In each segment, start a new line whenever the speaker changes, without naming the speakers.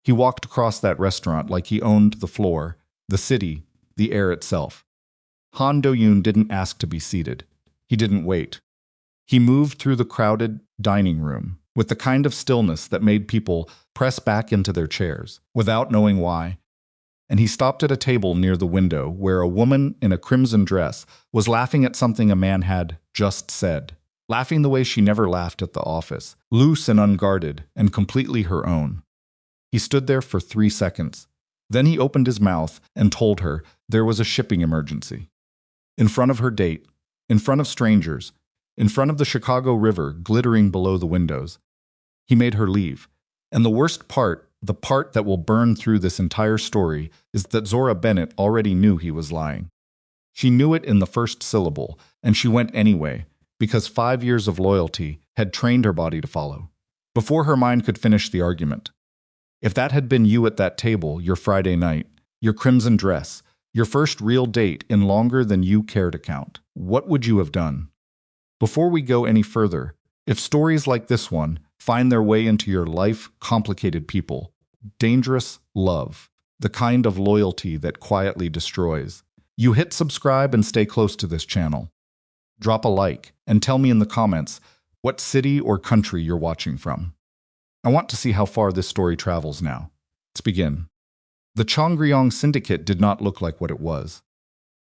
He walked across that restaurant like he owned the floor, the city, the air itself. Han Do-yoon didn't ask to be seated. He didn't wait. He moved through the crowded dining room with the kind of stillness that made people press back into their chairs, without knowing why. And he stopped at a table near the window where a woman in a crimson dress was laughing at something a man had just said, laughing the way she never laughed at the office, loose and unguarded and completely her own. He stood there for 3 seconds. Then he opened his mouth and told her there was a shipping emergency. In front of her date, in front of strangers, in front of the Chicago River glittering below the windows. He made her leave. And the worst part, the part that will burn through this entire story, is that Zora Bennett already knew he was lying. She knew it in the first syllable, and she went anyway, because 5 years of loyalty had trained her body to follow, before her mind could finish the argument. If that had been you at that table, your Friday night, your crimson dress, your first real date in longer than you care to count, what would you have done? Before we go any further, if stories like this one find their way into your life, complicated people, dangerous love, the kind of loyalty that quietly destroys, you hit subscribe and stay close to this channel. Drop a like and tell me in the comments what city or country you're watching from. I want to see how far this story travels now. Let's begin. The Chongryong Syndicate did not look like what it was.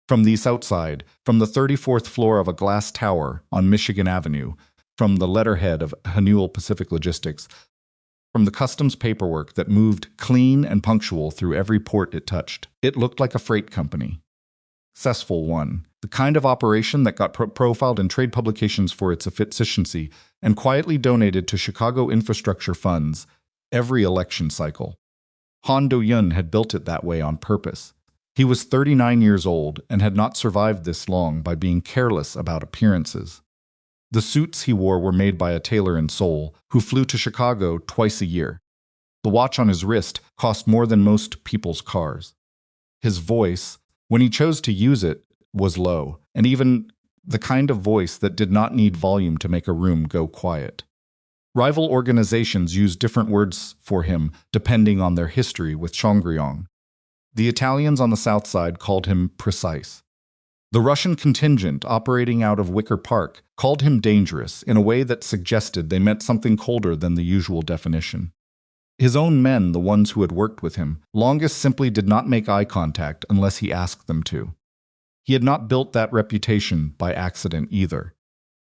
From the outside, from the 34th floor of a glass tower on Michigan Avenue, from the letterhead of Hanul Pacific Logistics, from the customs paperwork that moved clean and punctual through every port it touched, it looked like a freight company. Successful one, the kind of operation that got profiled in trade publications for its efficiency and quietly donated to Chicago infrastructure funds every election cycle. Han Do-yoon had built it that way on purpose. He was 39 years old and had not survived this long by being careless about appearances. The suits he wore were made by a tailor in Seoul who flew to Chicago twice a year. The watch on his wrist cost more than most people's cars. His voice, when he chose to use it, was low, and even the kind of voice that did not need volume to make a room go quiet. Rival organizations used different words for him depending on their history with Chongryong. The Italians on the south side called him precise. The Russian contingent operating out of Wicker Park called him dangerous in a way that suggested they meant something colder than the usual definition. His own men, the ones who had worked with him, longest simply did not make eye contact unless he asked them to. He had not built that reputation by accident either.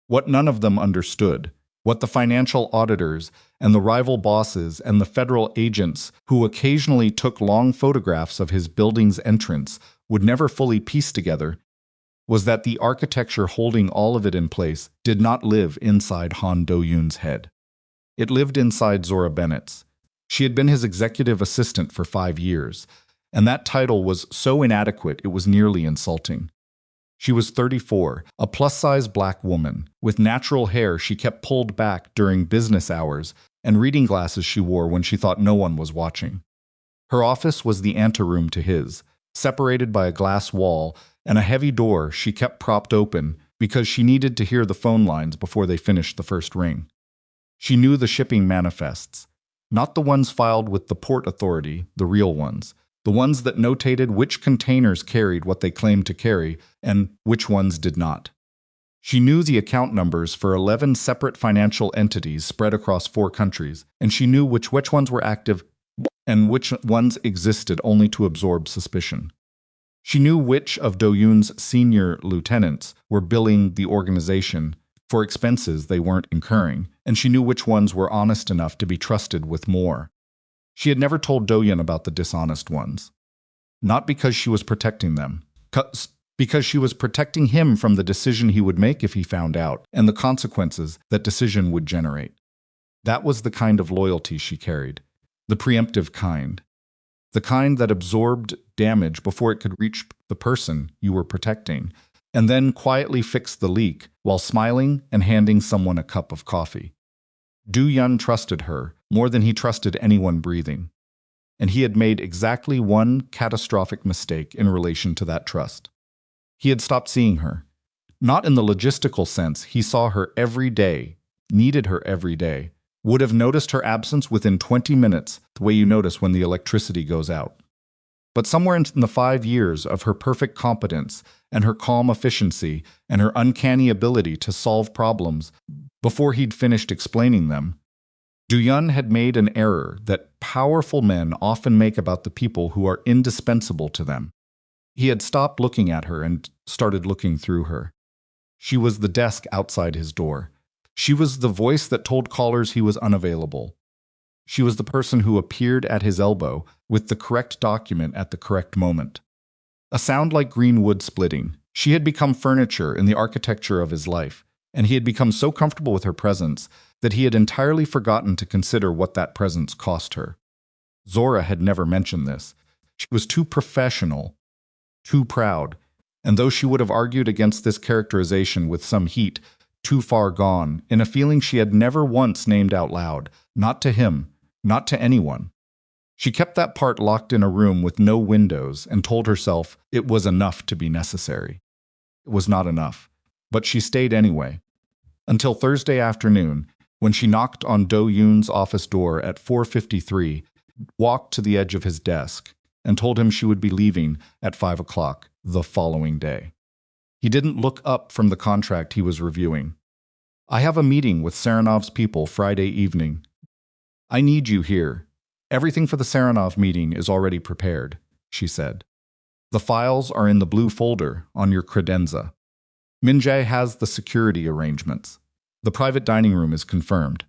What none of them understood, what the financial auditors and the rival bosses and the federal agents who occasionally took long photographs of his building's entrance would never fully piece together, was that the architecture holding all of it in place did not live inside Han Do-yoon's head. It lived inside Zora Bennett's. She had been his executive assistant for 5 years, and that title was so inadequate it was nearly insulting. She was 34, a plus-size black woman, with natural hair she kept pulled back during business hours and reading glasses she wore when she thought no one was watching. Her office was the anteroom to his, separated by a glass wall and a heavy door she kept propped open because she needed to hear the phone lines before they finished the first ring. She knew the shipping manifests, not the ones filed with the port authority, the real ones, the ones that notated which containers carried what they claimed to carry and which ones did not. She knew the account numbers for 11 separate financial entities spread across 4 countries, and she knew which ones were active and which ones existed only to absorb suspicion. She knew which of Do-yoon's senior lieutenants were billing the organization for expenses they weren't incurring, and she knew which ones were honest enough to be trusted with more. She had never told Do-yoon about the dishonest ones. Not because she was protecting them, because she was protecting him from the decision he would make if he found out, and the consequences that decision would generate. That was the kind of loyalty she carried, the preemptive kind. The kind that absorbed damage before it could reach the person you were protecting, and then quietly fixed the leak while smiling and handing someone a cup of coffee. Do-yoon trusted her more than he trusted anyone breathing, and he had made exactly one catastrophic mistake in relation to that trust. He had stopped seeing her. Not in the logistical sense, he saw her every day, needed her every day, would have noticed her absence within 20 minutes, the way you notice when the electricity goes out. But somewhere in the 5 years of her perfect competence and her calm efficiency and her uncanny ability to solve problems before he'd finished explaining them, Du-Yun had made an error that powerful men often make about the people who are indispensable to them. He had stopped looking at her and started looking through her. She was the desk outside his door. She was the voice that told callers he was unavailable. She was the person who appeared at his elbow with the correct document at the correct moment. A sound like green wood splitting. She had become furniture in the architecture of his life, and he had become so comfortable with her presence that he had entirely forgotten to consider what that presence cost her. Zora had never mentioned this. She was too professional, too proud, and though she would have argued against this characterization with some heat, too far gone, in a feeling she had never once named out loud, not to him, not to anyone. She kept that part locked in a room with no windows and told herself it was enough to be necessary. It was not enough, but she stayed anyway. Until Thursday afternoon, when she knocked on Do-Yoon's office door at 4:53, walked to the edge of his desk, and told him she would be leaving at 5 o'clock the following day. He didn't look up from the contract he was reviewing. "I have a meeting with Saranov's people Friday evening. I need you here. Everything for the Saranov meeting is already prepared," she said. "The files are in the blue folder on your credenza. Min-jae has the security arrangements. The private dining room is confirmed.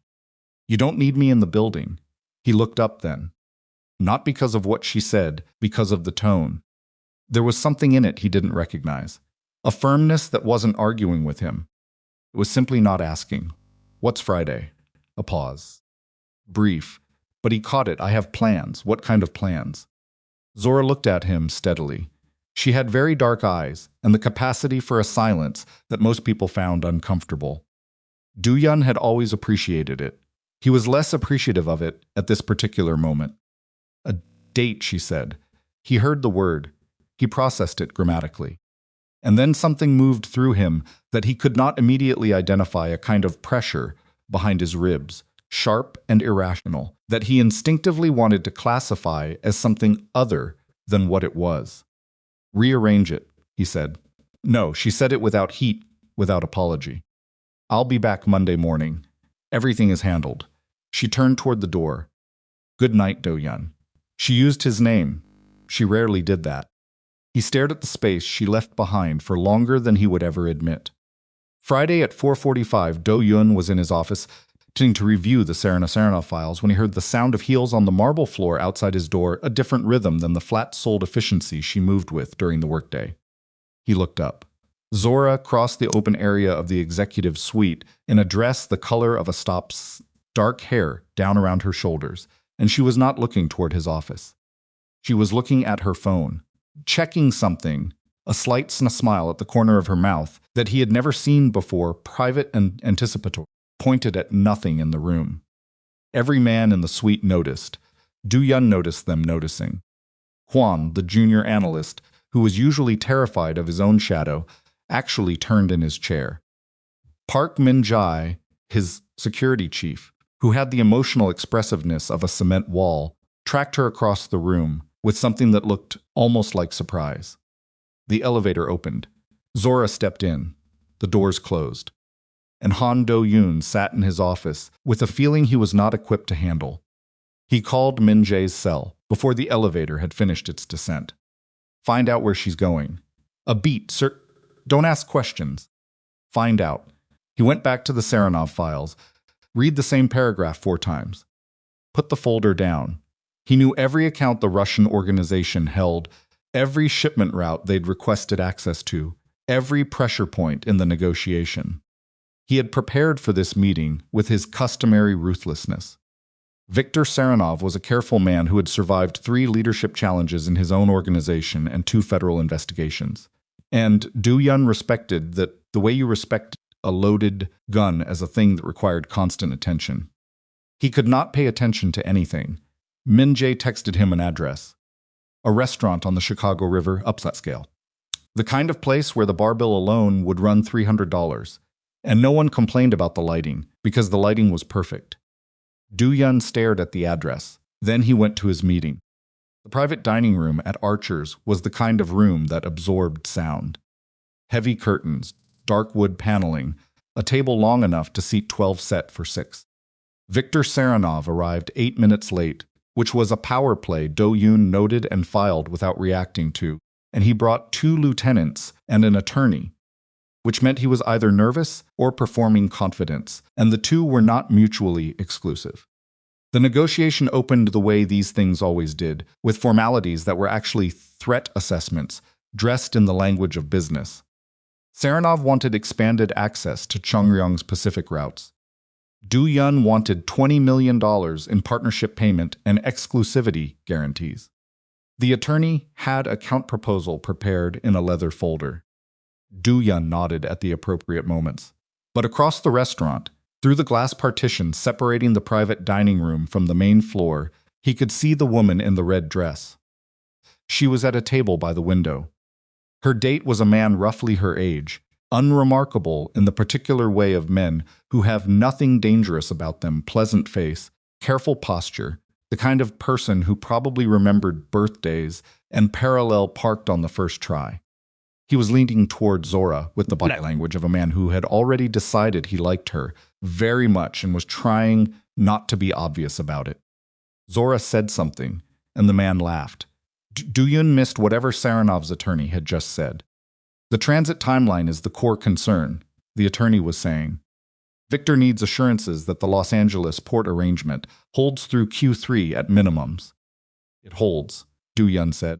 You don't need me in the building." He looked up then. Not because of what she said, because of the tone. There was something in it he didn't recognize. A firmness that wasn't arguing with him. It was simply not asking. "What's Friday?" A pause. Brief, but he caught it. "I have plans." "What kind of plans?" Zora looked at him steadily. She had very dark eyes and the capacity for a silence that most people found uncomfortable. Du-Yun had always appreciated it. He was less appreciative of it at this particular moment. "A date," she said. He heard the word. He processed it grammatically. And then something moved through him that he could not immediately identify, a kind of pressure behind his ribs, sharp and irrational, that he instinctively wanted to classify as something other than what it was. "Rearrange it," he said. No, she said it without heat, without apology. "I'll be back Monday morning. Everything is handled." She turned toward the door. "Good night, Do-Yun." She used his name. She rarely did that. He stared at the space she left behind for longer than he would ever admit. Friday at 4:45, Do-Yun was in his office, continuing to review the Saranov files when he heard the sound of heels on the marble floor outside his door, a different rhythm than the flat-soled efficiency she moved with during the workday. He looked up. Zora crossed the open area of the executive suite in a dress the color of a stop's, dark hair down around her shoulders, and she was not looking toward his office. She was looking at her phone, checking something, a slight smile at the corner of her mouth that he had never seen before, private and anticipatory, pointed at nothing in the room. Every man in the suite noticed. Du-Yun noticed them noticing. Hwan, the junior analyst, who was usually terrified of his own shadow, actually turned in his chair. Park Min-jae, his security chief, who had the emotional expressiveness of a cement wall, tracked her across the room with something that looked almost like surprise. The elevator opened. Zora stepped in. The doors closed. And Han Do-Yoon sat in his office with a feeling he was not equipped to handle. He called Min-jae's cell before the elevator had finished its descent. "Find out where she's going." "A beat, sir." "Don't ask questions. Find out." He went back to the Saranov files. "Read the same paragraph 4 times. Put the folder down." He knew every account the Russian organization held, every shipment route they'd requested access to, every pressure point in the negotiation. He had prepared for this meeting with his customary ruthlessness. Viktor Saranov was a careful man who had survived 3 leadership challenges in his own organization and 2 federal investigations. And Du-Yun respected that the way you respect a loaded gun as a thing that required constant attention. He could not pay attention to anything. Min-jae texted him an address. A restaurant on the Chicago River, upscale. The kind of place where the bar bill alone would run $300. And no one complained about the lighting, because the lighting was perfect. Du-yun stared at the address. Then he went to his meeting. The private dining room at Archer's was the kind of room that absorbed sound. Heavy curtains, dark wood paneling, a table long enough to seat 12 set for 6. Viktor Saranov arrived 8 minutes late, which was a power play Do-yun noted and filed without reacting to, and he brought 2 lieutenants and an attorney, which meant he was either nervous or performing confidence, and the two were not mutually exclusive. The negotiation opened the way these things always did, with formalities that were actually threat assessments, dressed in the language of business. Saranov wanted expanded access to Chongyang's Pacific routes. Du-yun wanted $20 million in partnership payment and exclusivity guarantees. The attorney had a count proposal prepared in a leather folder. Du-yun nodded at the appropriate moments. But across the restaurant, through the glass partition separating the private dining room from the main floor, he could see the woman in the red dress. She was at a table by the window. Her date was a man roughly her age, unremarkable in the particular way of men who have nothing dangerous about them, pleasant face, careful posture, the kind of person who probably remembered birthdays and parallel parked on the first try. He was leaning toward Zora with the body language of a man who had already decided he liked her very much and was trying not to be obvious about it. Zora said something, and the man laughed. Du-yun missed whatever Saranov's attorney had just said. The transit timeline is the core concern, the attorney was saying. Victor needs assurances that the Los Angeles port arrangement holds through Q3 at minimums. It holds, Du-yun said.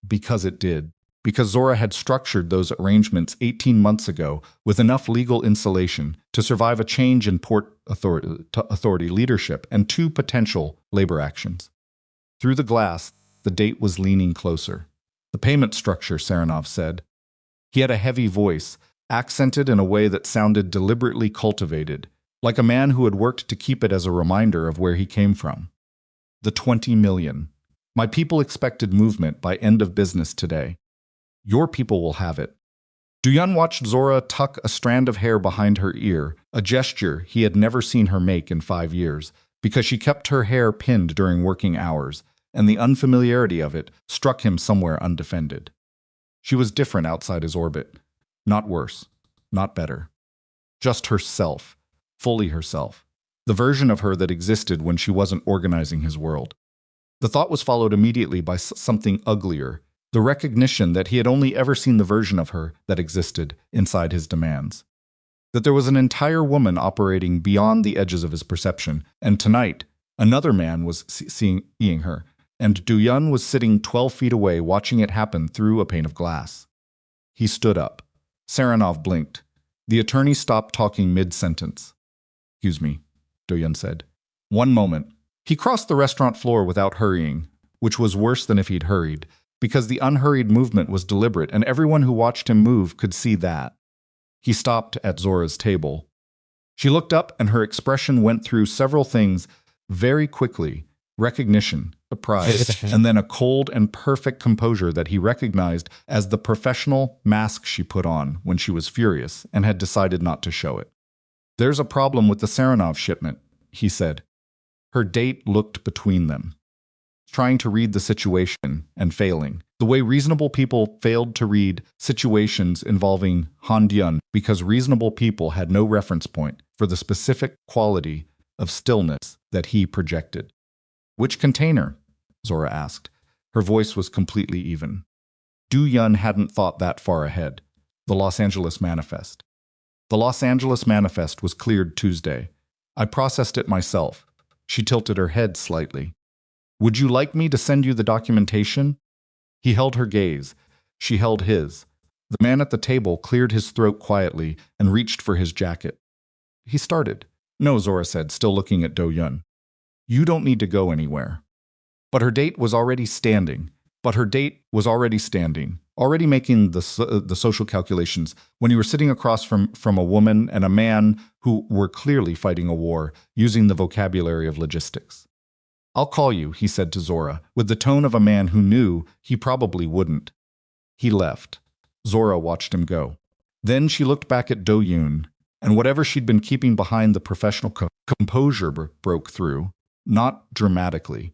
Because it did. Because Zora had structured those arrangements 18 months ago with enough legal insulation to survive a change in port authority leadership and 2 potential labor actions. Through the glass, the date was leaning closer. The payment structure, Saranov said. He had a heavy voice, accented in a way that sounded deliberately cultivated, like a man who had worked to keep it as a reminder of where he came from. The 20 million. My people expected movement by end of business today. Your people will have it. Du-yun watched Zora tuck a strand of hair behind her ear, a gesture he had never seen her make in 5 years, because she kept her hair pinned during working hours, and the unfamiliarity of it struck him somewhere undefended. She was different outside his orbit. Not worse, not better. Just herself, fully herself. The version of her that existed when she wasn't organizing his world. The thought was followed immediately by something uglier, the recognition that he had only ever seen the version of her that existed inside his demands. That there was an entire woman operating beyond the edges of his perception, and tonight, another man was seeing her, and Du-yun was sitting 12 feet away watching it happen through a pane of glass. He stood up. Saranov blinked. The attorney stopped talking mid-sentence. "Excuse me," Du-yun said. "One moment." He crossed the restaurant floor without hurrying, which was worse than if he'd hurried, because the unhurried movement was deliberate and everyone who watched him move could see that. He stopped at Zora's table. She looked up and her expression went through several things very quickly: recognition, surprise, and then a cold and perfect composure that he recognized as the professional mask she put on when she was furious and had decided not to show it. "There's a problem with the Saranov shipment," he said. Her date looked between them, trying to read the situation and failing, the way reasonable people failed to read situations involving Han Dun because reasonable people had no reference point for the specific quality of stillness that he projected. "Which container?" Zora asked. Her voice was completely even. Du-yun hadn't thought that far ahead. The Los Angeles Manifest. The Los Angeles Manifest was cleared Tuesday. I processed it myself. She tilted her head slightly. "Would you like me to send you the documentation?" He held her gaze. She held his. The man at the table cleared his throat quietly and reached for his jacket. He started. "No," Zora said, still looking at Du-yun. "You don't need to go anywhere." But her date was already standing. Already making the social calculations when you were sitting across from a woman and a man who were clearly fighting a war, using the vocabulary of logistics. "I'll call you," he said to Zora, with the tone of a man who knew he probably wouldn't. He left. Zora watched him go. Then she looked back at Du-yun, and whatever she'd been keeping behind the professional Composure broke through, not dramatically,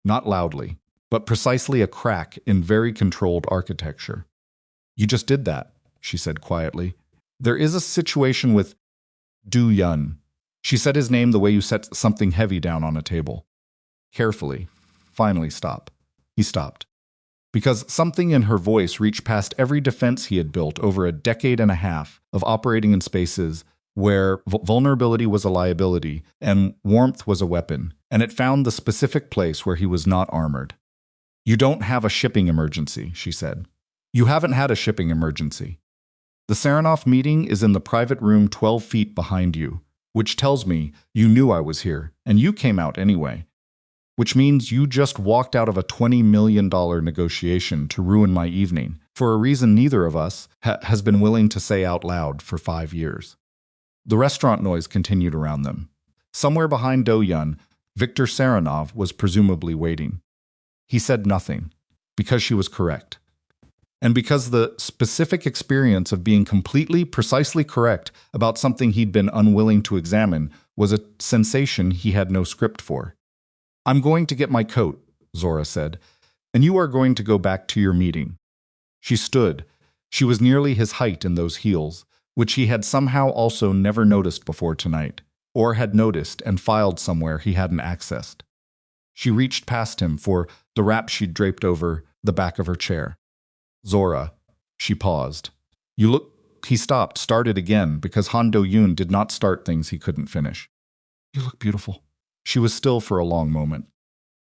not loudly, but precisely a crack in very controlled architecture. You just did that, she said quietly. There is a situation with Du Yun. She said his name the way you set something heavy down on a table. Carefully. Finally stop. He stopped. Because something in her voice reached past every defense he had built over a decade and a half of operating in spaces where vulnerability was a liability and warmth was a weapon, and it found the specific place where he was not armored. You don't have a shipping emergency, she said. You haven't had a shipping emergency. The Saranoff meeting is in the private room 12 feet behind you, which tells me you knew I was here, and you came out anyway. Which means you just walked out of a $20 million negotiation to ruin my evening, for a reason neither of us has been willing to say out loud for 5 years. The restaurant noise continued around them. Somewhere behind Do Yun, Viktor Saranov was presumably waiting. He said nothing, because she was correct. And because the specific experience of being completely, precisely correct about something he'd been unwilling to examine was a sensation he had no script for. I'm going to get my coat, Zora said, and you are going to go back to your meeting. She stood. She was nearly his height in those heels, which he had somehow also never noticed before tonight, or had noticed and filed somewhere he hadn't accessed. She reached past him for the wrap she'd draped over the back of her chair. Zora, she paused. You look. He stopped, started again, because Han Do-yoon did not start things he couldn't finish. You look beautiful. She was still for a long moment.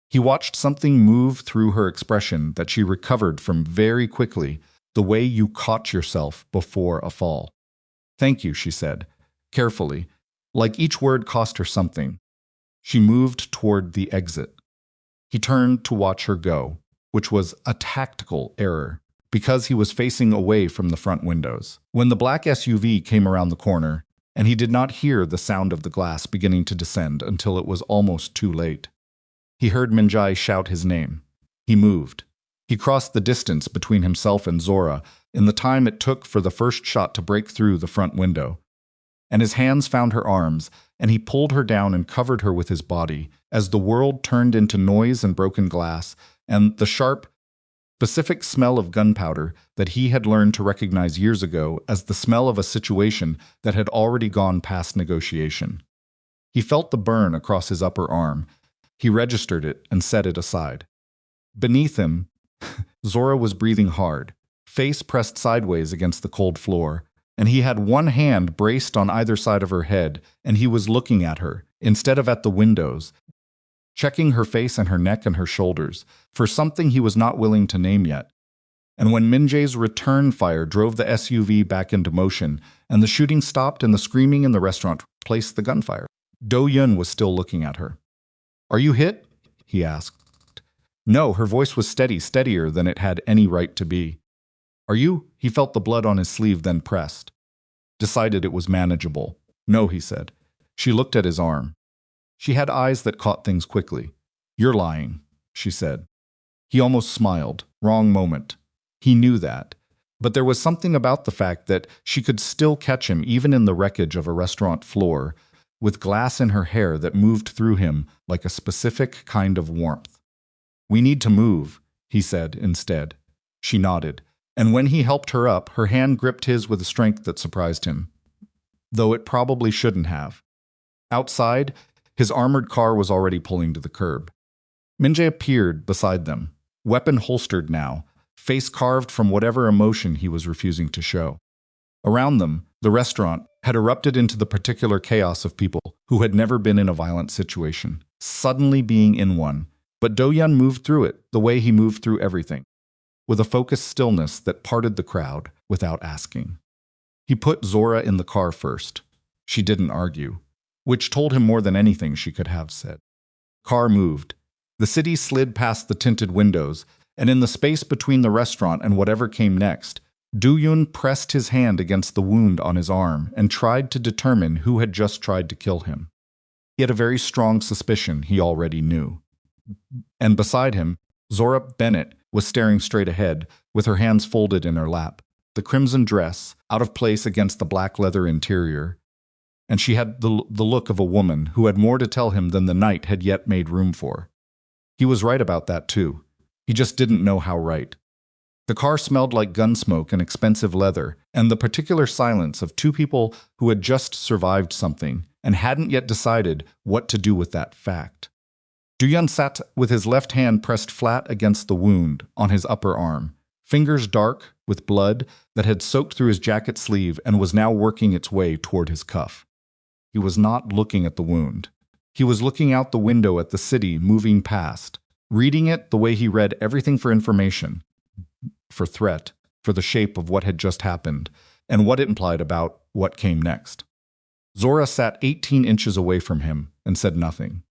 He watched something move through her expression that she recovered from very quickly, the way you caught yourself before a fall. Thank you, she said, carefully, like each word cost her something. She moved toward the exit. He turned to watch her go, which was a tactical error, because he was facing away from the front windows. When the black SUV came around the corner, and he did not hear the sound of the glass beginning to descend until it was almost too late. He heard Minjai shout his name. He moved. He crossed the distance between himself and Zora in the time it took for the first shot to break through the front window. And his hands found her arms, and he pulled her down and covered her with his body as the world turned into noise and broken glass, and the sharp, specific smell of gunpowder that he had learned to recognize years ago as the smell of a situation that had already gone past negotiation. He felt the burn across his upper arm. He registered it and set it aside. Beneath him, Zora was breathing hard, face pressed sideways against the cold floor, and he had one hand braced on either side of her head, and he was looking at her, instead of at the windows, checking her face and her neck and her shoulders, for something he was not willing to name yet. And when Minjae's return fire drove the SUV back into motion, and the shooting stopped and the screaming in the restaurant replaced the gunfire, Do-yoon was still looking at her. Are you hit? He asked. No, her voice was steady, steadier than it had any right to be. Are you? He felt the blood on his sleeve, then pressed. Decided it was manageable. No, he said. She looked at his arm. She had eyes that caught things quickly. You're lying, she said. He almost smiled. Wrong moment. He knew that. But there was something about the fact that she could still catch him even in the wreckage of a restaurant floor, with glass in her hair that moved through him like a specific kind of warmth. We need to move, he said instead. She nodded, and when he helped her up, her hand gripped his with a strength that surprised him, though it probably shouldn't have. Outside, his armored car was already pulling to the curb. Minjae appeared beside them, weapon holstered now, face carved from whatever emotion he was refusing to show. Around them, the restaurant had erupted into the particular chaos of people who had never been in a violent situation, suddenly being in one. But Do-yoon moved through it the way he moved through everything, with a focused stillness that parted the crowd without asking. He put Zora in the car first. She didn't argue, which told him more than anything she could have said. Car moved. The city slid past the tinted windows, and in the space between the restaurant and whatever came next, Do-yoon pressed his hand against the wound on his arm and tried to determine who had just tried to kill him. He had a very strong suspicion he already knew. And beside him, Zora Bennett was staring straight ahead, with her hands folded in her lap, the crimson dress out of place against the black leather interior, and she had the look of a woman who had more to tell him than the night had yet made room for. He was right about that, too. He just didn't know how right. The car smelled like gun smoke and expensive leather, and the particular silence of two people who had just survived something and hadn't yet decided what to do with that fact. Duyun sat with his left hand pressed flat against the wound on his upper arm, fingers dark with blood that had soaked through his jacket sleeve and was now working its way toward his cuff. He was not looking at the wound. He was looking out the window at the city moving past, reading it the way he read everything for information, for threat, for the shape of what had just happened, and what it implied about what came next. Zora sat 18 inches away from him and said nothing.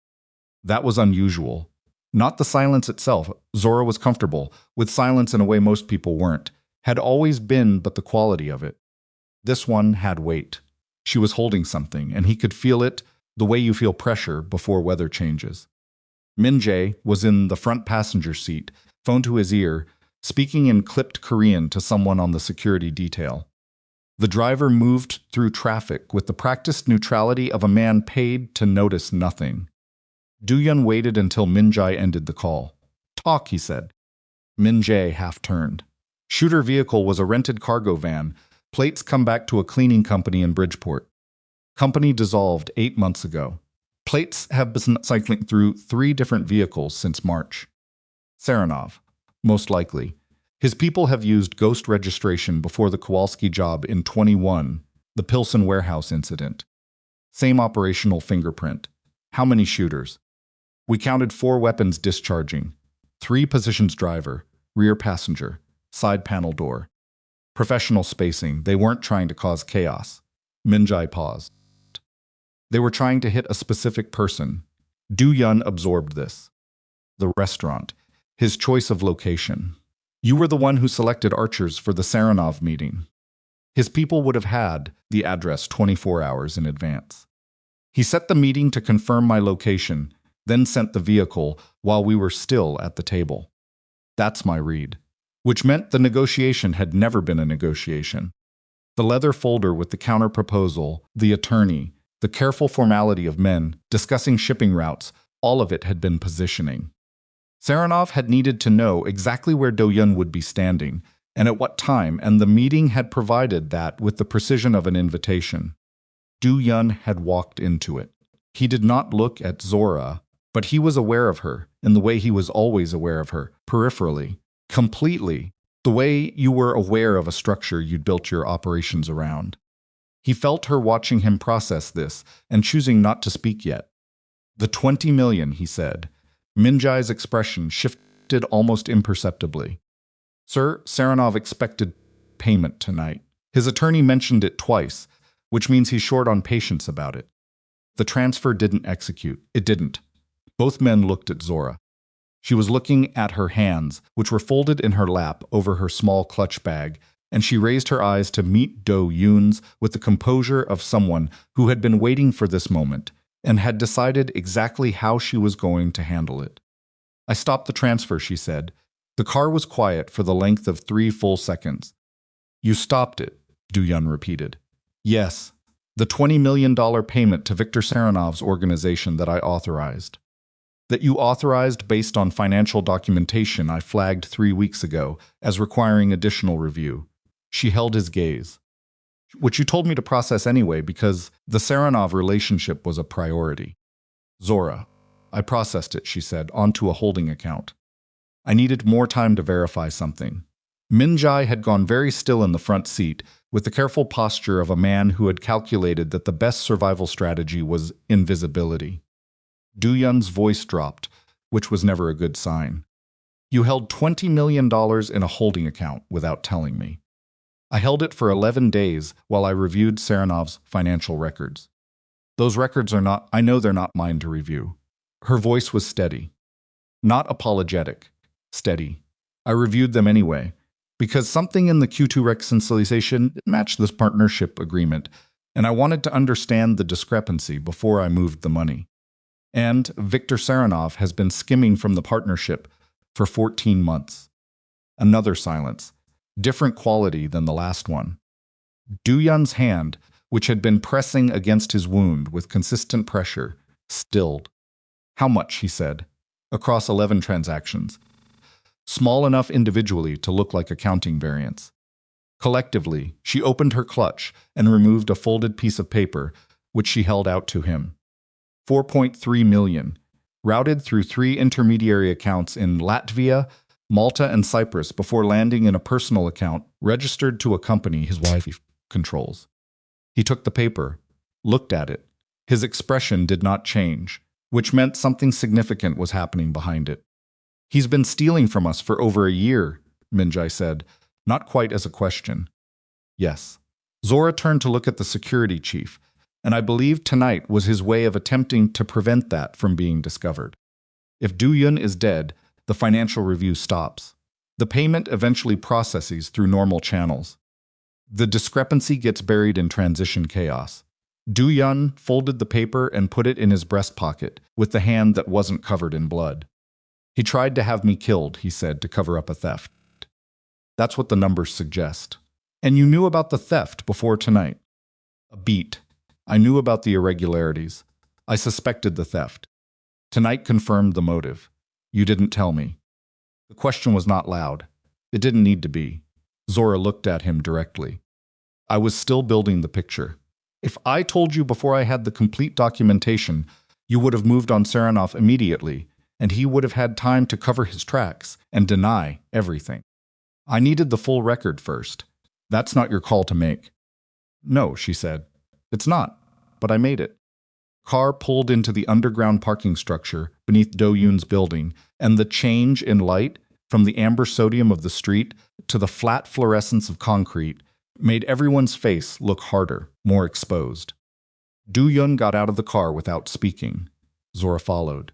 That was unusual. Not the silence itself. Zora was comfortable with silence in a way most people weren't, had always been, but the quality of it. This one had weight. She was holding something, and he could feel it the way you feel pressure before weather changes. Min-jae was in the front passenger seat, phone to his ear, speaking in clipped Korean to someone on the security detail. The driver moved through traffic with the practiced neutrality of a man paid to notice nothing. Duyun waited until Min-jae ended the call. "Talk," he said. Min-jae half-turned. Shooter vehicle was a rented cargo van. Plates come back to a cleaning company in Bridgeport. Company dissolved 8 months ago. Plates have been cycling through 3 different vehicles since March. Saranov, most likely. His people have used ghost registration before the Kowalski job in 21, the Pilsen warehouse incident. Same operational fingerprint. How many shooters? We counted 4 weapons discharging. 3 positions driver, rear passenger, side panel door. Professional spacing. They weren't trying to cause chaos. Min-jae paused. They were trying to hit a specific person. Duyun absorbed this. The restaurant. His choice of location. You were the one who selected archers for the Saranov meeting. His people would have had the address 24 hours in advance. He set the meeting to confirm my location, then sent the vehicle while we were still at the table. That's my read. Which meant the negotiation had never been a negotiation. The leather folder with the counter-proposal, the attorney, the careful formality of men discussing shipping routes, all of it had been positioning. Saranov had needed to know exactly where Duyun would be standing, and at what time, and the meeting had provided that with the precision of an invitation. Duyun had walked into it. He did not look at Zora, but he was aware of her in the way he was always aware of her, peripherally, completely, the way you were aware of a structure you'd built your operations around. He felt her watching him process this and choosing not to speak yet. "The 20 million, he said. Min-jae's expression shifted almost imperceptibly. "Sir, Saranov expected payment tonight. His attorney mentioned it twice, which means he's short on patience about it. The transfer didn't execute. It didn't." Both men looked at Zora. She was looking at her hands, which were folded in her lap over her small clutch bag, and she raised her eyes to meet Do-Yoon's with the composure of someone who had been waiting for this moment and had decided exactly how she was going to handle it. "I stopped the transfer," she said. The car was quiet for the length of 3 full seconds. "You stopped it," Duyun repeated. "Yes, the $20 million payment to Viktor Saranov's organization that I authorized. That you authorized based on financial documentation I flagged 3 weeks ago as requiring additional review." She held his gaze. "Which you told me to process anyway because the Saranov relationship was a priority." "Zora, I processed it," she said, "onto a holding account. I needed more time to verify something." Min-jae had gone very still in the front seat, with the careful posture of a man who had calculated that the best survival strategy was invisibility. Duyun's voice dropped, which was never a good sign. "You held $20 million in a holding account without telling me." "I held it for 11 days while I reviewed Saranov's financial records. Those records are not, I know they're not mine to review." Her voice was steady. Not apologetic. Steady. "I reviewed them anyway, because something in the Q2 reconciliation matched this partnership agreement, and I wanted to understand the discrepancy before I moved the money. And Viktor Saranov has been skimming from the partnership for 14 months. Another silence. Different quality than the last one. Duyun's hand which had been pressing against his wound with consistent pressure, stilled. "How much?" he said. "Across 11 transactions. Small enough individually to look like accounting variance." Collectively, she opened her clutch and removed a folded piece of paper, which she held out to him. 4.3 million, routed through 3 intermediary accounts in Latvia, Malta, and Cyprus before landing in a personal account registered to a company his wife controls. He took the paper, looked at it. His expression did not change, which meant something significant was happening behind it. "He's been stealing from us for over a year," Minjai said, not quite as a question. "Yes." Zora turned to look at the security chief, and I believe tonight was his way of attempting to prevent that from being discovered. If Du-Yun is dead, the financial review stops. The payment eventually processes through normal channels. The discrepancy gets buried in transition chaos. Du-Yun folded the paper and put it in his breast pocket with the hand that wasn't covered in blood. "He tried to have me killed," he said, "to cover up a theft. That's what the numbers suggest. And you knew about the theft before tonight." "A beat. I knew about the irregularities. I suspected the theft. Tonight confirmed the motive. You didn't tell me." The question was not loud. It didn't need to be. Zora looked at him directly. "I was still building the picture. If I told you before I had the complete documentation, you would have moved on Saranov immediately, and he would have had time to cover his tracks and deny everything. I needed the full record first. That's not your call to make." "No," she said. "It's not, but I made it." Car pulled into the underground parking structure beneath Do-Yoon's building, and the change in light from the amber sodium of the street to the flat fluorescence of concrete made everyone's face look harder, more exposed. Du-Yun got out of the car without speaking. Zora followed.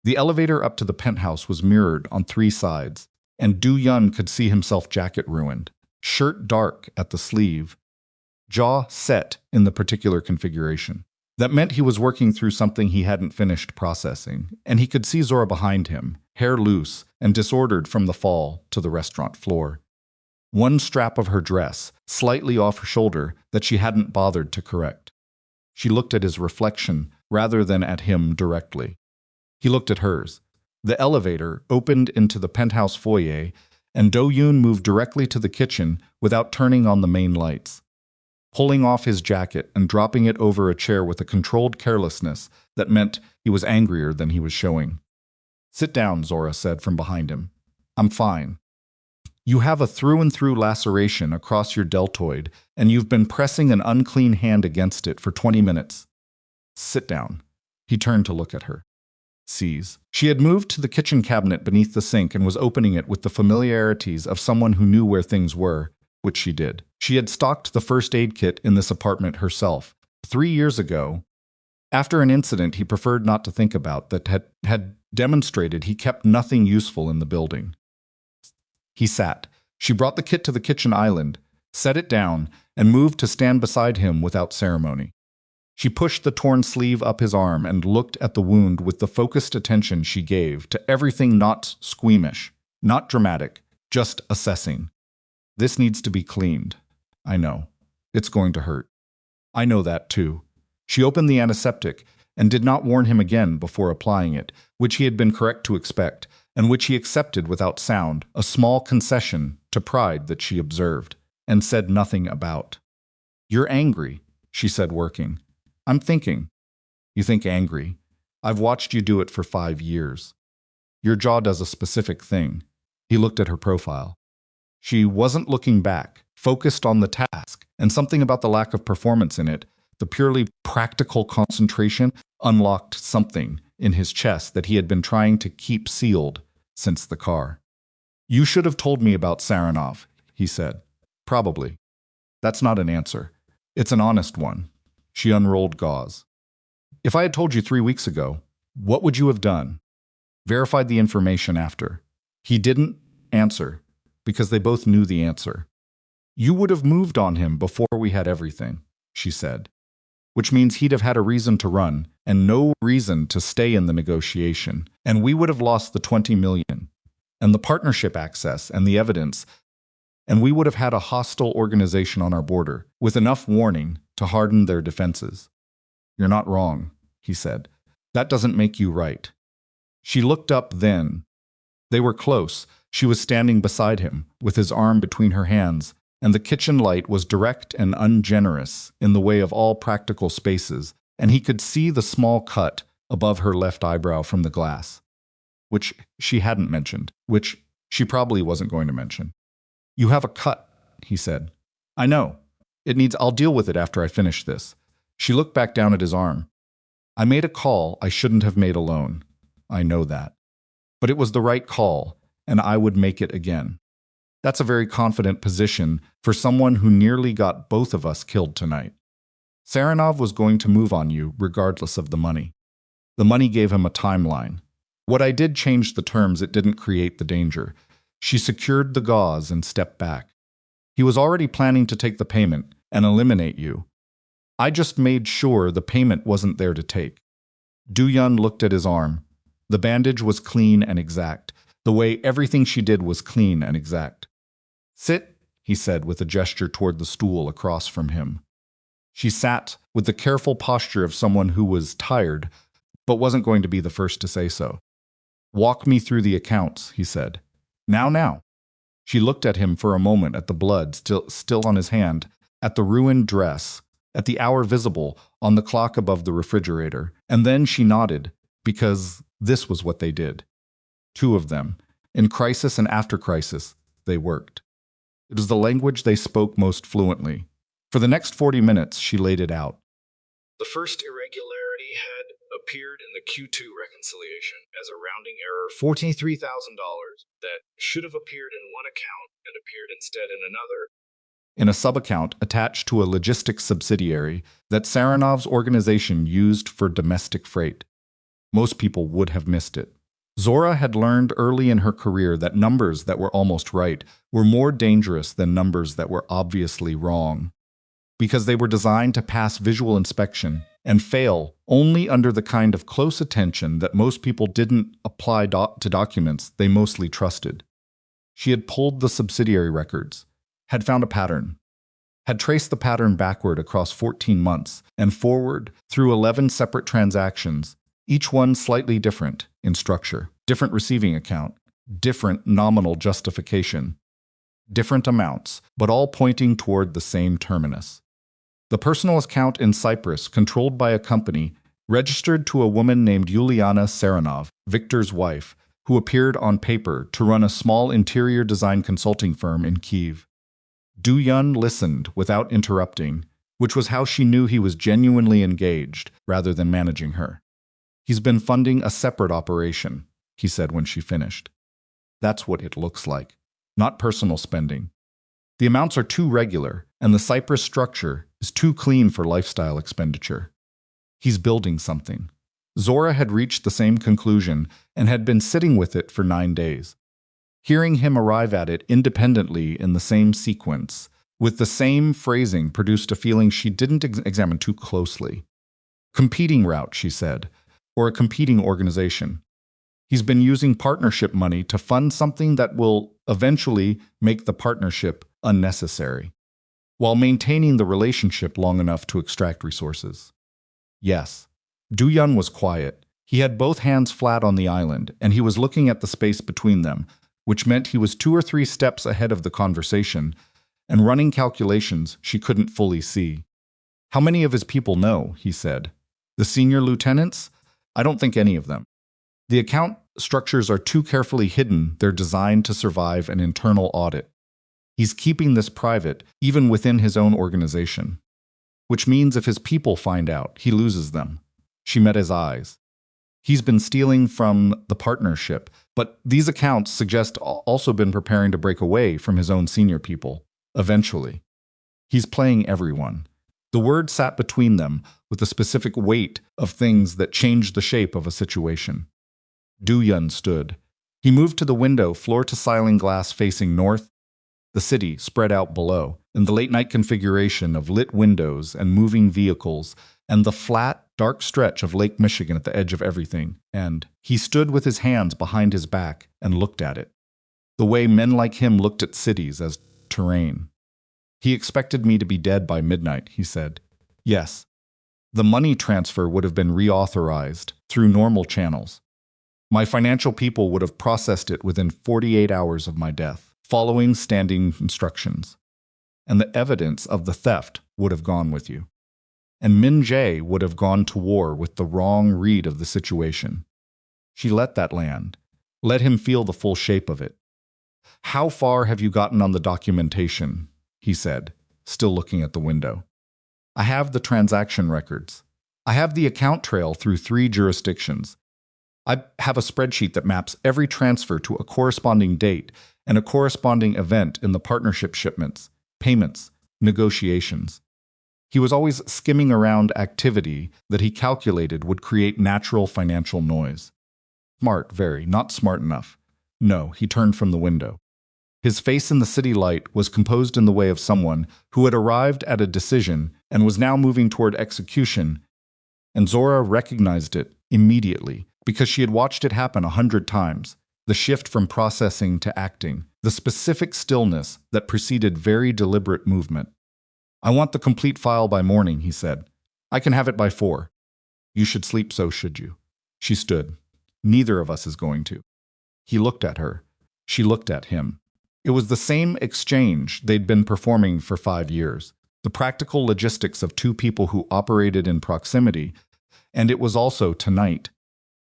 The elevator up to the penthouse was mirrored on 3 sides, and Du-Yun could see himself jacket ruined, shirt dark at the sleeve, jaw set in the particular configuration. That meant he was working through something he hadn't finished processing, and he could see Zora behind him, hair loose and disordered from the fall to the restaurant floor. One strap of her dress, slightly off her shoulder, that she hadn't bothered to correct. She looked at his reflection rather than at him directly. He looked at hers. The elevator opened into the penthouse foyer, and Do-Yoon moved directly to the kitchen without turning on the main lights. Pulling off his jacket and dropping it over a chair with a controlled carelessness that meant he was angrier than he was showing. "Sit down," Zora said from behind him. "I'm fine. You have a through-and-through laceration across your deltoid, and you've been pressing an unclean hand against it for 20 minutes. Sit down." He turned to look at her. Seize. She had moved to the kitchen cabinet beneath the sink and was opening it with the familiarities of someone who knew where things were, which she did. She had stocked the first aid kit in this apartment herself 3 years ago, after an incident he preferred not to think about that had demonstrated he kept nothing useful in the building. He sat. She brought the kit to the kitchen island, set it down, and moved to stand beside him without ceremony. She pushed the torn sleeve up his arm and looked at the wound with the focused attention she gave to everything not squeamish, not dramatic, just assessing. "This needs to be cleaned. I know. It's going to hurt. I know that too." She opened the antiseptic and did not warn him again before applying it, which he had been correct to expect, and which he accepted without sound, a small concession to pride that she observed, and said nothing about. "You're angry," she said, working. "I'm thinking." "You think angry? I've watched you do it for 5 years. Your jaw does a specific thing." He looked at her profile. She wasn't looking back, focused on the task, and something about the lack of performance in it, the purely practical concentration, unlocked something in his chest that he had been trying to keep sealed since the car. "You should have told me about Saranov," he said. "Probably. That's not an answer. It's an honest one." She unrolled gauze. "If I had told you 3 weeks ago, what would you have done?" "Verified the information after." He didn't answer, because they both knew the answer. "You would have moved on him before we had everything," she said. "Which means he'd have had a reason to run, and no reason to stay in the negotiation, and we would have lost the 20 million, and the partnership access, and the evidence, and we would have had a hostile organization on our border, with enough warning to harden their defenses. You're not wrong, he said. That doesn't make you right. She looked up then. They were close. She was standing beside him, with his arm between her hands, and the kitchen light was direct and ungenerous in the way of all practical spaces, and he could see the small cut above her left eyebrow from the glass, which she hadn't mentioned, which she probably wasn't going to mention. You have a cut, he said. I know. I'll deal with it after I finish this. She looked back down at his arm. I made a call I shouldn't have made alone. I know that. But it was the right call, and I would make it again. That's a very confident position for someone who nearly got both of us killed tonight. Saranov was going to move on you regardless of the money. The money gave him a timeline. What I did changed the terms, it didn't create the danger. She secured the gauze and stepped back. He was already planning to take the payment and eliminate you. I just made sure the payment wasn't there to take. Du-Yun looked at his arm. The bandage was clean and exact. The way everything she did was clean and exact. Sit, he said with a gesture toward the stool across from him. She sat with the careful posture of someone who was tired, but wasn't going to be the first to say so. Walk me through the accounts, he said. Now. She looked at him for a moment, at the blood still on his hand, at the ruined dress, at the hour visible on the clock above the refrigerator, and then she nodded, because this was what they did. Two of them. In crisis and after crisis, they worked. It was the language they spoke most fluently. For the next 40 minutes, she laid it out.
The first irregularity had appeared in the Q2 reconciliation as a rounding error $43,000 that should have appeared in one account and appeared instead in another.
In a sub-account attached to a logistics subsidiary that Saranov's organization used for domestic freight. Most people would have missed it. Zora had learned early in her career that numbers that were almost right were more dangerous than numbers that were obviously wrong, because they were designed to pass visual inspection and fail only under the kind of close attention that most people didn't apply to documents they mostly trusted. She had pulled the subsidiary records, had found a pattern, had traced the pattern backward across 14 months and forward through 11 separate transactions, each one slightly different in structure, different receiving account, different nominal justification, different amounts, but all pointing toward the same terminus. The personal account in Cyprus, controlled by a company, registered to a woman named Yuliana Saranov, Victor's wife, who appeared on paper to run a small interior design consulting firm in Kyiv. Du-Yun listened without interrupting, which was how she knew he was genuinely engaged rather than managing her. He's been funding a separate operation, he said when she finished. That's what it looks like, not personal spending. The amounts are too regular, and the Cyprus structure is too clean for lifestyle expenditure. He's building something. Zora had reached the same conclusion and had been sitting with it for 9 days. Hearing him arrive at it independently in the same sequence, with the same phrasing, produced a feeling she didn't examine too closely. Competing route, she said, or a competing organization. He's been using partnership money to fund something that will eventually make the partnership unnecessary, while maintaining the relationship long enough to extract resources. Yes. Du-Yun was quiet. He had both hands flat on the island, and he was looking at the space between them, which meant he was 2 or 3 steps ahead of the conversation, and running calculations she couldn't fully see. How many of his people know, he said. The senior lieutenants? I don't think any of them. The account structures are too carefully hidden, they're designed to survive an internal audit. He's keeping this private, even within his own organization. Which means if his people find out, he loses them. She met his eyes. He's been stealing from the partnership, but these accounts suggest also been preparing to break away from his own senior people, eventually. He's playing everyone. The word sat between them with the specific weight of things that changed the shape of a situation. Du-Yun stood. He moved to the window, floor-to-ceiling glass facing north. The city spread out below, in the late-night configuration of lit windows and moving vehicles, and the flat, dark stretch of Lake Michigan at the edge of everything, and he stood with his hands behind his back and looked at it. The way men like him looked at cities as terrain. He expected me to be dead by midnight, he said. Yes. The money transfer would have been reauthorized through normal channels. My financial people would have processed it within 48 hours of my death, following standing instructions. And the evidence of the theft would have gone with you. And Min Jae would have gone to war with the wrong read of the situation. She let that land. Let him feel the full shape of it. How far have you gotten on the documentation? He said, still looking at the window. I have the transaction records. I have the account trail through 3 jurisdictions. I have a spreadsheet that maps every transfer to a corresponding date and a corresponding event in the partnership shipments, payments, negotiations. He was always skimming around activity that he calculated would create natural financial noise. Smart, very, not smart enough. No, he turned from the window. His face in the city light was composed in the way of someone who had arrived at a decision and was now moving toward execution, and Zora recognized it immediately because she had watched it happen 100 times, the shift from processing to acting, the specific stillness that preceded very deliberate movement. I want the complete file by morning, he said. I can have it by 4. You should sleep, so should you. She stood. Neither of us is going to. He looked at her. She looked at him. It was the same exchange they'd been performing for 5 years, the practical logistics of 2 people who operated in proximity, and it was also tonight,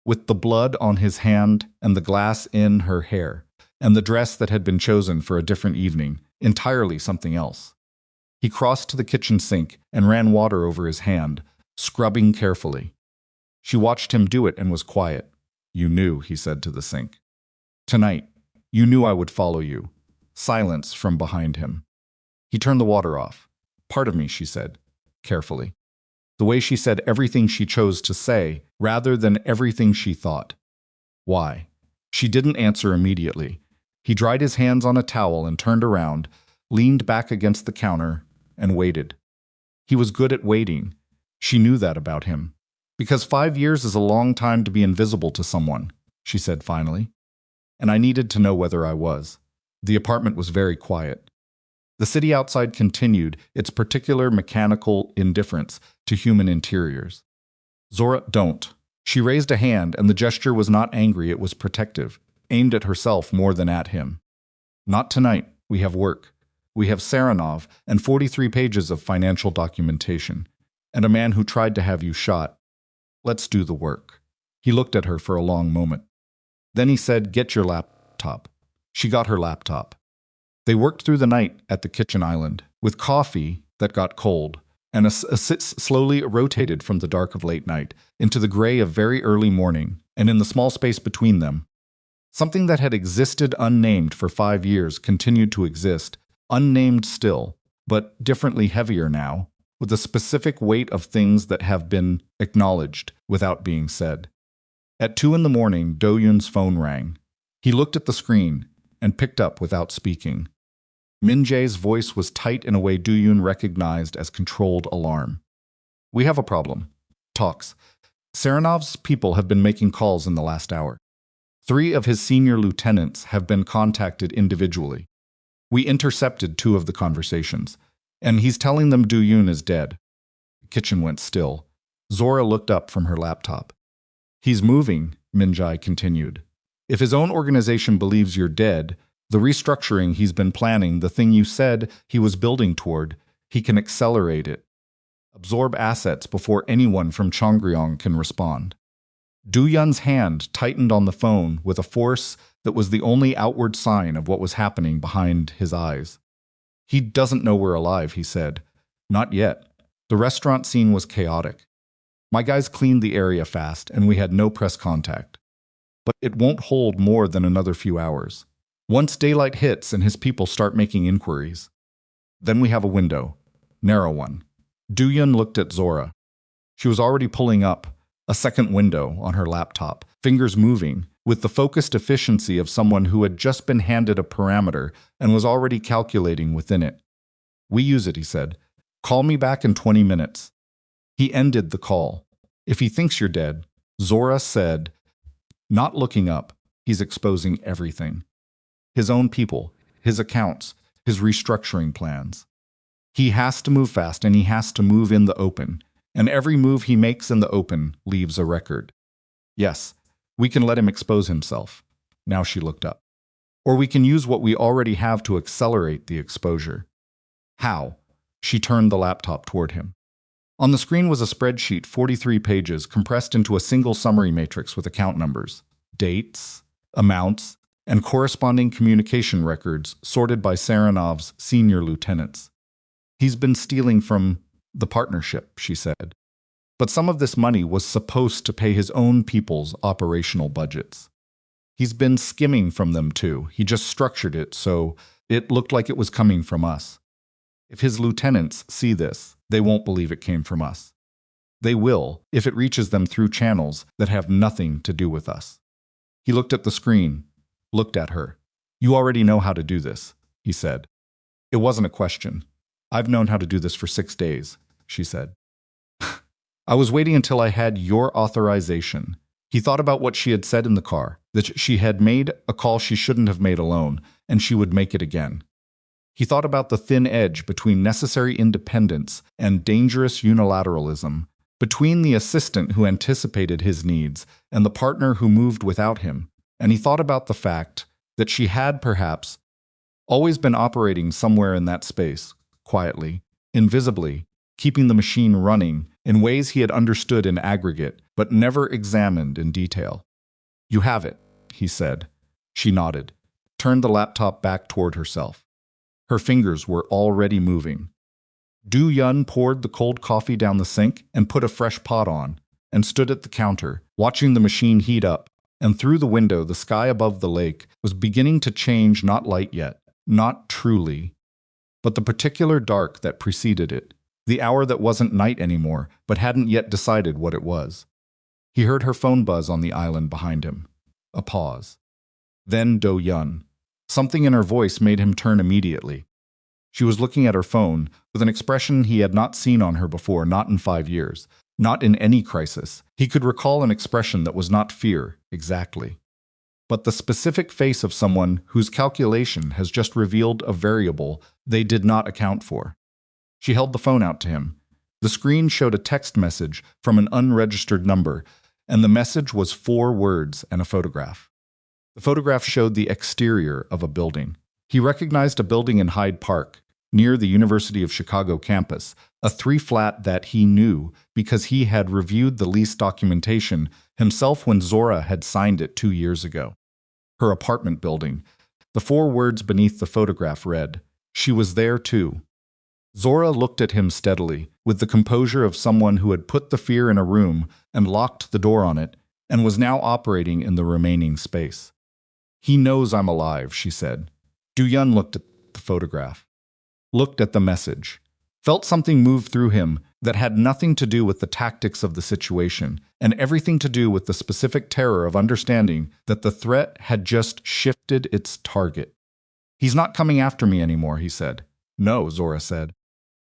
with the blood on his hand and the glass in her hair, and the dress that had been chosen for a different evening, entirely something else. He crossed to the kitchen sink and ran water over his hand, scrubbing carefully. She watched him do it and was quiet. You knew, he said to the sink. Tonight, you knew I would follow you. Silence from behind him. He turned the water off. Part of me, she said, carefully. The way she said everything she chose to say, rather than everything she thought. Why? She didn't answer immediately. He dried his hands on a towel and turned around, leaned back against the counter, and waited. He was good at waiting. She knew that about him. Because 5 years is a long time to be invisible to someone, she said finally. And I needed to know whether I was. The apartment was very quiet. The city outside continued its particular mechanical indifference to human interiors. Zora, don't. She raised a hand, and the gesture was not angry, it was protective, aimed at herself more than at him. Not tonight. We have work. We have Saranov and 43 pages of financial documentation, and a man who tried to have you shot. Let's do the work. He looked at her for a long moment. Then he said, get your laptop. She got her laptop. They worked through the night at the kitchen island, with coffee that got cold, and a sit slowly rotated from the dark of late night into the gray of very early morning, and in the small space between them, something that had existed unnamed for 5 years continued to exist, unnamed still, but differently heavier now, with the specific weight of things that have been acknowledged without being said. At 2 a.m, Do-yoon's phone rang. He looked at the screen and picked up without speaking. Min Jae's voice was tight in a way Do-yoon recognized as controlled alarm. We have a problem. Talks. Saranov's people have been making calls in the last hour. 3 of his senior lieutenants have been contacted individually. We intercepted 2 of the conversations, and he's telling them Do-yoon is dead. The kitchen went still. Zora looked up from her laptop. He's moving, Min Jae continued. If his own organization believes you're dead, the restructuring he's been planning, the thing you said he was building toward, he can accelerate it. Absorb assets before anyone from Chongryong can respond. Do-yun's hand tightened on the phone with a force that was the only outward sign of what was happening behind his eyes. He doesn't know we're alive, he said. Not yet. The restaurant scene was chaotic. My guys cleaned the area fast, and we had no press contact. But it won't hold more than another few hours. Once daylight hits and his people start making inquiries. Then we have a window. Narrow one. Do-yun looked at Zora. She was already pulling up a second window on her laptop, fingers moving, with the focused efficiency of someone who had just been handed a parameter and was already calculating within it. We use it, he said. Call me back in 20 minutes. He ended the call. If he thinks you're dead, Zora said, not looking up, he's exposing everything. His own people, his accounts, his restructuring plans. He has to move fast, and he has to move in the open, and every move he makes in the open leaves a record. Yes, we can let him expose himself. Now she looked up. Or we can use what we already have to accelerate the exposure. How? She turned the laptop toward him. On the screen was a spreadsheet, 43 pages, compressed into a single summary matrix with account numbers, dates, amounts, and corresponding communication records sorted by Saranov's senior lieutenants. He's been stealing from the partnership, she said. But some of this money was supposed to pay his own people's operational budgets. He's been skimming from them too. He just structured it so it looked like it was coming from us. If his lieutenants see this, they won't believe it came from us. They will if it reaches them through channels that have nothing to do with us. He looked at the screen, looked at her. You already know how to do this, he said. It wasn't a question. I've known how to do this for 6 days, she said. I was waiting until I had your authorization. He thought about what she had said in the car, that she had made a call she shouldn't have made alone, and she would make it again. He thought about the thin edge between necessary independence and dangerous unilateralism, between the assistant who anticipated his needs and the partner who moved without him, and he thought about the fact that she had, perhaps, always been operating somewhere in that space, quietly, invisibly, keeping the machine running in ways he had understood in aggregate but never examined in detail. You have it, he said. She nodded, turned the laptop back toward herself. Her fingers were already moving. Du Yun poured the cold coffee down the sink and put a fresh pot on, and stood at the counter, watching the machine heat up, and through the window the sky above the lake was beginning to change, not light yet, not truly, but the particular dark that preceded it, the hour that wasn't night anymore, but hadn't yet decided what it was. He heard her phone buzz on the island behind him. A pause. Then Do Yun. Something in her voice made him turn immediately. She was looking at her phone with an expression he had not seen on her before, not in 5 years, not in any crisis. He could recall an expression that was not fear, exactly, but the specific face of someone whose calculation has just revealed a variable they did not account for. She held the phone out to him. The screen showed a text message from an unregistered number, and the message was 4 words and a photograph. The photograph showed the exterior of a building. He recognized a building in Hyde Park, near the University of Chicago campus, a 3-flat that he knew because he had reviewed the lease documentation himself when Zora had signed it 2 years ago. Her apartment building. The 4 words beneath the photograph read, "She was there too." Zora looked at him steadily, with the composure of someone who had put the fear in a room and locked the door on it, and was now operating in the remaining space. "He knows I'm alive," she said. Du Yun looked at the photograph, looked at the message, felt something move through him that had nothing to do with the tactics of the situation, and everything to do with the specific terror of understanding that the threat had just shifted its target. "He's not coming after me anymore," he said. "No," Zora said.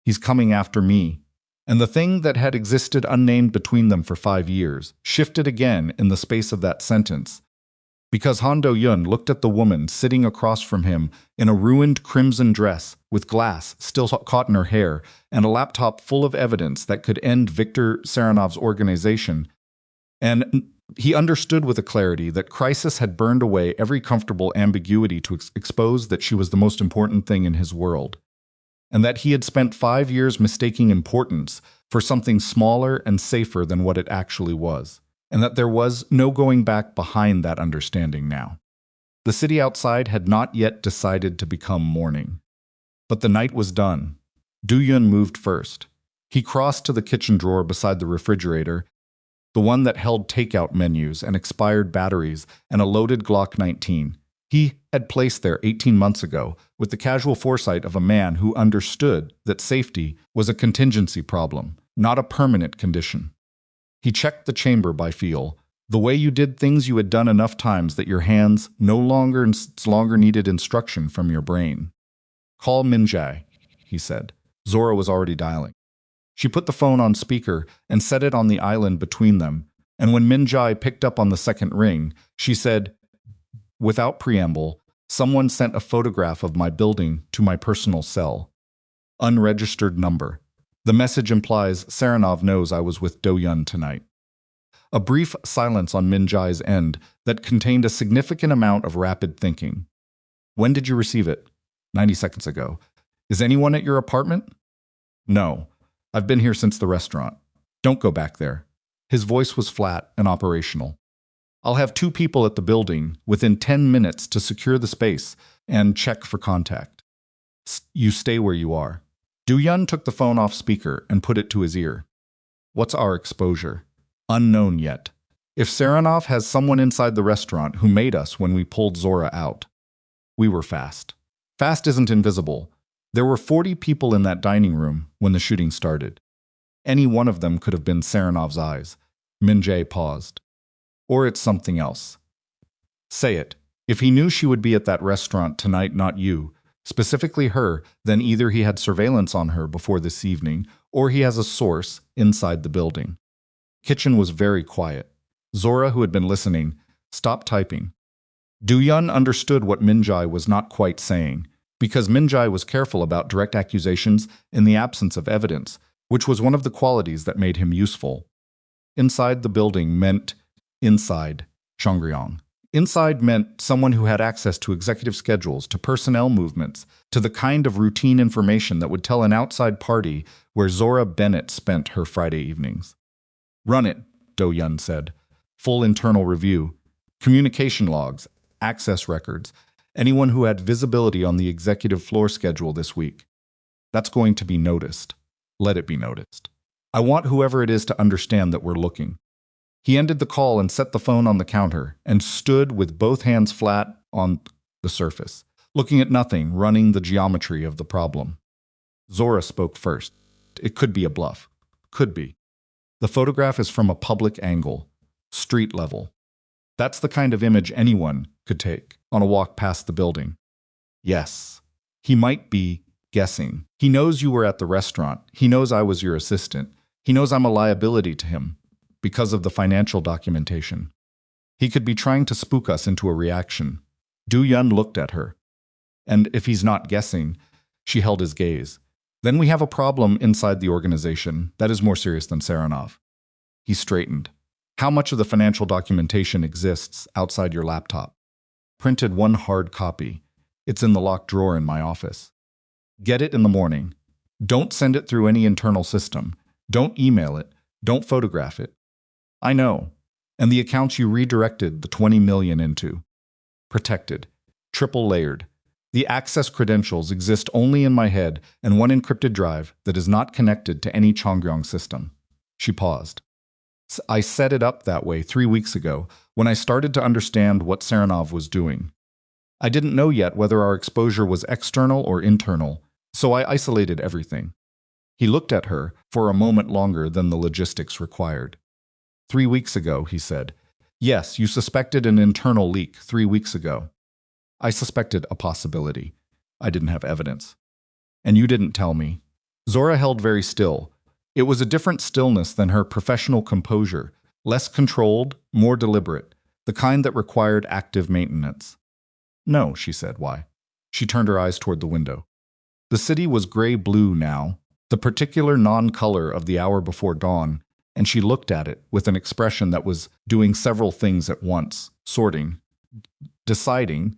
"He's coming after me." And the thing that had existed unnamed between them for 5 years shifted again in the space of that sentence, because Han Do-yun looked at the woman sitting across from him in a ruined crimson dress with glass still caught in her hair and a laptop full of evidence that could end Viktor Saranov's organization, and he understood with a clarity that crisis had burned away every comfortable ambiguity to expose that she was the most important thing in his world, and that he had spent 5 years mistaking importance for something smaller and safer than what it actually was, and that there was no going back behind that understanding now. The city outside had not yet decided to become morning. But the night was done. Du-yun moved first. He crossed to the kitchen drawer beside the refrigerator, the one that held takeout menus and expired batteries and a loaded Glock 19. He had placed there 18 months ago, with the casual foresight of a man who understood that safety was a contingency problem, not a permanent condition. He checked the chamber by feel, the way you did things you had done enough times that your hands no longer needed instruction from your brain. "Call Minjai," he said. Zora was already dialing. She put the phone on speaker and set it on the island between them, and when Minjai picked up on the second ring, she said, without preamble, Someone sent a photograph of my building to my personal cell. Unregistered number. The message implies Saranov knows I was with Do-Yun tonight. A brief silence on Min-jae's end that contained a significant amount of rapid thinking. When did you receive it? 90 seconds ago. Is anyone at your apartment? No. I've been here since the restaurant. Don't go back there. His voice was flat and operational. I'll have 2 people at the building within 10 minutes to secure the space and check for contact. You stay where you are. Do-Yun took the phone off speaker and put it to his ear. What's our exposure? Unknown yet. If Saranov has someone inside the restaurant who made us when we pulled Zora out. We were fast. Fast isn't invisible. There were 40 people in that dining room when the shooting started. Any one of them could have been Saranov's eyes. Min-jae paused. Or it's something else. Say it. If he knew she would be at that restaurant tonight, not you, specifically her, then either he had surveillance on her before this evening, or he has a source inside the building. Kitchen was very quiet. Zora, who had been listening, stopped typing. Do-Yun understood what Min-jae was not quite saying, because Min-jae was careful about direct accusations in the absence of evidence, which was one of the qualities that made him useful. Inside the building meant inside Chongryong. Inside meant someone who had access to executive schedules, to personnel movements, to the kind of routine information that would tell an outside party where Zora Bennett spent her Friday evenings. Run it, Do-Yun said. Full internal review, communication logs, access records, anyone who had visibility on the executive floor schedule this week. That's going to be noticed. Let it be noticed. I want whoever it is to understand that we're looking. He ended the call and set the phone on the counter and stood with both hands flat on the surface, looking at nothing, running the geometry of the problem. Zora spoke first. It could be a bluff. Could be. The photograph is from a public angle, street level. That's the kind of image anyone could take on a walk past the building. Yes. He might be guessing. He knows you were at the restaurant. He knows I was your assistant. He knows I'm a liability to him because of the financial documentation. He could be trying to spook us into a reaction. Do-Yun looked at her. And if he's not guessing, she held his gaze. Then we have a problem inside the organization that is more serious than Saranov. He straightened. How much of the financial documentation exists outside your laptop? Printed one hard copy. It's in the locked drawer in my office. Get it in the morning. Don't send it through any internal system. Don't email it. Don't photograph it. I know. And the accounts you redirected the 20 million into. Protected. Triple layered. The access credentials exist only in my head and one encrypted drive that is not connected to any Chongryong system. She paused. I set it up that way 3 weeks ago when I started to understand what Saranov was doing. I didn't know yet whether our exposure was external or internal, so I isolated everything. He looked at her for a moment longer than the logistics required. 3 weeks ago, he said. Yes, you suspected an internal leak 3 weeks ago. I suspected a possibility. I didn't have evidence. And you didn't tell me. Zora held very still. It was a different stillness than her professional composure, less controlled, more deliberate, the kind that required active maintenance. No, she said. Why? She turned her eyes toward the window. The city was gray-blue now, the particular non-color of the hour before dawn, and she looked at it with an expression that was doing several things at once, sorting, deciding,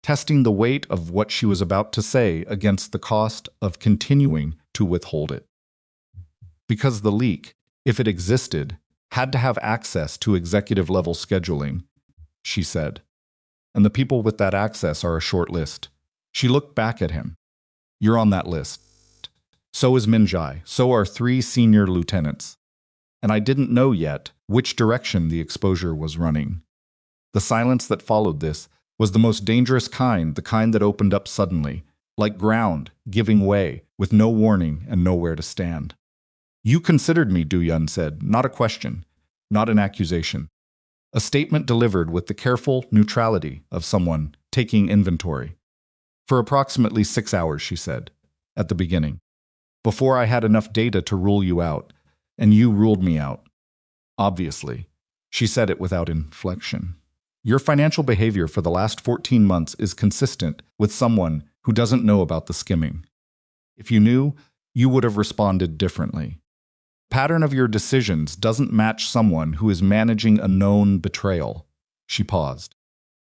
testing the weight of what she was about to say against the cost of continuing to withhold it. Because the leak, if it existed, had to have access to executive-level scheduling, she said. And the people with that access are a short list. She looked back at him. You're on that list. So is Min-jae. So are 3 senior lieutenants. And I didn't know yet which direction the exposure was running. The silence that followed this was the most dangerous kind, the kind that opened up suddenly, like ground giving way, with no warning and nowhere to stand. You considered me, Do-Yun said, not a question, not an accusation. A statement delivered with the careful neutrality of someone taking inventory. For approximately 6 hours, she said, at the beginning, before I had enough data to rule you out, and you ruled me out. Obviously. She said it without inflection. Your financial behavior for the last 14 months is consistent with someone who doesn't know about the skimming. If you knew, you would have responded differently. Pattern of your decisions doesn't match someone who is managing a known betrayal. She paused.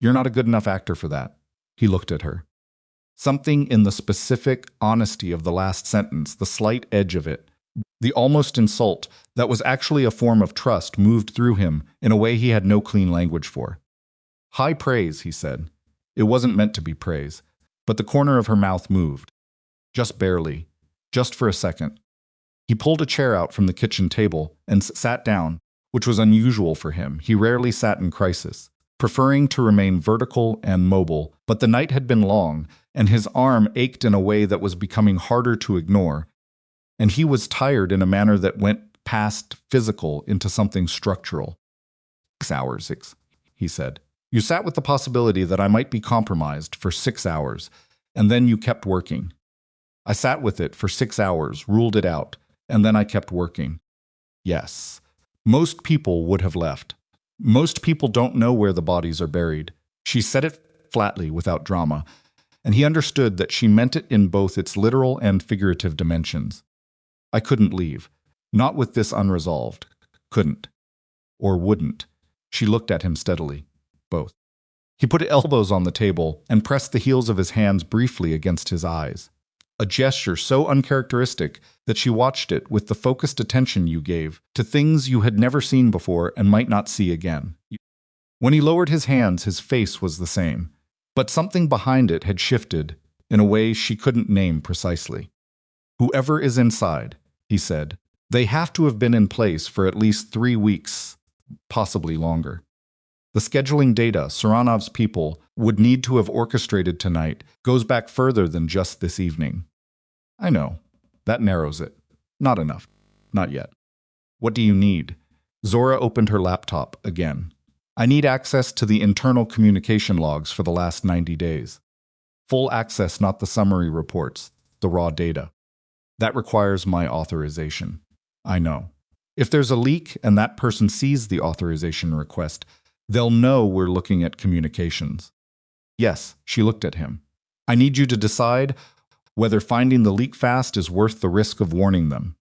You're not a good enough actor for that. He looked at her. Something in the specific honesty of the last sentence, the slight edge of it, the almost insult that was actually a form of trust moved through him in a way he had no clean language for. High praise, he said. It wasn't meant to be praise, but the corner of her mouth moved. Just barely. Just for a second. He pulled a chair out from the kitchen table and sat down, which was unusual for him. He rarely sat in crisis, preferring to remain vertical and mobile, but the night had been long, and his arm ached in a way that was becoming harder to ignore, and he was tired in a manner that went past physical into something structural. 6 hours, he said. You sat with the possibility that I might be compromised for 6 hours, and then you kept working. I sat with it for 6 hours, ruled it out, and then I kept working. Yes. Most people would have left. Most people don't know where the bodies are buried. She said it flatly, without drama, and he understood that she meant it in both its literal and figurative dimensions. I couldn't leave. Not with this unresolved. Couldn't. Or wouldn't. She looked at him steadily. Both. He put elbows on the table and pressed the heels of his hands briefly against his eyes. A gesture so uncharacteristic that she watched it with the focused attention you gave to things you had never seen before and might not see again. When he lowered his hands, his face was the same, but something behind it had shifted in a way she couldn't name precisely. Whoever is inside, he said, they have to have been in place for at least 3 weeks, possibly longer. The scheduling data Saranov's people would need to have orchestrated tonight goes back further than just this evening. I know. That narrows it. Not enough. Not yet. What do you need? Zora opened her laptop again. I need access to the internal communication logs for the last 90 days. Full access, not the summary reports, the raw data. That requires my authorization. I know. If there's a leak and that person sees the authorization request, they'll know we're looking at communications. Yes, she looked at him. I need you to decide whether finding the leak fast is worth the risk of warning them.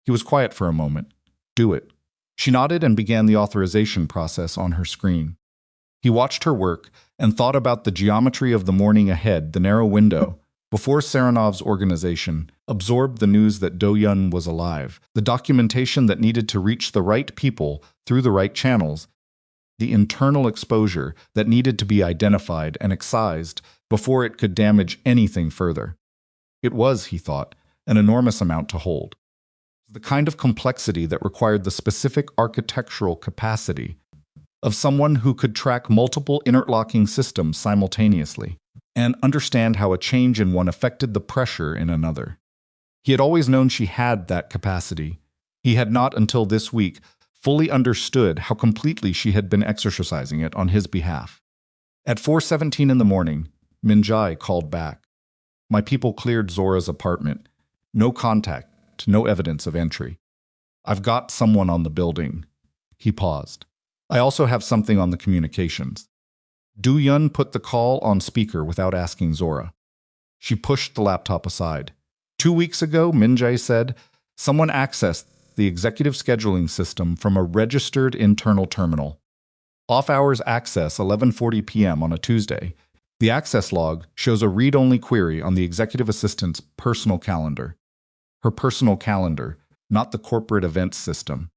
He was quiet for a moment. Do it. She nodded and began the authorization process on her screen. He watched her work and thought about the geometry of the morning ahead, the narrow window, before Saranov's organization absorbed the news that Do-Yun was alive, the documentation that needed to reach the right people through the right channels, the internal exposure that needed to be identified and excised before it could damage anything further. It was, he thought, an enormous amount to hold. The kind of complexity that required the specific architectural capacity of someone who could track multiple interlocking systems simultaneously and understand how a change in one affected the pressure in another. He had always known she had that capacity. He had not until this week fully understood how completely she had been exercising it on his behalf. At 4:17 in the morning, Minjai called back. My people cleared Zora's apartment. No contact, no evidence of entry. I've got someone on the building. He paused. I also have something on the communications. Do-Yun put the call on speaker without asking Zora. She pushed the laptop aside. 2 weeks ago, Minjai said, someone accessed the executive scheduling system from a registered internal terminal. Off-hours access 11:40 p.m. on a Tuesday. The access log shows a read-only query on the executive assistant's personal calendar. Her personal calendar, not the corporate events system.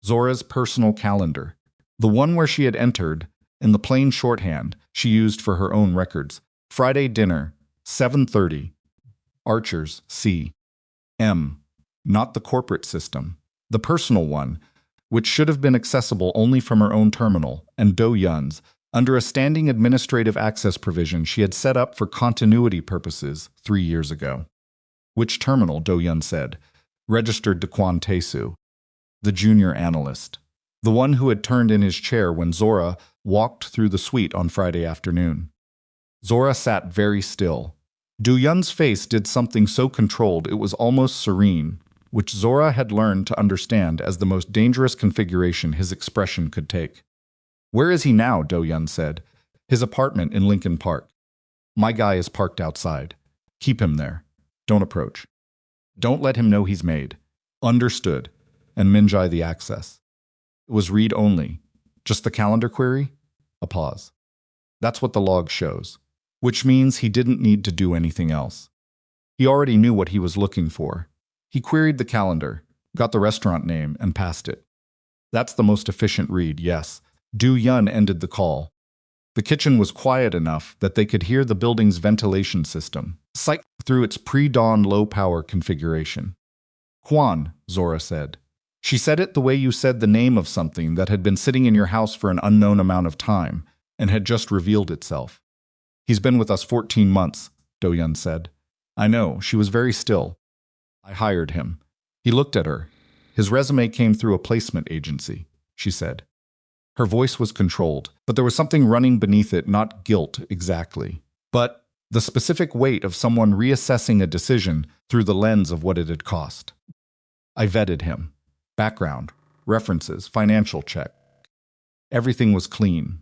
Zora's personal calendar. The one where she had entered, in the plain shorthand she used for her own records, Friday dinner, 7:30. Archers, C. M. Not the corporate system. The personal one, which should have been accessible only from her own terminal, and Do-Yun's, under a standing administrative access provision she had set up for continuity purposes 3 years ago. Which terminal, Do-Yun said, registered to Kwan Tae-soo, the junior analyst, the one who had turned in his chair when Zora walked through the suite on Friday afternoon. Zora sat very still. Do-Yun's face did something so controlled it was almost serene, which Zora had learned to understand as the most dangerous configuration his expression could take. Where is he now? Do-yun said. His apartment in Lincoln Park. My guy is parked outside. Keep him there. Don't approach. Don't let him know he's made. Understood. And Minjai the access. It was read only. Just the calendar query? A pause. That's what the log shows. Which means he didn't need to do anything else. He already knew what he was looking for. He queried the calendar, got the restaurant name, and passed it. That's the most efficient read, yes. Do-yun ended the call. The kitchen was quiet enough that they could hear the building's ventilation system, cycling through its pre-dawn low-power configuration. Quan, Zora said. She said it the way you said the name of something that had been sitting in your house for an unknown amount of time and had just revealed itself. He's been with us 14 months, Do-yun said. I know, she was very still. I hired him. He looked at her. His resume came through a placement agency, she said. Her voice was controlled, but there was something running beneath it, not guilt exactly, but the specific weight of someone reassessing a decision through the lens of what it had cost. I vetted him. Background, references, financial check. Everything was clean.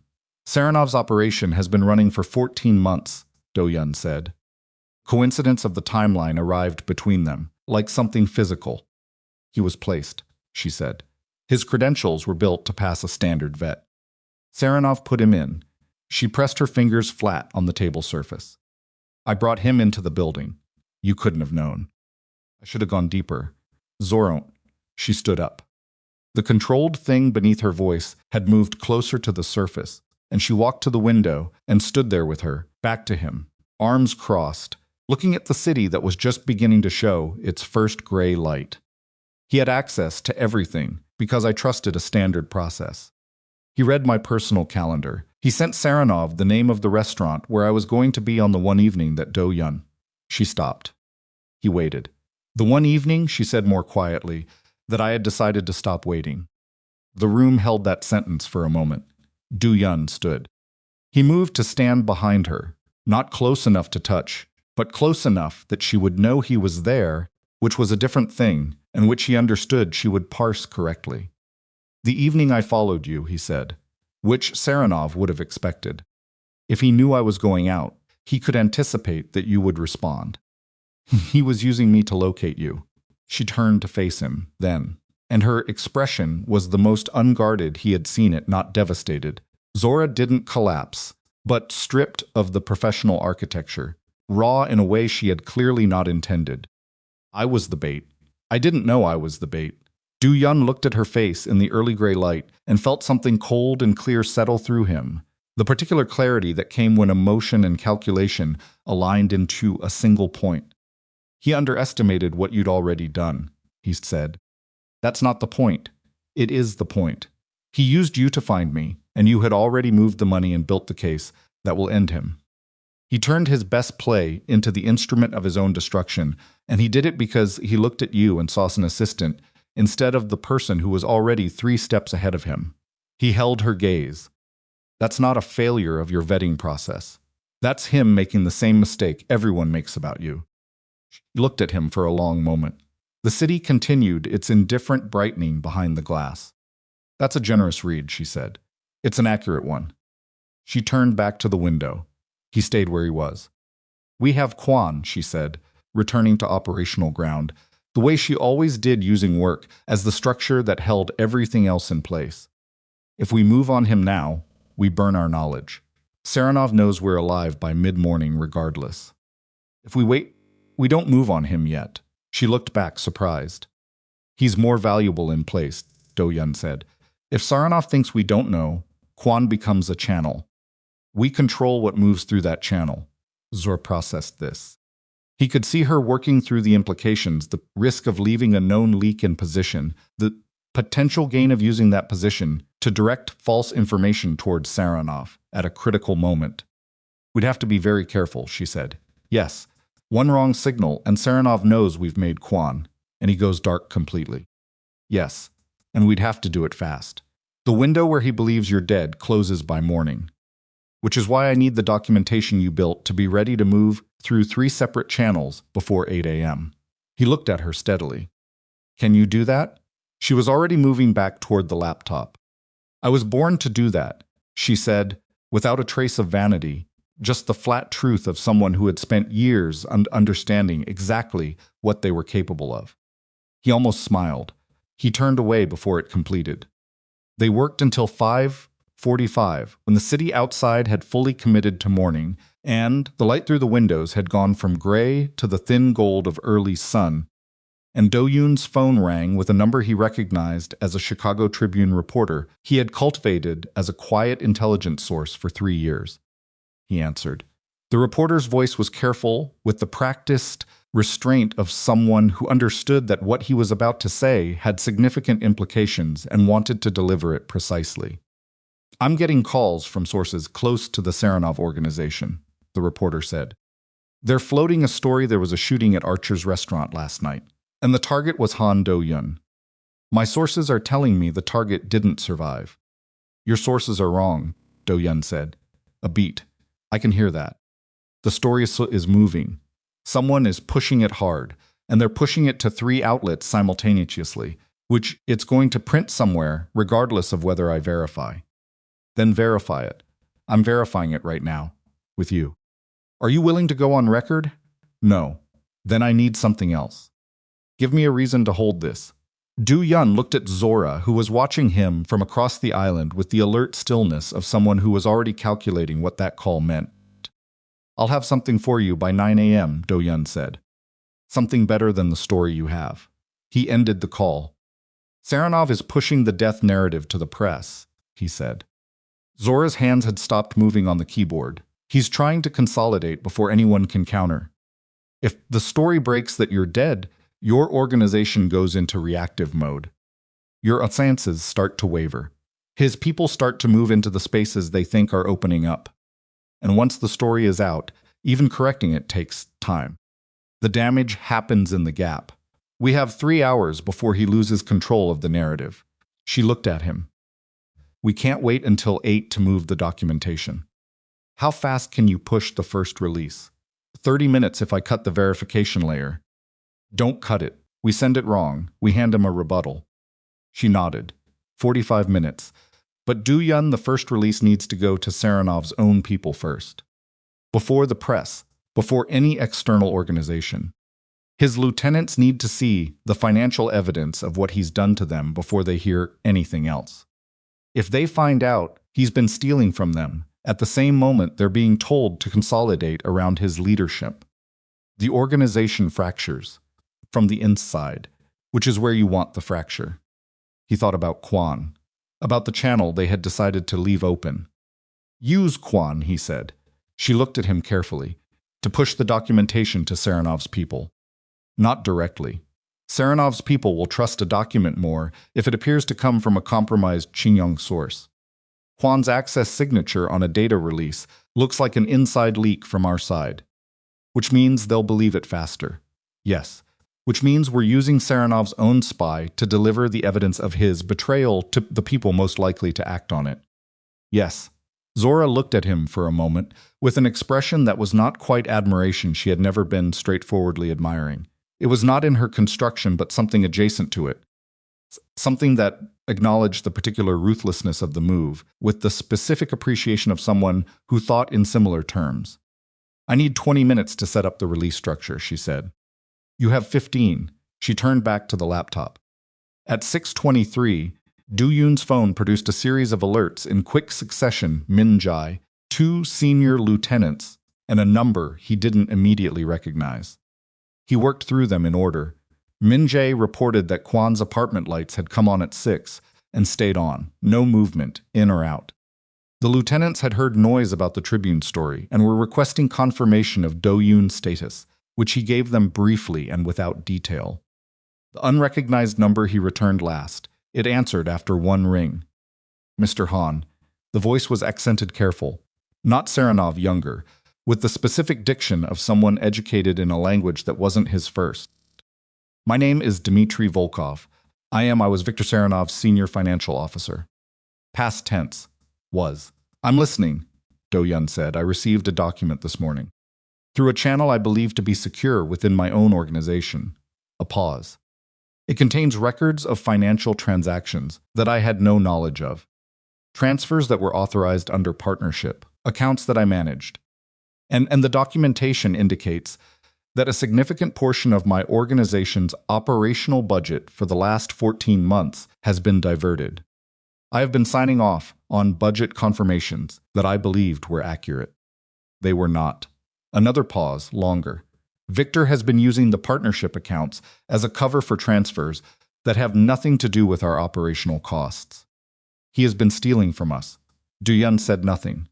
Saranov's operation has been running for 14 months, Do-yun said. Coincidence of the timeline arrived between them, like something physical. He was placed, she said. His credentials were built to pass a standard vet. Saranov put him in. She pressed her fingers flat on the table surface. I brought him into the building. You couldn't have known. I should have gone deeper. Zora. She stood up. The controlled thing beneath her voice had moved closer to the surface, and she walked to the window and stood there with her, back to him, arms crossed, looking at the city that was just beginning to show its first gray light. He had access to everything because I trusted a standard process. He read my personal calendar. He sent Saranov the name of the restaurant where I was going to be on the one evening that Do-yun. She stopped. He waited. The one evening, she said more quietly, that I had decided to stop waiting. The room held that sentence for a moment. Do-yun stood. He moved to stand behind her, not close enough to touch, but close enough that she would know he was there, which was a different thing, and which he understood she would parse correctly. The evening I followed you, he said, which Saranov would have expected. If he knew I was going out, he could anticipate that you would respond. He was using me to locate you. She turned to face him, then, and her expression was the most unguarded he had seen it, not devastated. Zora didn't collapse, but stripped of the professional architecture, raw in a way she had clearly not intended. I was the bait. I didn't know I was the bait. Do-yun looked at her face in the early gray light and felt something cold and clear settle through him, the particular clarity that came when emotion and calculation aligned into a single point. He underestimated what you'd already done, he said. That's not the point. It is the point. He used you to find me, and you had already moved the money and built the case that will end him. He turned his best play into the instrument of his own destruction, and he did it because he looked at you and saw an assistant instead of the person who was already 3 steps ahead of him. He held her gaze. That's not a failure of your vetting process. That's him making the same mistake everyone makes about you. She looked at him for a long moment. The city continued its indifferent brightening behind the glass. That's a generous read, she said. It's an accurate one. She turned back to the window. He stayed where he was. We have Quan, she said, returning to operational ground, the way she always did, using work as the structure that held everything else in place. If we move on him now, we burn our knowledge. Saranov knows we're alive by mid-morning regardless. If we wait, we don't move on him yet. She looked back, surprised. He's more valuable in place, Do-yun said. If Saranov thinks we don't know, Quan becomes a channel. We control what moves through that channel. Zora processed this. He could see her working through the implications, the risk of leaving a known leak in position, the potential gain of using that position to direct false information towards Saranov at a critical moment. We'd have to be very careful, she said. Yes, one wrong signal and Saranov knows we've made Quan, and he goes dark completely. Yes, and we'd have to do it fast. The window where he believes you're dead closes by morning. Which is why I need the documentation you built to be ready to move through 3 separate channels before 8 a.m. He looked at her steadily. Can you do that? She was already moving back toward the laptop. I was born to do that. she said, without a trace of vanity, just the flat truth of someone who had spent years understanding exactly what they were capable of. He almost smiled. He turned away before it completed. They worked until 5:45, when the city outside had fully committed to morning, and the light through the windows had gone from gray to the thin gold of early sun, and Do-yoon's phone rang with a number he recognized as a Chicago Tribune reporter he had cultivated as a quiet intelligence source for 3 years. He answered. The reporter's voice was careful, with the practiced restraint of someone who understood that what he was about to say had significant implications and wanted to deliver it precisely. I'm getting calls from sources close to the Saranov organization, the reporter said. They're floating a story there was a shooting at Archer's restaurant last night, and the target was Han Do-yun. My sources are telling me the target didn't survive. Your sources are wrong, Do-yun said. A beat. I can hear that. The story is moving. Someone is pushing it hard, and they're pushing it to 3 outlets simultaneously, which it's going to print somewhere regardless of whether I verify. Then verify it. I'm verifying it right now, with you. Are you willing to go on record? No. Then I need something else. Give me a reason to hold this. Do-yun looked at Zora, who was watching him from across the island with the alert stillness of someone who was already calculating what that call meant. I'll have something for you by 9 a.m., Do-yun said. Something better than the story you have. He ended the call. Saranov is pushing the death narrative to the press, he said. Zora's hands had stopped moving on the keyboard. He's trying to consolidate before anyone can counter. If the story breaks that you're dead, your organization goes into reactive mode. Your alliances start to waver. His people start to move into the spaces they think are opening up. And once the story is out, even correcting it takes time. The damage happens in the gap. We have 3 hours before he loses control of the narrative. She looked at him. We can't wait until 8 to move the documentation. How fast can you push the first release? 30 minutes if I cut the verification layer. Don't cut it. We send it wrong. We hand him a rebuttal. She nodded. 45 minutes. But Do-yun, the first release needs to go to Saranov's own people first. Before the press, before any external organization. His lieutenants need to see the financial evidence of what he's done to them before they hear anything else. If they find out he's been stealing from them, at the same moment they're being told to consolidate around his leadership. The organization fractures from the inside, which is where you want the fracture. He thought about Kwan, about the channel they had decided to leave open. Use Kwan, he said. She looked at him carefully, to push the documentation to Saranov's people. Not directly. Saranov's people will trust a document more if it appears to come from a compromised Xinjiang source. Kwan's access signature on a data release looks like an inside leak from our side, which means they'll believe it faster. Yes, which means we're using Saranov's own spy to deliver the evidence of his betrayal to the people most likely to act on it. Yes. Zora looked at him for a moment with an expression that was not quite admiration she had never been straightforwardly admiring. It was not in her construction but something adjacent to it. Something that acknowledged the particular ruthlessness of the move, with the specific appreciation of someone who thought in similar terms. I need 20 minutes to set up the release structure, she said. You have 15. She turned back to the laptop. At 6:23, Do-yun's phone produced a series of alerts in quick succession: Min Jae, 2 senior lieutenants, and a number he didn't immediately recognize. He worked through them in order. Min Jae reported that Kwan's apartment lights had come on at 6 and stayed on, no movement, in or out. The lieutenants had heard noise about the Tribune story and were requesting confirmation of Do-yun's status, which he gave them briefly and without detail. The unrecognized number he returned last. It answered after 1 ring. Mr. Han. The voice was accented careful, not Saranov younger, with the specific diction of someone educated in a language that wasn't his first. My name is Dmitry Volkov. I was Viktor Saranov's senior financial officer. Past tense. Was. I'm listening, Do-yun said. I received a document this morning. Through a channel I believe to be secure within my own organization. A pause. It contains records of financial transactions that I had no knowledge of. transfers that were authorized under partnership, accounts that I managed. And the documentation indicates that a significant portion of my organization's operational budget for the last 14 months has been diverted. I have been signing off on budget confirmations that I believed were accurate. They were not. Another pause, longer. Victor has been using the partnership accounts as a cover for transfers that have nothing to do with our operational costs. He has been stealing from us. Duyun said nothing.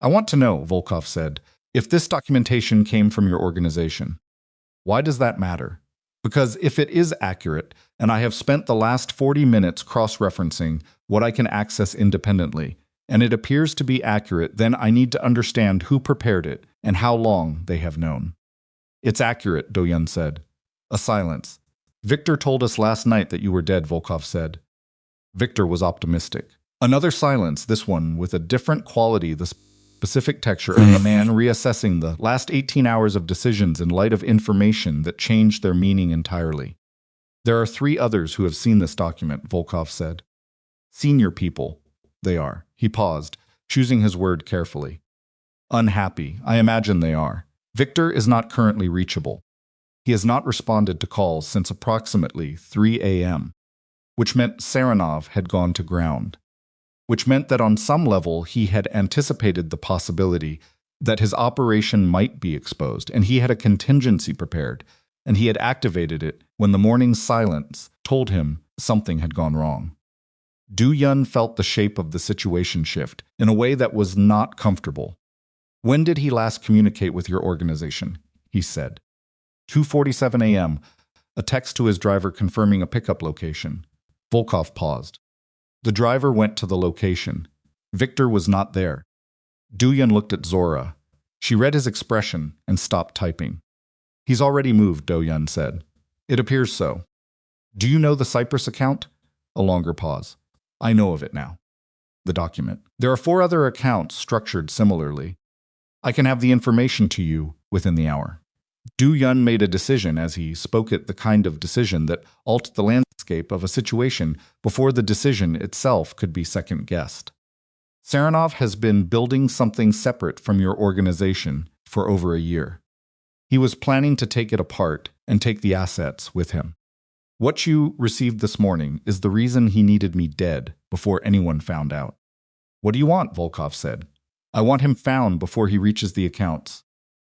I want to know, Volkov said, if this documentation came from your organization. Why does that matter? Because if it is accurate, and I have spent the last 40 minutes cross-referencing what I can access independently, and it appears to be accurate, then I need to understand who prepared it and how long they have known. It's accurate, Duyun said. A silence. Victor told us last night that you were dead, Volkov said. Victor was optimistic. Another silence, this one with a different quality, the specific texture of a man reassessing the last 18 hours of decisions in light of information that changed their meaning entirely. There are 3 others who have seen this document, Volkov said. Senior people, they are. He paused, choosing his word carefully. Unhappy, I imagine they are. Victor is not currently reachable. He has not responded to calls since approximately 3 a.m., which meant Saranov had gone to ground, which meant that on some level he had anticipated the possibility that his operation might be exposed, and he had a contingency prepared, and he had activated it when the morning's silence told him something had gone wrong. Duyun felt the shape of the situation shift in a way that was not comfortable. When did he last communicate with your organization? He said. 2:47 a.m., a text to his driver confirming a pickup location. Volkov paused. The driver went to the location. Victor was not there. Duyun looked at Zora. She read his expression and stopped typing. He's already moved, Duyun said. It appears so. Do you know the Cyprus account? A longer pause. I know of it now. The document. There are 4 other accounts structured similarly. I can have the information to you within the hour. Duyun made a decision as he spoke it, the kind of decision that altered the landscape of a situation before the decision itself could be second-guessed. Saranov has been building something separate from your organization for over a year. He was planning to take it apart and take the assets with him. What you received this morning is the reason he needed me dead before anyone found out. What do you want? Volkov said. I want him found before he reaches the accounts.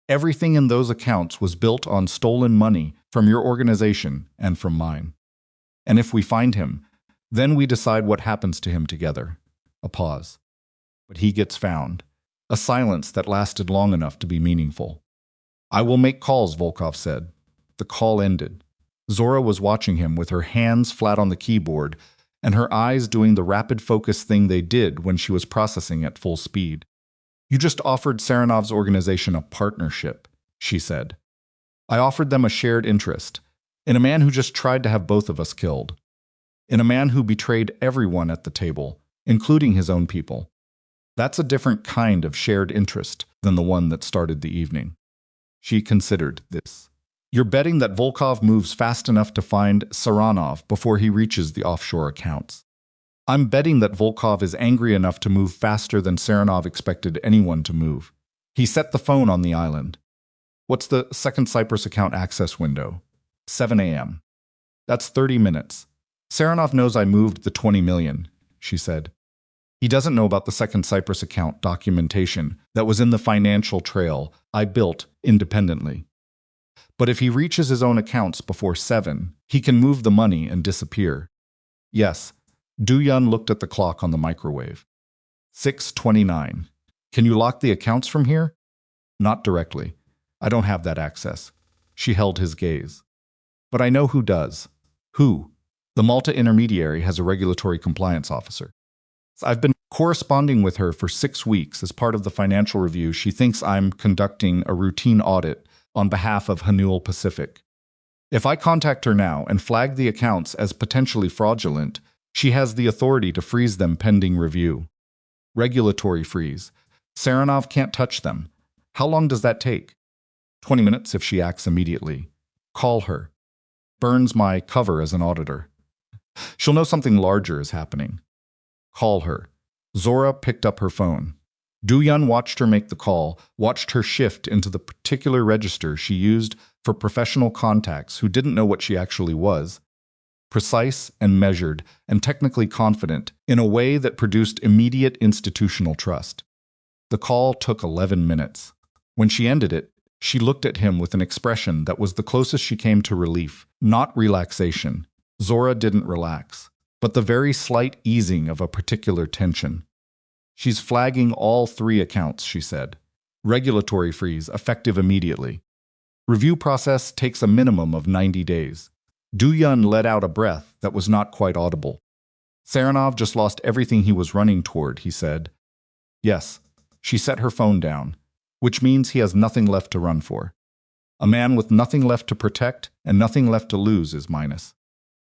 Everything in those accounts was built on stolen money from your organization and from mine. And if we find him, then we decide what happens to him together. A pause. But he gets found. A silence that lasted long enough to be meaningful. I will make calls, Volkov said. The call ended. Zora was watching him with her hands flat on the keyboard and her eyes doing the rapid focus thing they did when she was processing at full speed. You just offered Saranov's organization a partnership, she said. I offered them a shared interest in a man who just tried to have both of us killed, in a man who betrayed everyone at the table, including his own people. That's a different kind of shared interest than the one that started the evening. She considered this. You're betting that Volkov moves fast enough to find Saranov before he reaches the offshore accounts. I'm betting that Volkov is angry enough to move faster than Saranov expected anyone to move. He set the phone on the island. What's the second Cyprus account access window? 7 a.m. That's 30 minutes. Saranov knows I moved the 20 million, she said. He doesn't know about the second Cyprus account documentation that was in the financial trail I built independently. But if he reaches his own accounts before 7, he can move the money and disappear. Yes. Duyun looked at the clock on the microwave. 6:29. Can you lock the accounts from here? Not directly. I don't have that access. She held his gaze. But I know who does. Who? The Malta intermediary has a regulatory compliance officer. I've been corresponding with her for 6 weeks as part of the financial review. She thinks I'm conducting a routine audit on behalf of Hanul Pacific. If I contact her now and flag the accounts as potentially fraudulent, she has the authority to freeze them pending review. Regulatory freeze. Saranov can't touch them. How long does that take? 20 minutes if she acts immediately. Call her. Burns my cover as an auditor. She'll know something larger is happening. Call her. Zora picked up her phone. Du-Yun watched her make the call, watched her shift into the particular register she used for professional contacts who didn't know what she actually was. Precise and measured and technically confident in a way that produced immediate institutional trust. The call took 11 minutes. When she ended it, she looked at him with an expression that was the closest she came to relief, not relaxation. Zora didn't relax, but the very slight easing of a particular tension. She's flagging all 3 accounts, she said. Regulatory freeze, effective immediately. Review process takes a minimum of 90 days. Du-Yun let out a breath that was not quite audible. Saranov just lost everything he was running toward, he said. Yes. She set her phone down, which means he has nothing left to run for. A man with nothing left to protect and nothing left to lose is minus.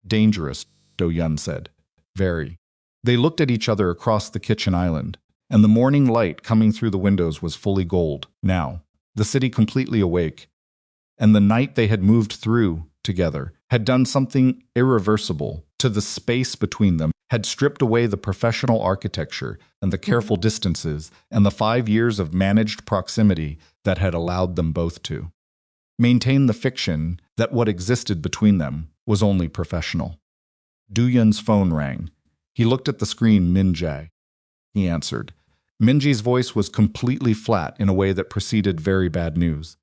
Dangerous, Du-Yun said. Very. They looked at each other across the kitchen island, and the morning light coming through the windows was fully gold. Now, the city completely awake, and the night they had moved through together had done something irreversible to the space between them, had stripped away the professional architecture and the careful distances and the 5 years of managed proximity that had allowed them both to maintain the fiction that what existed between them was only professional. Du-Yun's phone rang. He looked at the screen. Min-jae. He answered. Minji's voice was completely flat in a way that preceded very bad news.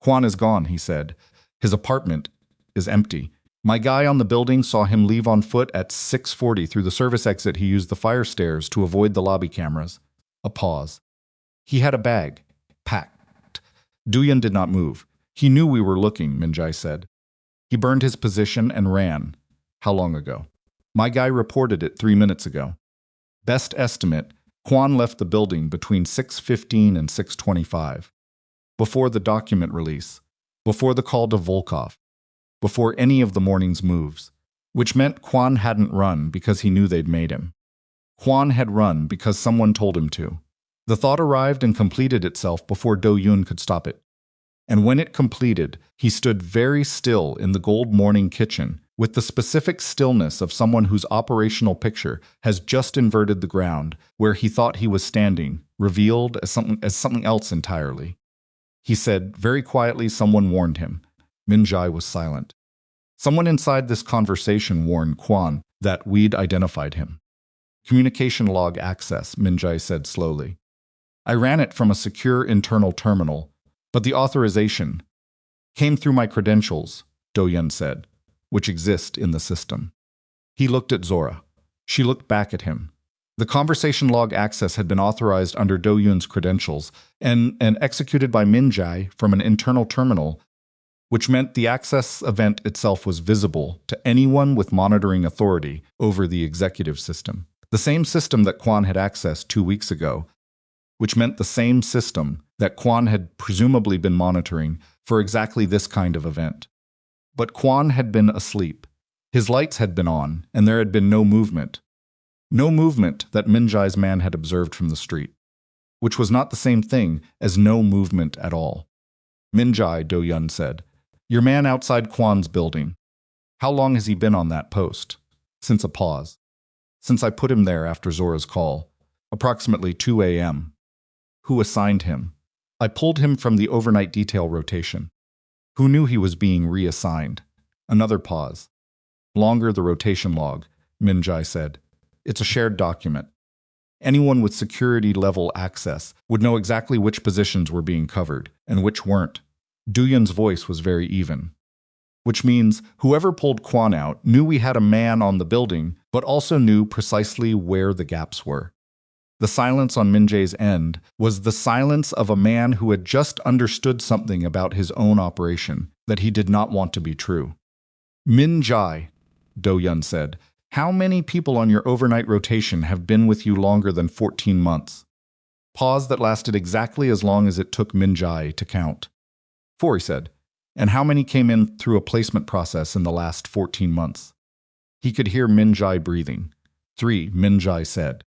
Kwon is gone, he said. His apartment is empty. My guy on the building saw him leave on foot at 6:40 through the service exit. He used the fire stairs to avoid the lobby cameras. A pause. He had a bag. Packed. Du-Yun did not move. He knew we were looking, Min-jae said. He burned his position and ran. How long ago? My guy reported it 3 minutes ago. Best estimate, Kwon left the building between 6:15 and 6:25. Before the document release. Before the call to Volkov. Before any of the morning's moves. Which meant Kwon hadn't run because he knew they'd made him. Kwon had run because someone told him to. The thought arrived and completed itself before Du-Yun could stop it. And when it completed, he stood very still in the gold morning kitchen, with the specific stillness of someone whose operational picture has just inverted the ground where he thought he was standing, revealed as something else entirely. He said, very quietly, someone warned him. Min-jae was silent. Someone inside this conversation warned Kwon that we'd identified him. Communication log access, Min-jae said slowly. I ran it from a secure internal terminal, but the authorization came through my credentials, Du-Yun said, which exist in the system. He looked at Zora. She looked back at him. The conversation log access had been authorized under Du-Yun's credentials and executed by Min-jae from an internal terminal, which meant the access event itself was visible to anyone with monitoring authority over the executive system. The same system that Kwon had accessed 2 weeks ago, which meant the same system that Kwon had presumably been monitoring for exactly this kind of event. But Kwon had been asleep. His lights had been on, and there had been no movement. No movement that Min-jae's man had observed from the street, which was not the same thing as no movement at all. Min-jae, Du-Yun said, your man outside Kwon's building. How long has he been on that post? Since a pause. Since I put him there after Zora's call. Approximately 2 a.m. Who assigned him? I pulled him from the overnight detail rotation. Who knew he was being reassigned? Another pause. Longer the rotation log, Min-jae said. It's a shared document. Anyone with security-level access would know exactly which positions were being covered and which weren't. Du-Yun's voice was very even. Which means whoever pulled Kwon out knew we had a man on the building, but also knew precisely where the gaps were. The silence on Min-jae's end was the silence of a man who had just understood something about his own operation that he did not want to be true. Min-jae, Du-Yun said, how many people on your overnight rotation have been with you longer than 14 months? Pause that lasted exactly as long as it took Min-jae to count. 4, he said. And how many came in through a placement process in the last 14 months? He could hear Min-jae breathing. 3, Min-jae said.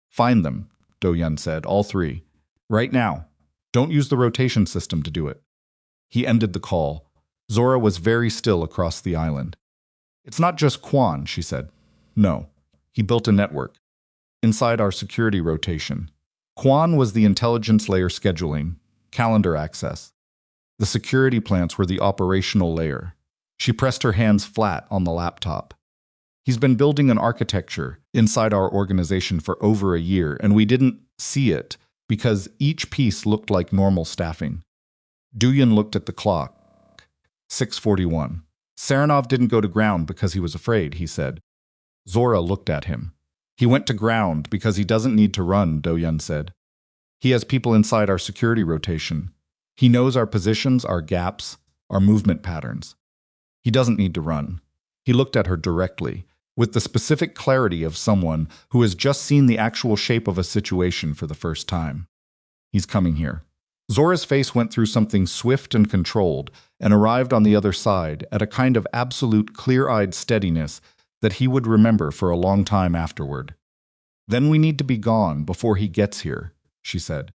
Find them, Du-Yun said, all 3. Right now. Don't use the rotation system to do it. He ended the call. Zora was very still across the island. It's not just Kwon, she said. No. He built a network. inside our security rotation. Quan was the intelligence layer scheduling, calendar access. The security plants were the operational layer. She pressed her hands flat on the laptop. He's been building an architecture inside our organization for over a year, and we didn't see it because each piece looked like normal staffing. Duyan looked at the clock. 6:41. Saranov didn't go to ground because he was afraid, he said. Zora looked at him. He went to ground because he doesn't need to run, Doyun said. He has people inside our security rotation. He knows our positions, our gaps, our movement patterns. He doesn't need to run. He looked at her directly, with the specific clarity of someone who has just seen the actual shape of a situation for the first time. He's coming here. Zora's face went through something swift and controlled and arrived on the other side at a kind of absolute clear-eyed steadiness that he would remember for a long time afterward. Then we need to be gone before he gets here, she said.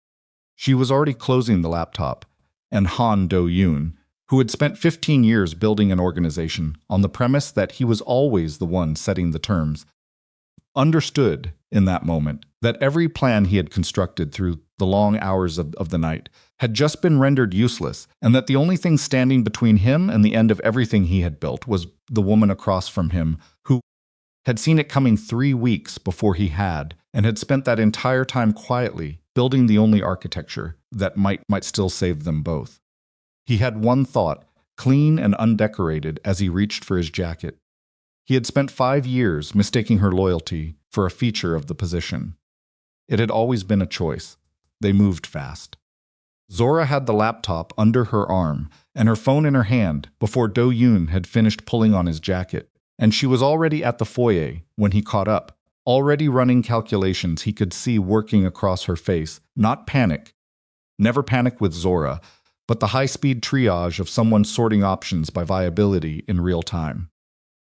She was already closing the laptop, and Han Do-yoon, who had spent 15 years building an organization on the premise that he was always the one setting the terms, understood in that moment that every plan he had constructed through the long hours of the night had just been rendered useless, and that the only thing standing between him and the end of everything he had built was the woman across from him who had seen it coming 3 weeks before he had, and had spent that entire time quietly building the only architecture that might still save them both. He had one thought, clean and undecorated, as he reached for his jacket. He had spent 5 years mistaking her loyalty for a feature of the position. It had always been a choice. They moved fast. Zora had the laptop under her arm and her phone in her hand before Do-yoon had finished pulling on his jacket, and she was already at the foyer when he caught up, already running calculations he could see working across her face. Not panic. Never panic with Zora, but the high-speed triage of someone sorting options by viability in real time.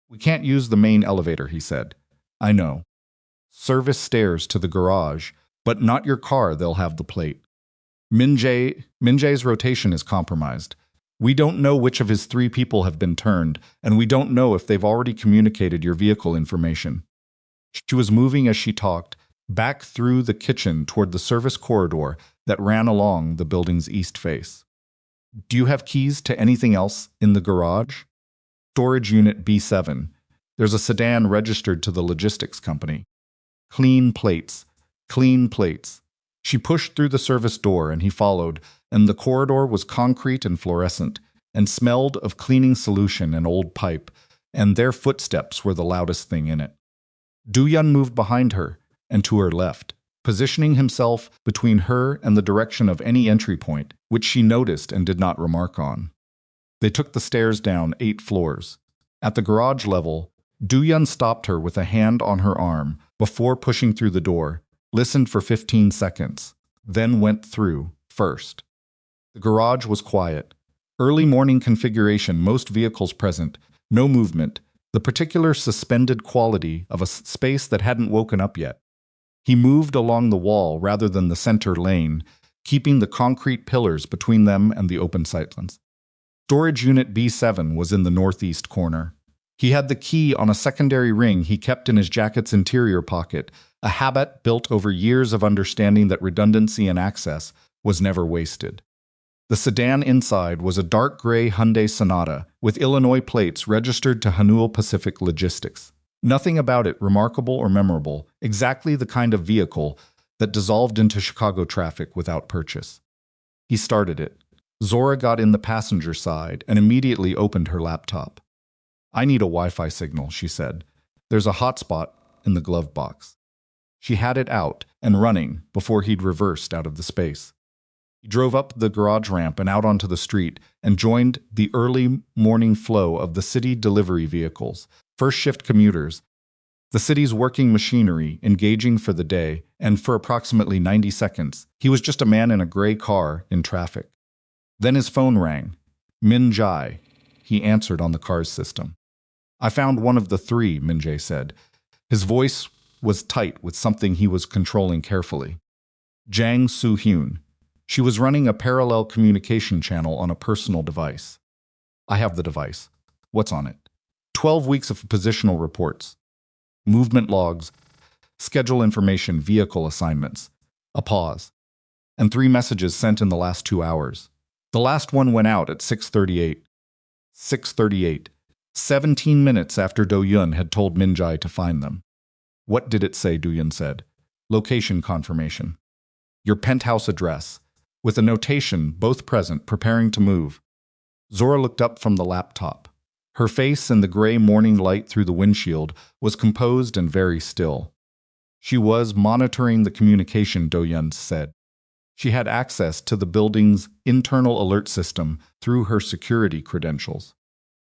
We can't use the main elevator, he said. I know. Service stairs to the garage, but not your car, they'll have the plate. Min-jae's rotation is compromised. We don't know which of his 3 people have been turned, and we don't know if they've already communicated your vehicle information. She was moving as she talked, back through the kitchen toward the service corridor that ran along the building's east face. Do you have keys to anything else in the garage? Storage unit B7. There's a sedan registered to the logistics company. Clean plates. Clean plates. She pushed through the service door and he followed, and the corridor was concrete and fluorescent, and smelled of cleaning solution and old pipe, and their footsteps were the loudest thing in it. Do-yoon moved behind her and to her left, positioning himself between her and the direction of any entry point, which she noticed and did not remark on. They took the stairs down 8 floors. At the garage level, Do-yoon stopped her with a hand on her arm before pushing through the door, listened for 15 seconds, then went through first. The garage was quiet. Early morning configuration, most vehicles present, no movement, the particular suspended quality of a space that hadn't woken up yet. He moved along the wall rather than the center lane, keeping the concrete pillars between them and the open sightlines. Storage unit B7 was in the northeast corner. He had the key on a secondary ring he kept in his jacket's interior pocket, a habit built over years of understanding that redundancy and access was never wasted. The sedan inside was a dark gray Hyundai Sonata with Illinois plates registered to Hanul Pacific Logistics. Nothing about it remarkable or memorable, exactly the kind of vehicle that dissolved into Chicago traffic without purchase. He started it. Zora got in the passenger side and immediately opened her laptop. I need a Wi-Fi signal, she said. There's a hotspot in the glove box. She had it out and running before he'd reversed out of the space. He drove up the garage ramp and out onto the street and joined the early morning flow of the city delivery vehicles, first-shift commuters, the city's working machinery engaging for the day, and for approximately 90 seconds, he was just a man in a gray car in traffic. Then his phone rang. Min-jae. He answered on the car's system. I found one of the 3, Min-jae said. His voice was tight with something he was controlling carefully. Jang Soo-hyun. She was running a parallel communication channel on a personal device. I have the device. What's on it? 12 weeks of positional reports. Movement logs. schedule information, vehicle assignments. A pause. And 3 messages sent in the last 2 hours. The last one went out at 6:38. 6:38. 17 minutes after Do-yun had told Min-jae to find them. What did it say? Do-yun said. Location confirmation. Your penthouse address. With a notation, both present, preparing to move. Zora looked up from the laptop. Her face in the gray morning light through the windshield was composed and very still. She was monitoring the communication, Do-yun said. She had access to the building's internal alert system through her security credentials.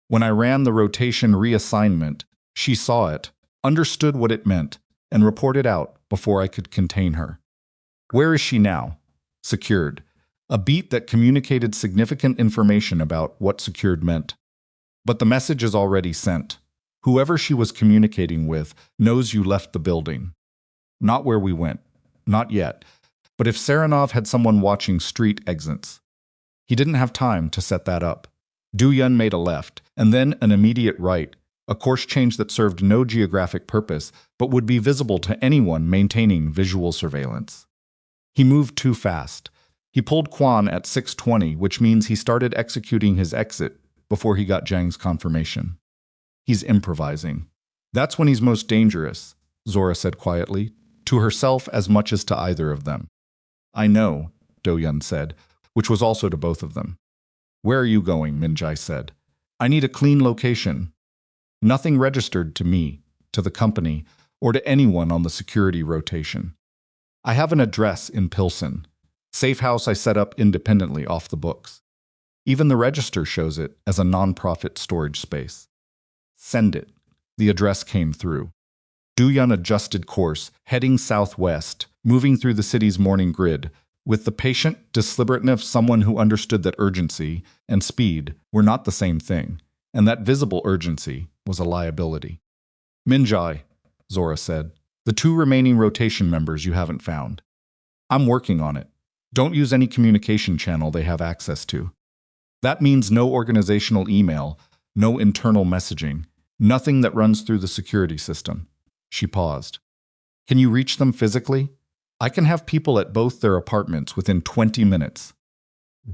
When I ran the rotation reassignment, she saw it, understood what it meant, and reported out before I could contain her. Where is she now? Secured. A beat that communicated significant information about what secured meant. But the message is already sent. Whoever she was communicating with knows you left the building. Not where we went. Not yet. But if Saranov had someone watching street exits. He didn't have time to set that up. Do-yun made a left, and then an immediate right, a course change that served no geographic purpose, but would be visible to anyone maintaining visual surveillance. He moved too fast. He pulled Quan at 6:20, which means he started executing his exit before he got Zhang's confirmation. He's improvising. That's when he's most dangerous, Zora said quietly, to herself as much as to either of them. I know, Do-yun said, which was also to both of them. Where are you going? Min-jae said. I need a clean location. Nothing registered to me, to the company, or to anyone on the security rotation. I have an address in Pilsen. Safe house I set up independently off the books. Even the register shows it as a non-profit storage space. Send it. The address came through. Do-yun adjusted course, heading southwest, moving through the city's morning grid, with the patient deliberateness of someone who understood that urgency and speed were not the same thing, and that visible urgency was a liability. Min-jae, Zora said, the 2 remaining rotation members you haven't found. I'm working on it. Don't use any communication channel they have access to. That means no organizational email, no internal messaging, nothing that runs through the security system. She paused. Can you reach them physically? I can have people at both their apartments within 20 minutes.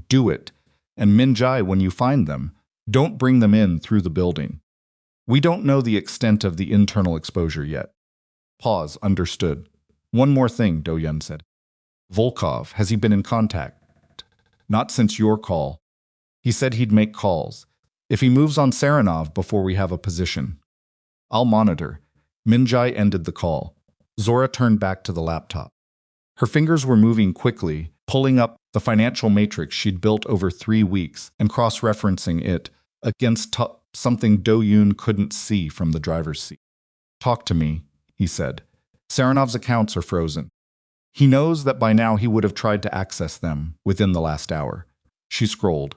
Do it. And Min-jae, when you find them, don't bring them in through the building. We don't know the extent of the internal exposure yet. Pause, understood. One more thing, Do-yun said. Volkov, has he been in contact? Not since your call. He said he'd make calls. If he moves on Saranov before we have a position. I'll monitor. Min-jae ended the call. Zora turned back to the laptop. Her fingers were moving quickly, pulling up the financial matrix she'd built over 3 weeks and cross-referencing it against something Do-yun couldn't see from the driver's seat. Talk to me, he said. Saranov's accounts are frozen. He knows that by now he would have tried to access them within the last hour. She scrolled.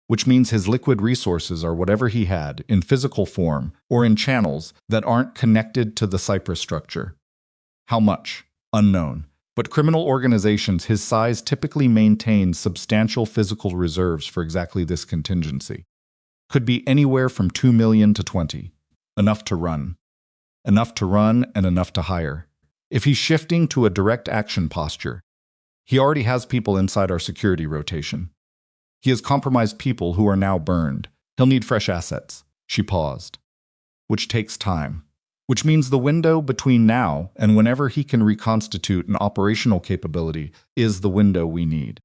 Which means his liquid resources are whatever he had in physical form or in channels that aren't connected to the Cypress structure. How much? Unknown. But criminal organizations his size typically maintain substantial physical reserves for exactly this contingency. Could be anywhere from 2 million to 20. Enough to run. Enough to run and enough to hire. If he's shifting to a direct action posture, he already has people inside our security rotation. He has compromised people who are now burned. He'll need fresh assets. She paused. Which takes time. Which means the window between now and whenever he can reconstitute an operational capability is the window we need.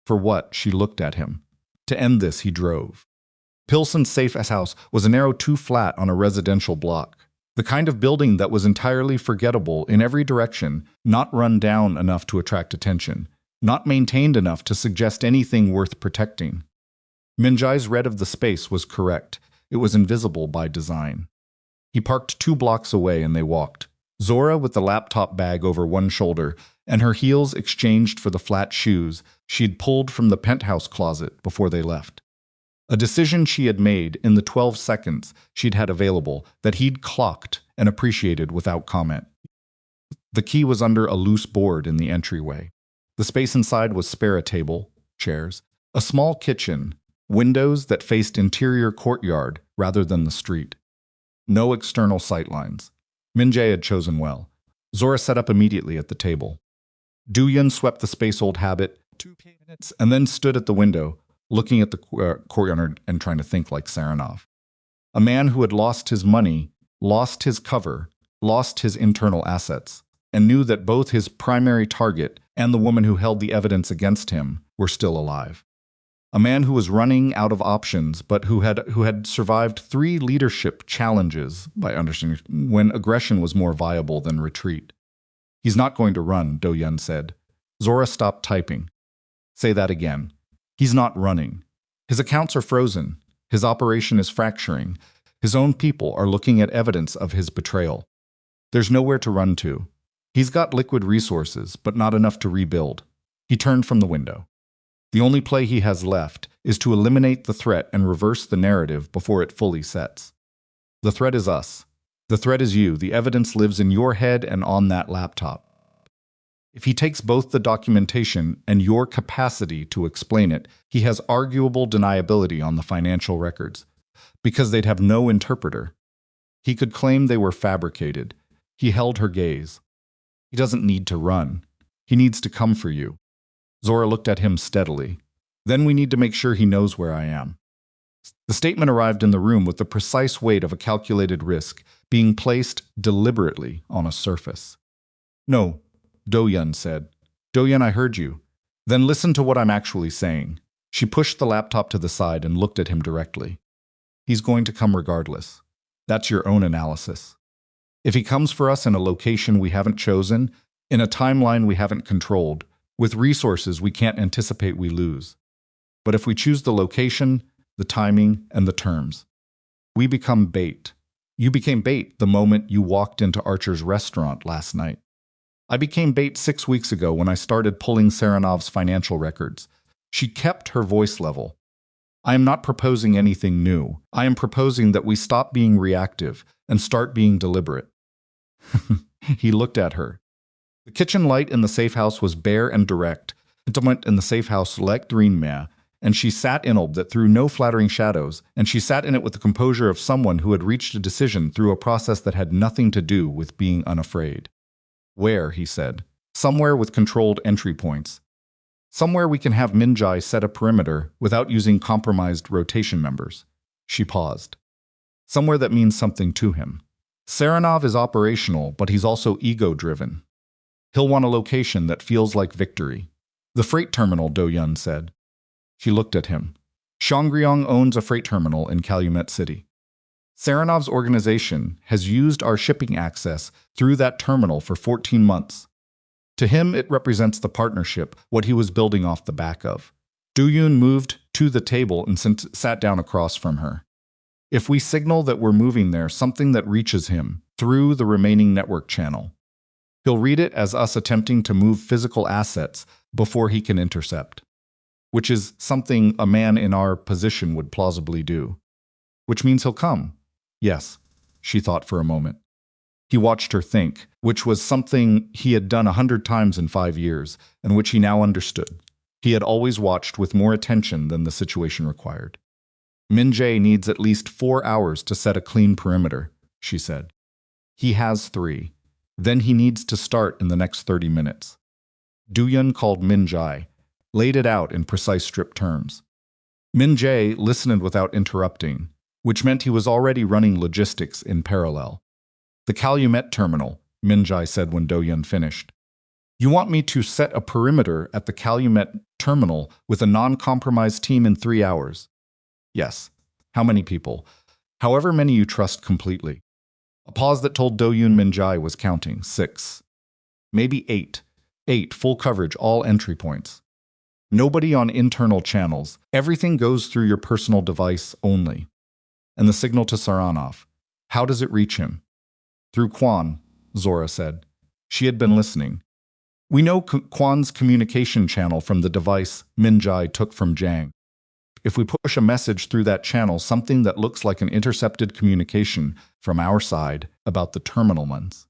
For what? She looked at him. To end this, he drove. Pilsen's safe house was a narrow 2-flat on a residential block. The kind of building that was entirely forgettable in every direction, not run down enough to attract attention, not maintained enough to suggest anything worth protecting. Min-jae's read of the space was correct. It was invisible by design. He parked 2 blocks away and they walked. Zora with the laptop bag over one shoulder and her heels exchanged for the flat shoes she'd pulled from the penthouse closet before they left. A decision she had made in the 12 seconds she'd had available that he'd clocked and appreciated without comment. The key was under a loose board in the entryway. The space inside was spare a table, chairs, a small kitchen, windows that faced interior courtyard rather than the street. No external sightlines. Min-jae had chosen well. Zora sat up immediately at the table. Du-Yun swept the space-old habit 2 minutes and then stood at the window, looking at the courtyard and trying to think like Saranov. A man who had lost his money, lost his cover, lost his internal assets, and knew that both his primary target and the woman who held the evidence against him were still alive. A man who was running out of options, but who had survived 3 leadership challenges by understanding when aggression was more viable than retreat. He's not going to run, Do-Yun said. Zora stopped typing. Say that again. He's not running. His accounts are frozen. His operation is fracturing. His own people are looking at evidence of his betrayal. There's nowhere to run to. He's got liquid resources, but not enough to rebuild. He turned from the window. The only play he has left is to eliminate the threat and reverse the narrative before it fully sets. The threat is us. The threat is you. The evidence lives in your head and on that laptop. If he takes both the documentation and your capacity to explain it, he has arguable deniability on the financial records, because they'd have no interpreter. He could claim they were fabricated. He held her gaze. He doesn't need to run. He needs to come for you. Zora looked at him steadily. Then we need to make sure he knows where I am. The statement arrived in the room with the precise weight of a calculated risk being placed deliberately on a surface. No, Do-Yun said. Do-Yun, I heard you. Then listen to what I'm actually saying. She pushed the laptop to the side and looked at him directly. He's going to come regardless. That's your own analysis. If he comes for us in a location we haven't chosen, in a timeline we haven't controlled, with resources we can't anticipate we lose. But if we choose the location, the timing, and the terms, we become bait. You became bait the moment you walked into Archer's restaurant last night. I became bait 6 weeks ago when I started pulling Saranov's financial records. She kept her voice level. I am not proposing anything new. I am proposing that we stop being reactive and start being deliberate. He looked at her. The kitchen light in the safe house was bare and direct. In the safe house like Drinmea, and she sat in it that threw no flattering shadows, and she sat in it with the composure of someone who had reached a decision through a process that had nothing to do with being unafraid. Where, he said. Somewhere with controlled entry points. Somewhere we can have Minjai set a perimeter without using compromised rotation members. She paused. Somewhere that means something to him. Saranov is operational, but he's also ego-driven. He'll want a location that feels like victory. The freight terminal, Do-Yun said. She looked at him. Shangryong owns a freight terminal in Calumet City. Saranov's organization has used our shipping access through that terminal for 14 months. To him, it represents the partnership, what he was building off the back of. Du-Yun moved to the table and sat down across from her. If we signal that we're moving there, something that reaches him through the remaining network channel, he'll read it as us attempting to move physical assets before he can intercept, which is something a man in our position would plausibly do. Which means he'll come. Yes, she thought for a moment. He watched her think, which was something he had done 100 times in 5 years, and which he now understood. He had always watched with more attention than the situation required. Min-jae needs at least 4 hours to set a clean perimeter, she said. He has 3. Then he needs to start in the next 30 minutes. Du-Yun called Min-jae, laid it out in precise stripped terms. Min-jae listened without interrupting, which meant he was already running logistics in parallel. The Calumet terminal, Min-jae said when Do-Yun finished. You want me to set a perimeter at the Calumet terminal with a non-compromised team in 3 hours? Yes. How many people? However many you trust completely. A pause that told Do-Yun Min-jae was counting. 6. Maybe 8. 8, full coverage, all entry points. Nobody on internal channels. Everything goes through your personal device only. And the signal to Saranov. How does it reach him? Through Quan, Zora said. She had been listening. We know Quan's communication channel from the device Min-jae took from Jang. If we push a message through that channel, something that looks like an intercepted communication from our side about the terminalmans.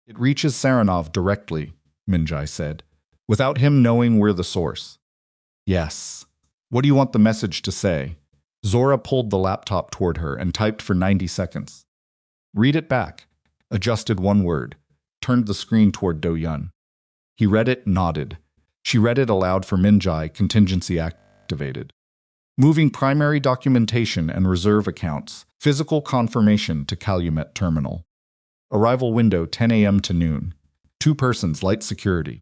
It reaches Saranov directly, Min-jae said, without him knowing we're the source. Yes. What do you want the message to say? Zora pulled the laptop toward her and typed for 90 seconds. Read it back. Adjusted one word. turned the screen toward Do-yun. He read it, nodded. She read it aloud for Min-jae, contingency activated. Moving primary documentation and reserve accounts, physical confirmation to Calumet Terminal. Arrival window 10 a.m. to noon. 2 persons, light security.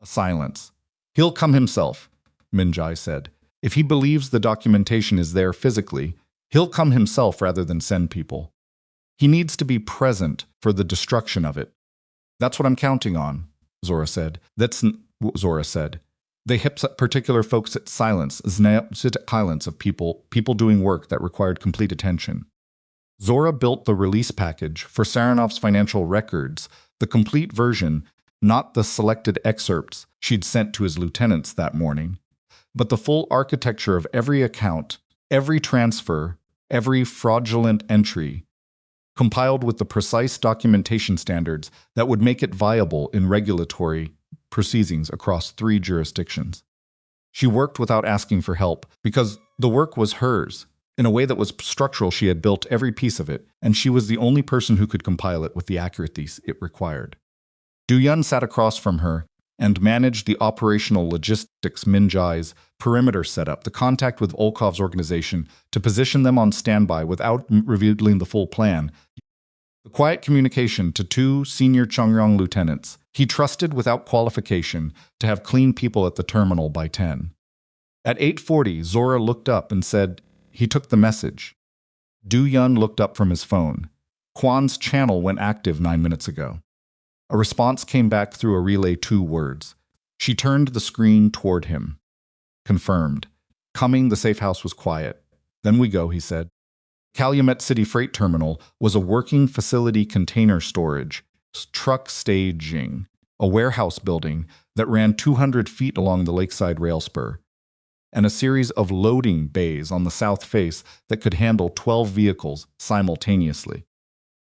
A silence. He'll come himself, Min-jae said. If he believes the documentation is there physically, he'll come himself rather than send people. He needs to be present for the destruction of it. That's what I'm counting on, Zora said. Zora said. They hit particular folks at silence of people doing work that required complete attention. Zora built the release package for Saranov's financial records, the complete version, not the selected excerpts she'd sent to his lieutenants that morning, but the full architecture of every account, every transfer, every fraudulent entry, compiled with the precise documentation standards that would make it viable in regulatory proceedings across 3 jurisdictions. She worked without asking for help because the work was hers. In a way that was structural, she had built every piece of it, and she was the only person who could compile it with the accuracy it required. Do-yun sat across from her and managed the operational logistics, Min-jae's perimeter setup, the contact with Volkov's organization to position them on standby without revealing the full plan. The quiet communication to 2 senior Chongyang lieutenants. He trusted without qualification to have clean people at the terminal by 10. At 8:40, Zora looked up and said, "He took the message." Do-yun looked up from his phone. Kwan's channel went active 9 minutes ago. A response came back through a relay 2 words. She turned the screen toward him. Confirmed. Coming, the safe house was quiet. Then we go, he said. Calumet City Freight Terminal was a working facility, container storage, truck staging, a warehouse building that ran 200 feet along the lakeside rail spur, and a series of loading bays on the south face that could handle 12 vehicles simultaneously.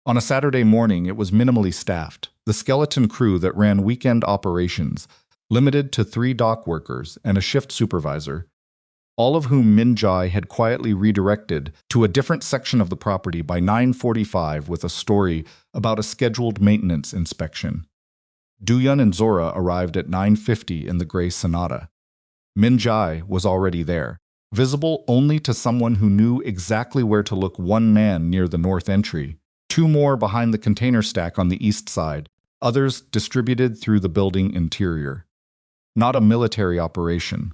On a Saturday morning, it was minimally staffed. The skeleton crew that ran weekend operations, limited to 3 dock workers and a shift supervisor, all of whom Min-jae had quietly redirected to a different section of the property by 9:45 with a story about a scheduled maintenance inspection. Do-yun and Zora arrived at 9:50 in the gray Sonata. Min-jae was already there, visible only to someone who knew exactly where to look. 1 man near the north entry, 2 more behind the container stack on the east side, others distributed through the building interior. Not a military operation.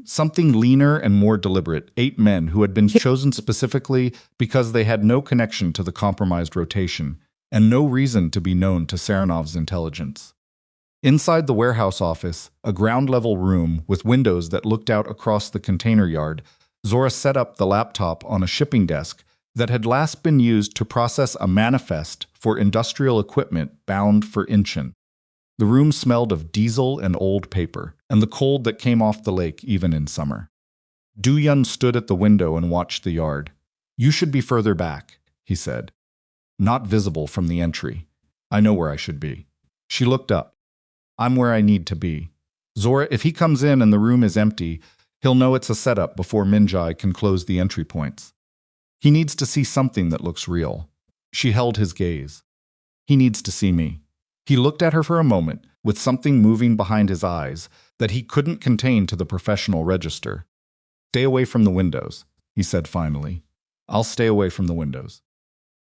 Something leaner and more deliberate. 8 men who had been chosen specifically because they had no connection to the compromised rotation and no reason to be known to Saranov's intelligence. Inside the warehouse office, a ground-level room with windows that looked out across the container yard, Zora set up the laptop on a shipping desk that had last been used to process a manifest for industrial equipment bound for Incheon. The room smelled of diesel and old paper, and the cold that came off the lake even in summer. Do-yun stood at the window and watched the yard. "You should be further back," he said. "Not visible from the entry. I know where I should be." She looked up. "I'm where I need to be. Zora, if he comes in and the room is empty, he'll know it's a setup before Min-jae can close the entry points. He needs to see something that looks real." She held his gaze. "He needs to see me." He looked at her for a moment, with something moving behind his eyes that he couldn't contain to the professional register. "Stay away from the windows," he said finally. "I'll stay away from the windows."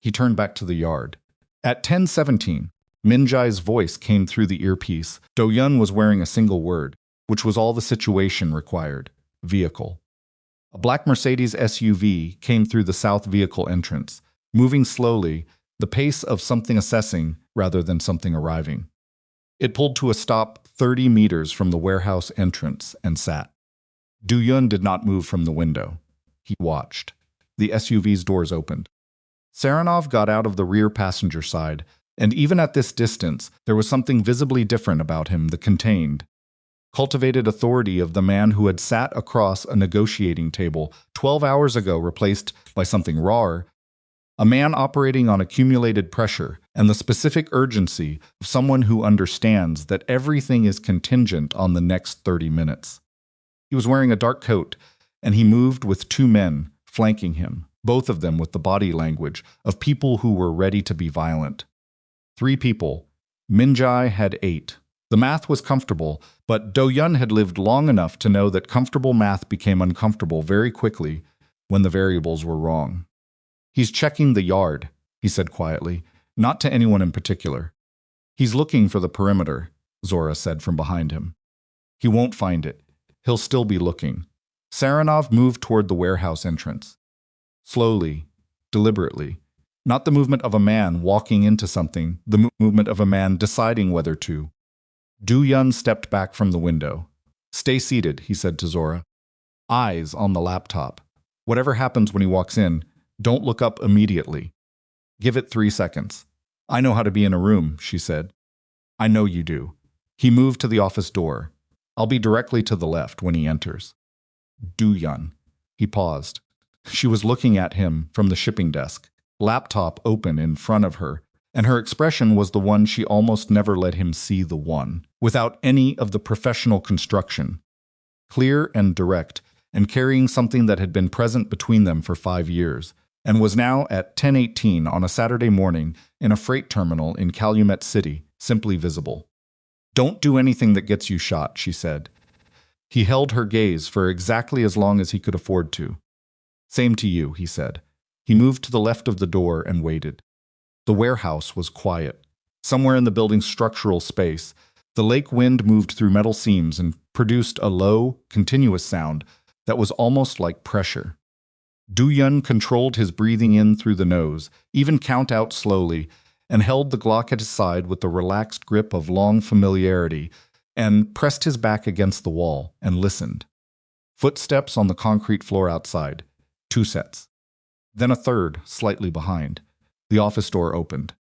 He turned back to the yard. At 10:17, Min-jae's voice came through the earpiece. Do-yun was wearing a single word, which was all the situation required: vehicle. A black Mercedes SUV came through the south vehicle entrance, moving slowly, the pace of something assessing rather than something arriving. It pulled to a stop 30 meters from the warehouse entrance and sat. Do-yun did not move from the window. He watched. The SUV's doors opened. Saranov got out of the rear passenger side, and even at this distance, there was something visibly different about him. The contained, cultivated authority of the man who had sat across a negotiating table 12 hours ago, replaced by something rawer, a man operating on accumulated pressure, and the specific urgency of someone who understands that everything is contingent on the next 30 minutes. He was wearing a dark coat, and he moved with 2 men flanking him, both of them with the body language of people who were ready to be violent. 3 people, Minjai had 8. The math was comfortable, but Do-yun had lived long enough to know that comfortable math became uncomfortable very quickly when the variables were wrong. "He's checking the yard," he said quietly, not to anyone in particular. "He's looking for the perimeter," Zora said from behind him. "He won't find it. He'll still be looking." Saranov moved toward the warehouse entrance. Slowly, deliberately. Not the movement of a man walking into something, the movement of a man deciding whether to. Do-yun stepped back from the window. "Stay seated," he said to Zora. "Eyes on the laptop. Whatever happens when he walks in, don't look up immediately. Give it 3 seconds." "I know how to be in a room," she said. "I know you do." He moved to the office door. "I'll be directly to the left when he enters." Do-yun. He paused. She was looking at him from the shipping desk, laptop open in front of her, and her expression was the one she almost never let him see, the one, without any of the professional construction. Clear and direct, and carrying something that had been present between them for 5 years, and was now at 10:18 on a Saturday morning in a freight terminal in Calumet City, simply visible. "Don't do anything that gets you shot," she said. He held her gaze for exactly as long as he could afford to. "Same to you," he said. He moved to the left of the door and waited. The warehouse was quiet. Somewhere in the building's structural space, the lake wind moved through metal seams and produced a low, continuous sound that was almost like pressure. Do-yun controlled his breathing in through the nose, even count out slowly, and held the Glock at his side with the relaxed grip of long familiarity, and pressed his back against the wall and listened. Footsteps on the concrete floor outside. 2 sets. Then a third, slightly behind. The office door opened.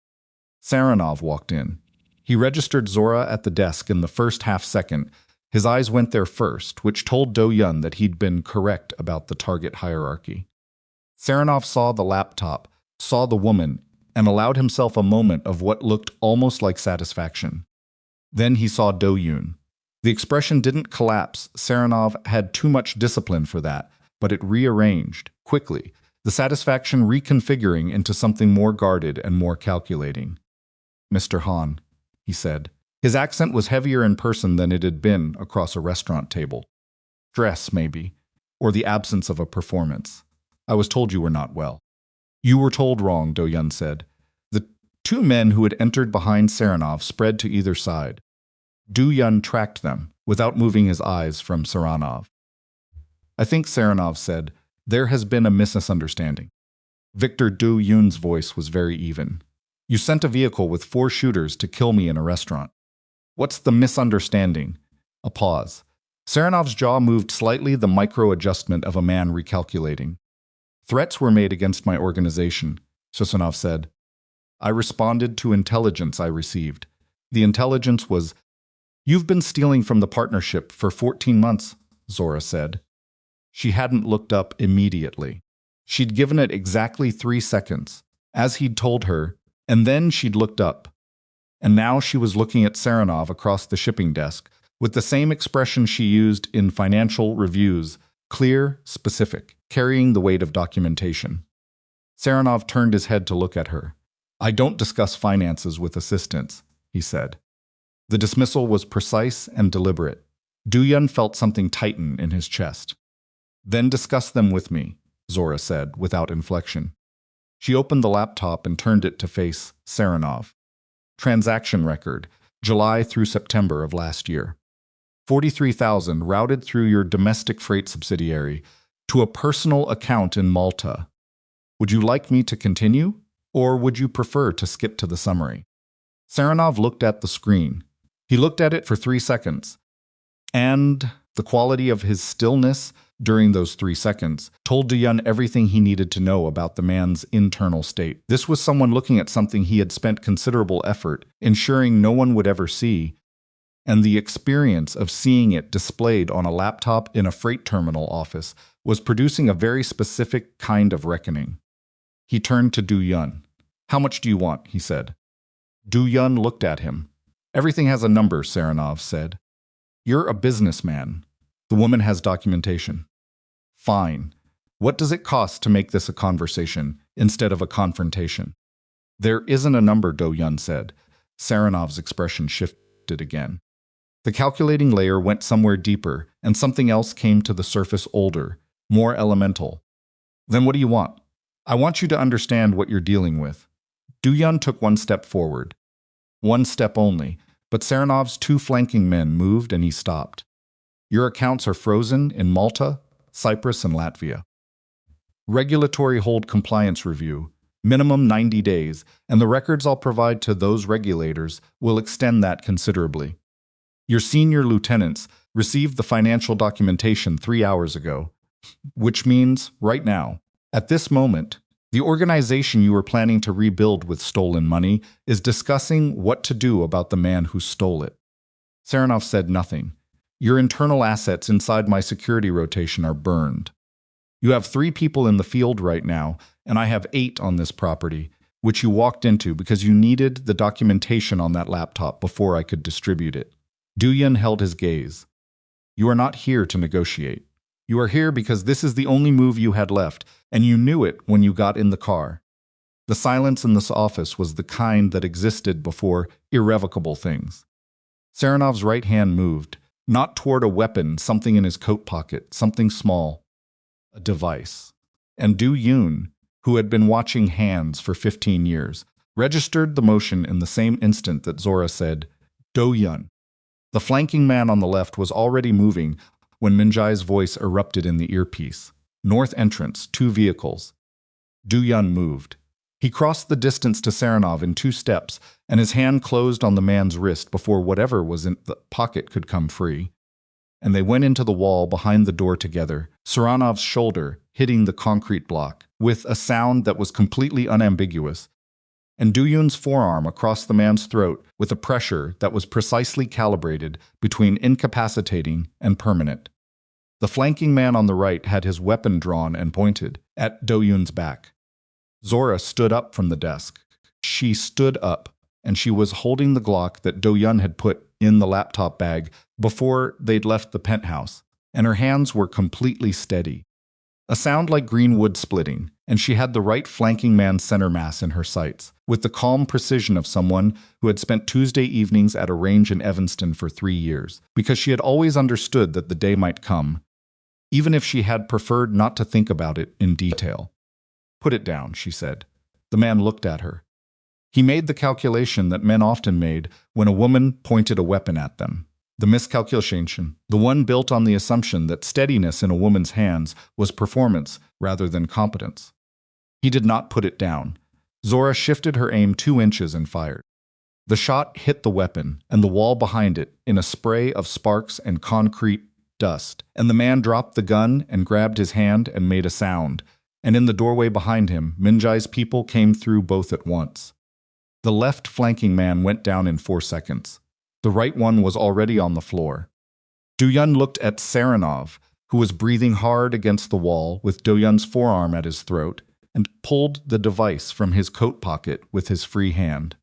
Saranov walked in. He registered Zora at the desk in the first half-second. His eyes went there first, which told Do-yun that he'd been correct about the target hierarchy. Saranov saw the laptop, saw the woman, and allowed himself a moment of what looked almost like satisfaction. Then he saw Do-yun. The expression didn't collapse. Saranov had too much discipline for that, but it rearranged, quickly, the satisfaction reconfiguring into something more guarded and more calculating. "Mr. Han," he said. His accent was heavier in person than it had been across a restaurant table. "Stress, maybe, or the absence of a performance. I was told you were not well." "You were told wrong," Do-yun said. The 2 men who had entered behind Saranov spread to either side. Do-yun tracked them, without moving his eyes from Saranov. "I think," Saranov said, "there has been a misunderstanding." Victor Do-yun's voice was very even. "You sent a vehicle with 4 shooters to kill me in a restaurant. What's the misunderstanding?" A pause. Saranov's jaw moved slightly, the micro-adjustment of a man recalculating. "Threats were made against my organization," Saranov said. "I responded to intelligence I received. The intelligence was, 'You've been stealing from the partnership for 14 months, Zora said. She hadn't looked up immediately. She'd given it exactly 3 seconds, as he'd told her, and then she'd looked up. And now she was looking at Saranov across the shipping desk, with the same expression she used in financial reviews, clear, specific, carrying the weight of documentation. Saranov turned his head to look at her. "I don't discuss finances with assistants," he said. The dismissal was precise and deliberate. Do-yun felt something tighten in his chest. "Then discuss them with me," Zora said, without inflection. She opened the laptop and turned it to face Saranov. Transaction record, July through September of last year. 43,000 routed through your domestic freight subsidiary to a personal account in Malta. Would you like me to continue, or would you prefer to skip to the summary? Saranov looked at the screen. He looked at it for 3 seconds, and the quality of his stillness during those 3 seconds told Do-yun everything he needed to know about the man's internal state. This was someone looking at something he had spent considerable effort ensuring no one would ever see, and the experience of seeing it displayed on a laptop in a freight terminal office was producing a very specific kind of reckoning. He turned to Do-yun. "How much do you want?" he said. Do-yun looked at him. "Everything has a number," Saranov said. "You're a businessman. The woman has documentation." "Fine. What does it cost to make this a conversation instead of a confrontation?" "There isn't a number," Do-yun said. Saranov's expression shifted again. The calculating layer went somewhere deeper, and something else came to the surface older, more elemental. Then what do you want? I want you to understand what you're dealing with. Duyun took one step forward. One step only, but Saranov's two flanking men moved and he stopped. Your accounts are frozen in Malta, Cyprus, and Latvia. Regulatory hold compliance review, minimum 90 days, and the records I'll provide to those regulators will extend that considerably. Your senior lieutenants received the financial documentation 3 hours ago, which means, right now, at this moment, the organization you were planning to rebuild with stolen money is discussing what to do about the man who stole it. Saranov said nothing. Your internal assets inside my security rotation are burned. You have 3 people in the field right now, and I have 8 on this property, which you walked into because you needed the documentation on that laptop before I could distribute it. Duyun held his gaze. You are not here to negotiate. You are here because this is the only move you had left, and you knew it when you got in the car. The silence in this office was the kind that existed before irrevocable things. Saranov's right hand moved, not toward a weapon, something in his coat pocket, something small. A device. And Duyun, who had been watching hands for 15 years, registered the motion in the same instant that Zora said, Duyun. The flanking man on the left was already moving when Minjai's voice erupted in the earpiece. North entrance, 2 vehicles. Duyun moved. He crossed the distance to Saranov in 2 steps, and his hand closed on the man's wrist before whatever was in the pocket could come free. And they went into the wall behind the door together, Saranov's shoulder hitting the concrete block, with a sound that was completely unambiguous, and Duyun's forearm across the man's throat with a pressure that was precisely calibrated between incapacitating and permanent. The flanking man on the right had his weapon drawn and pointed at Duyun's back. Zora stood up from the desk. She stood up, and she was holding the Glock that Duyun had put in the laptop bag before they'd left the penthouse, and her hands were completely steady. A sound like green wood splitting, and she had the right flanking man's center mass in her sights, with the calm precision of someone who had spent Tuesday evenings at a range in Evanston for 3 years, because she had always understood that the day might come, even if she had preferred not to think about it in detail. Put it down, she said. The man looked at her. He made the calculation that men often made when a woman pointed a weapon at them. The miscalculation, the one built on the assumption that steadiness in a woman's hands was performance rather than competence. He did not put it down. Zora shifted her aim 2 inches and fired. The shot hit the weapon and the wall behind it in a spray of sparks and concrete dust, and the man dropped the gun and grabbed his hand and made a sound, and in the doorway behind him, Minjai's people came through both at once. The left flanking man went down in 4 seconds. The right one was already on the floor. Duyun looked at Saranov, who was breathing hard against the wall with Duyun's forearm at his throat, and pulled the device from his coat pocket with his free hand.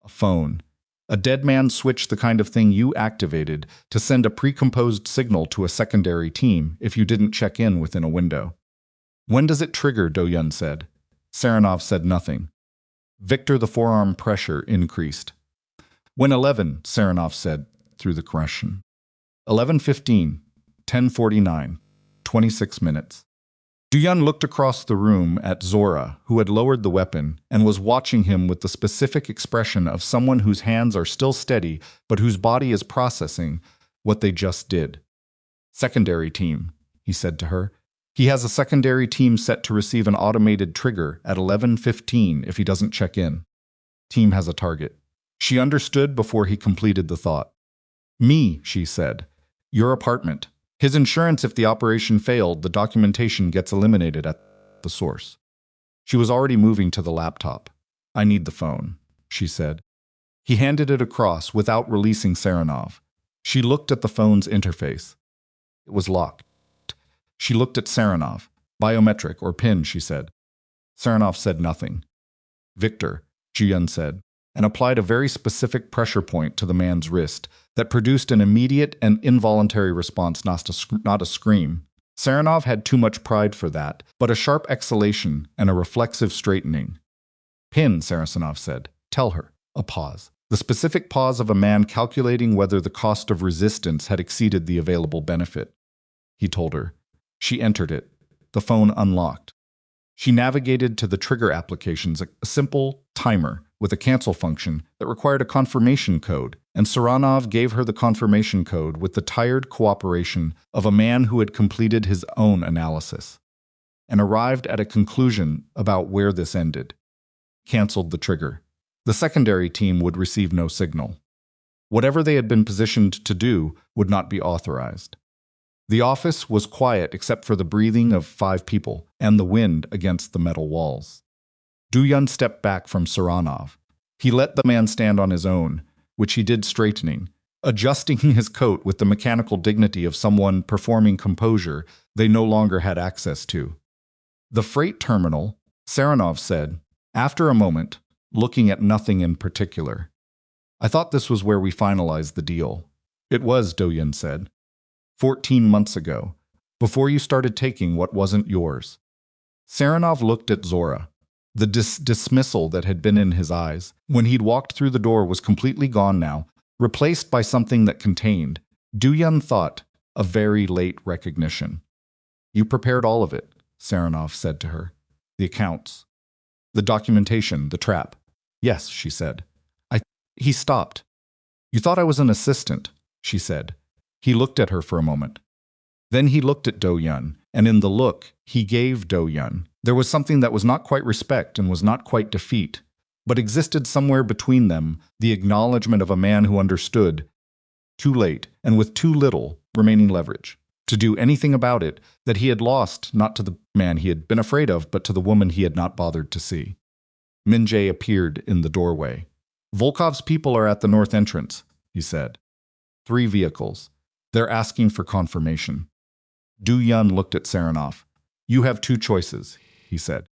A phone. A dead man switch, the kind of thing you activated to send a precomposed signal to a secondary team if you didn't check in within a window. When does it trigger? Duyun said. Saranov said nothing. Victor, the forearm pressure increased. When 11, Saranov said through the question. 11:15, 10:49, 26 minutes. Duyun looked across the room at Zora, who had lowered the weapon and was watching him with the specific expression of someone whose hands are still steady but whose body is processing what they just did. Secondary team, he said to her. He has a secondary team set to receive an automated trigger at 11:15 if he doesn't check in. Team has a target. She understood before he completed the thought. Me, she said. Your apartment. His insurance if the operation failed, the documentation gets eliminated at the source. She was already moving to the laptop. I need the phone, she said. He handed it across without releasing Saranov. She looked at the phone's interface. It was locked. She looked at Saranov. Biometric or PIN, she said. Saranov said nothing. Victor, Duyun said, and applied a very specific pressure point to the man's wrist that produced an immediate and involuntary response, not a scream. Saranov had too much pride for that, but a sharp exhalation and a reflexive straightening. Pin, Sarasanov said. Tell her. A pause. The specific pause of a man calculating whether the cost of resistance had exceeded the available benefit. He told her. She entered it. The phone unlocked. She navigated to the trigger applications, a simple timer with a cancel function that required a confirmation code, and Saranov gave her the confirmation code with the tired cooperation of a man who had completed his own analysis and arrived at a conclusion about where this ended. Canceled the trigger. The secondary team would receive no signal. Whatever they had been positioned to do would not be authorized. The office was quiet except for the breathing of 5 people and the wind against the metal walls. Duyun stepped back from Saranov. He let the man stand on his own, which he did straightening, adjusting his coat with the mechanical dignity of someone performing composure they no longer had access to. The freight terminal, Saranov said, after a moment, looking at nothing in particular. I thought this was where we finalized the deal. It was, Duyun said. 14 months ago, before you started taking what wasn't yours. Saranov looked at Zora. The dismissal that had been in his eyes when he'd walked through the door was completely gone now, replaced by something that contained, Duyun thought, a very late recognition. You prepared all of it, Saranov said to her. The accounts. The documentation, the trap. Yes, she said. He stopped. You thought I was an assistant, she said. He looked at her for a moment. Then he looked at Duyun, and in the look he gave Duyun, there was something that was not quite respect and was not quite defeat, but existed somewhere between them, the acknowledgement of a man who understood, too late and with too little remaining leverage, to do anything about it that he had lost not to the man he had been afraid of, but to the woman he had not bothered to see. Min-jae appeared in the doorway. Volkov's people are at the north entrance, he said. 3 vehicles. They're asking for confirmation. Duyun looked at Saranov. You have 2 choices, he said.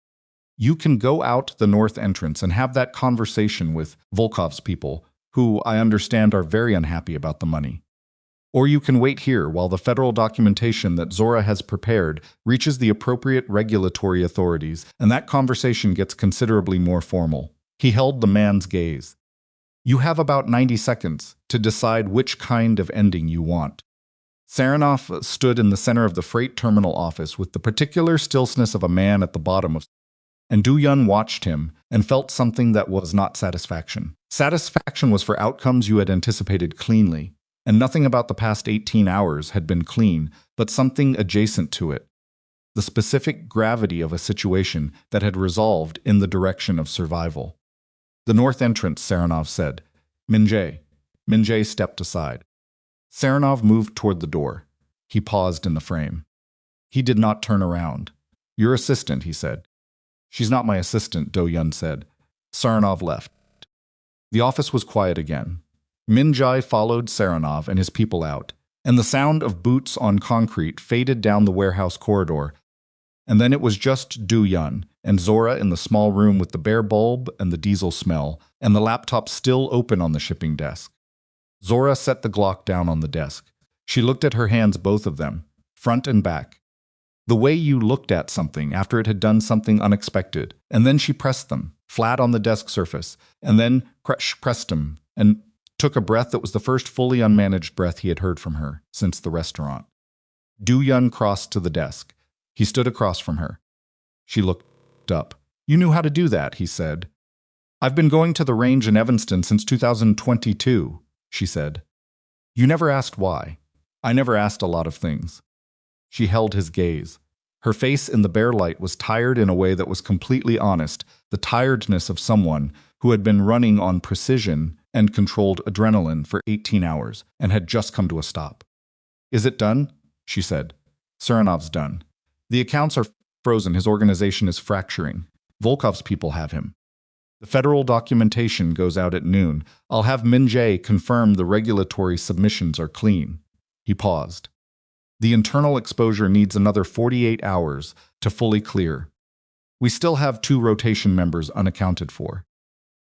You can go out the north entrance and have that conversation with Volkov's people, who I understand are very unhappy about the money. Or you can wait here while the federal documentation that Zora has prepared reaches the appropriate regulatory authorities, and that conversation gets considerably more formal. He held the man's gaze. You have about 90 seconds to decide which kind of ending you want. Saranov stood in the center of the freight terminal office with the particular stillness of a man at the bottom of, and Duyun watched him and felt something that was not satisfaction. Satisfaction was for outcomes you had anticipated cleanly, and nothing about the past 18 hours had been clean, but something adjacent to it. The specific gravity of a situation that had resolved in the direction of survival. The north entrance, Saranov said. Min-jae. Min-jae stepped aside. Saranov moved toward the door. He paused in the frame. He did not turn around. Your assistant, he said. She's not my assistant, Duyun said. Saranov left. The office was quiet again. Min-jae followed Saranov and his people out, and the sound of boots on concrete faded down the warehouse corridor, and then it was just Duyun and Zora in the small room with the bare bulb and the diesel smell, and the laptop still open on the shipping desk. Zora set the Glock down on the desk. She looked at her hands, both of them, front and back. The way you looked at something after it had done something unexpected, and then she pressed them, flat on the desk surface, and then pressed them, and took a breath that was the first fully unmanaged breath he had heard from her since the restaurant. Duyun crossed to the desk. He stood across from her. She looked up. You knew how to do that, he said. I've been going to the range in Evanston since 2022, she said. You never asked why. I never asked a lot of things. She held his gaze. Her face in the bare light was tired in a way that was completely honest, the tiredness of someone who had been running on precision and controlled adrenaline for 18 hours and had just come to a stop. Is it done? She said. Saranov's done. The accounts are frozen. His organization is fracturing. Volkov's people have him. The federal documentation goes out at noon. I'll have Min-jae confirm the regulatory submissions are clean. He paused. The internal exposure needs another 48 hours to fully clear. We still have 2 rotation members unaccounted for.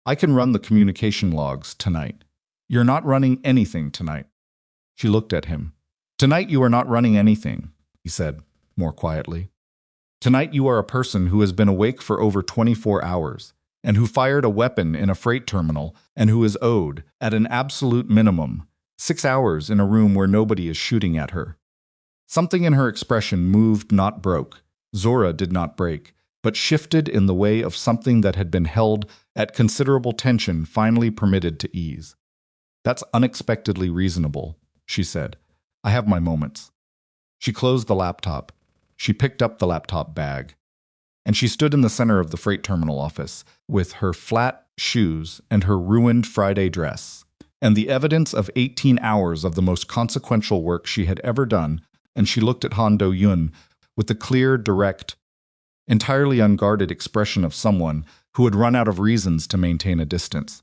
I can run the communication logs tonight. You're not running anything tonight. She looked at him. Tonight you are not running anything, he said, more quietly. Tonight you are a person who has been awake for over 24 hours, and who fired a weapon in a freight terminal, and who is owed, at an absolute minimum, 6 hours in a room where nobody is shooting at her. Something in her expression moved, not broke. Zora did not break, but shifted in the way of something that had been held at considerable tension finally permitted to ease. "That's unexpectedly reasonable," she said. "I have my moments." She closed the laptop. She picked up the laptop bag. And she stood in the center of the freight terminal office, with her flat shoes and her ruined Friday dress, and the evidence of 18 hours of the most consequential work she had ever done, and she looked at Han Do-yun with the clear, direct, entirely unguarded expression of someone who had run out of reasons to maintain a distance.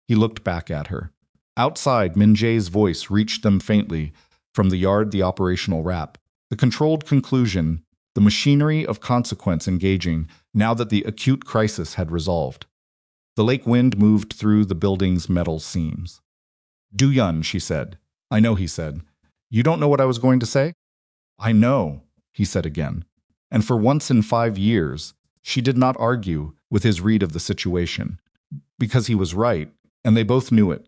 He looked back at her. Outside, Min Jae's voice reached them faintly from the yard, the operational wrap, the controlled conclusion, the machinery of consequence engaging now that the acute crisis had resolved. The lake wind moved through the building's metal seams. "Do-yun," she said. "I know," he said. "You don't know what I was going to say?" "I know," he said again. And for once in 5 years, she did not argue with his read of the situation, because he was right, and they both knew it.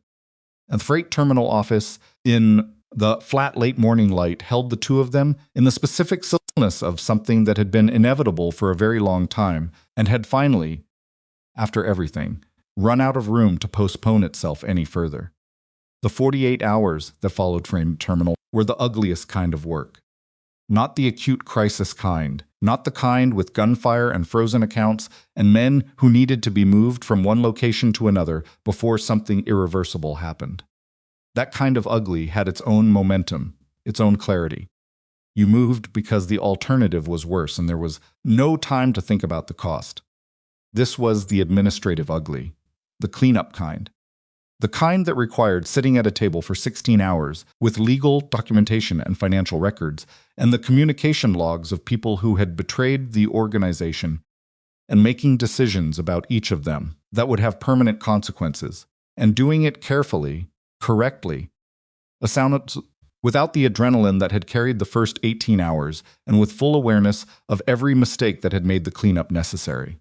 And the freight terminal office, in the flat late morning light, held the two of them in the specific stillness of something that had been inevitable for a very long time, and had finally, after everything, run out of room to postpone itself any further. The 48 hours that followed freight terminal were the ugliest kind of work. Not the acute crisis kind, not the kind with gunfire and frozen accounts and men who needed to be moved from one location to another before something irreversible happened. That kind of ugly had its own momentum, its own clarity. You moved because the alternative was worse and there was no time to think about the cost. This was the administrative ugly, the cleanup kind. The kind that required sitting at a table for 16 hours with legal documentation and financial records, and the communication logs of people who had betrayed the organization, and making decisions about each of them that would have permanent consequences, and doing it carefully, correctly, without the adrenaline that had carried the first 18 hours, and with full awareness of every mistake that had made the cleanup necessary.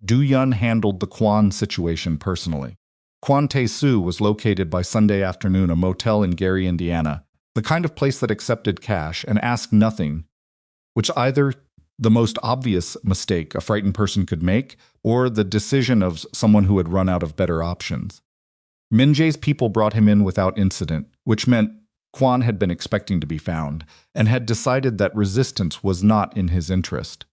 Do-yun handled the Kwon situation personally. Kwon Tae-soo was located by Sunday afternoon a motel in Gary, Indiana, the kind of place that accepted cash and asked nothing, which either the most obvious mistake a frightened person could make, or the decision of someone who had run out of better options. Min Jae's people brought him in without incident, which meant Kwon had been expecting to be found, and had decided that resistance was not in his interest.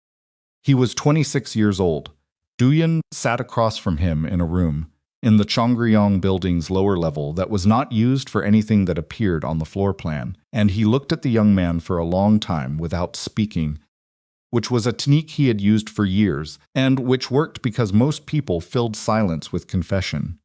He was 26 years old. Do-yun sat across from him in a room, in the Chongryong building's lower level that was not used for anything that appeared on the floor plan, and he looked at the young man for a long time without speaking, which was a technique he had used for years, and which worked because most people filled silence with confession.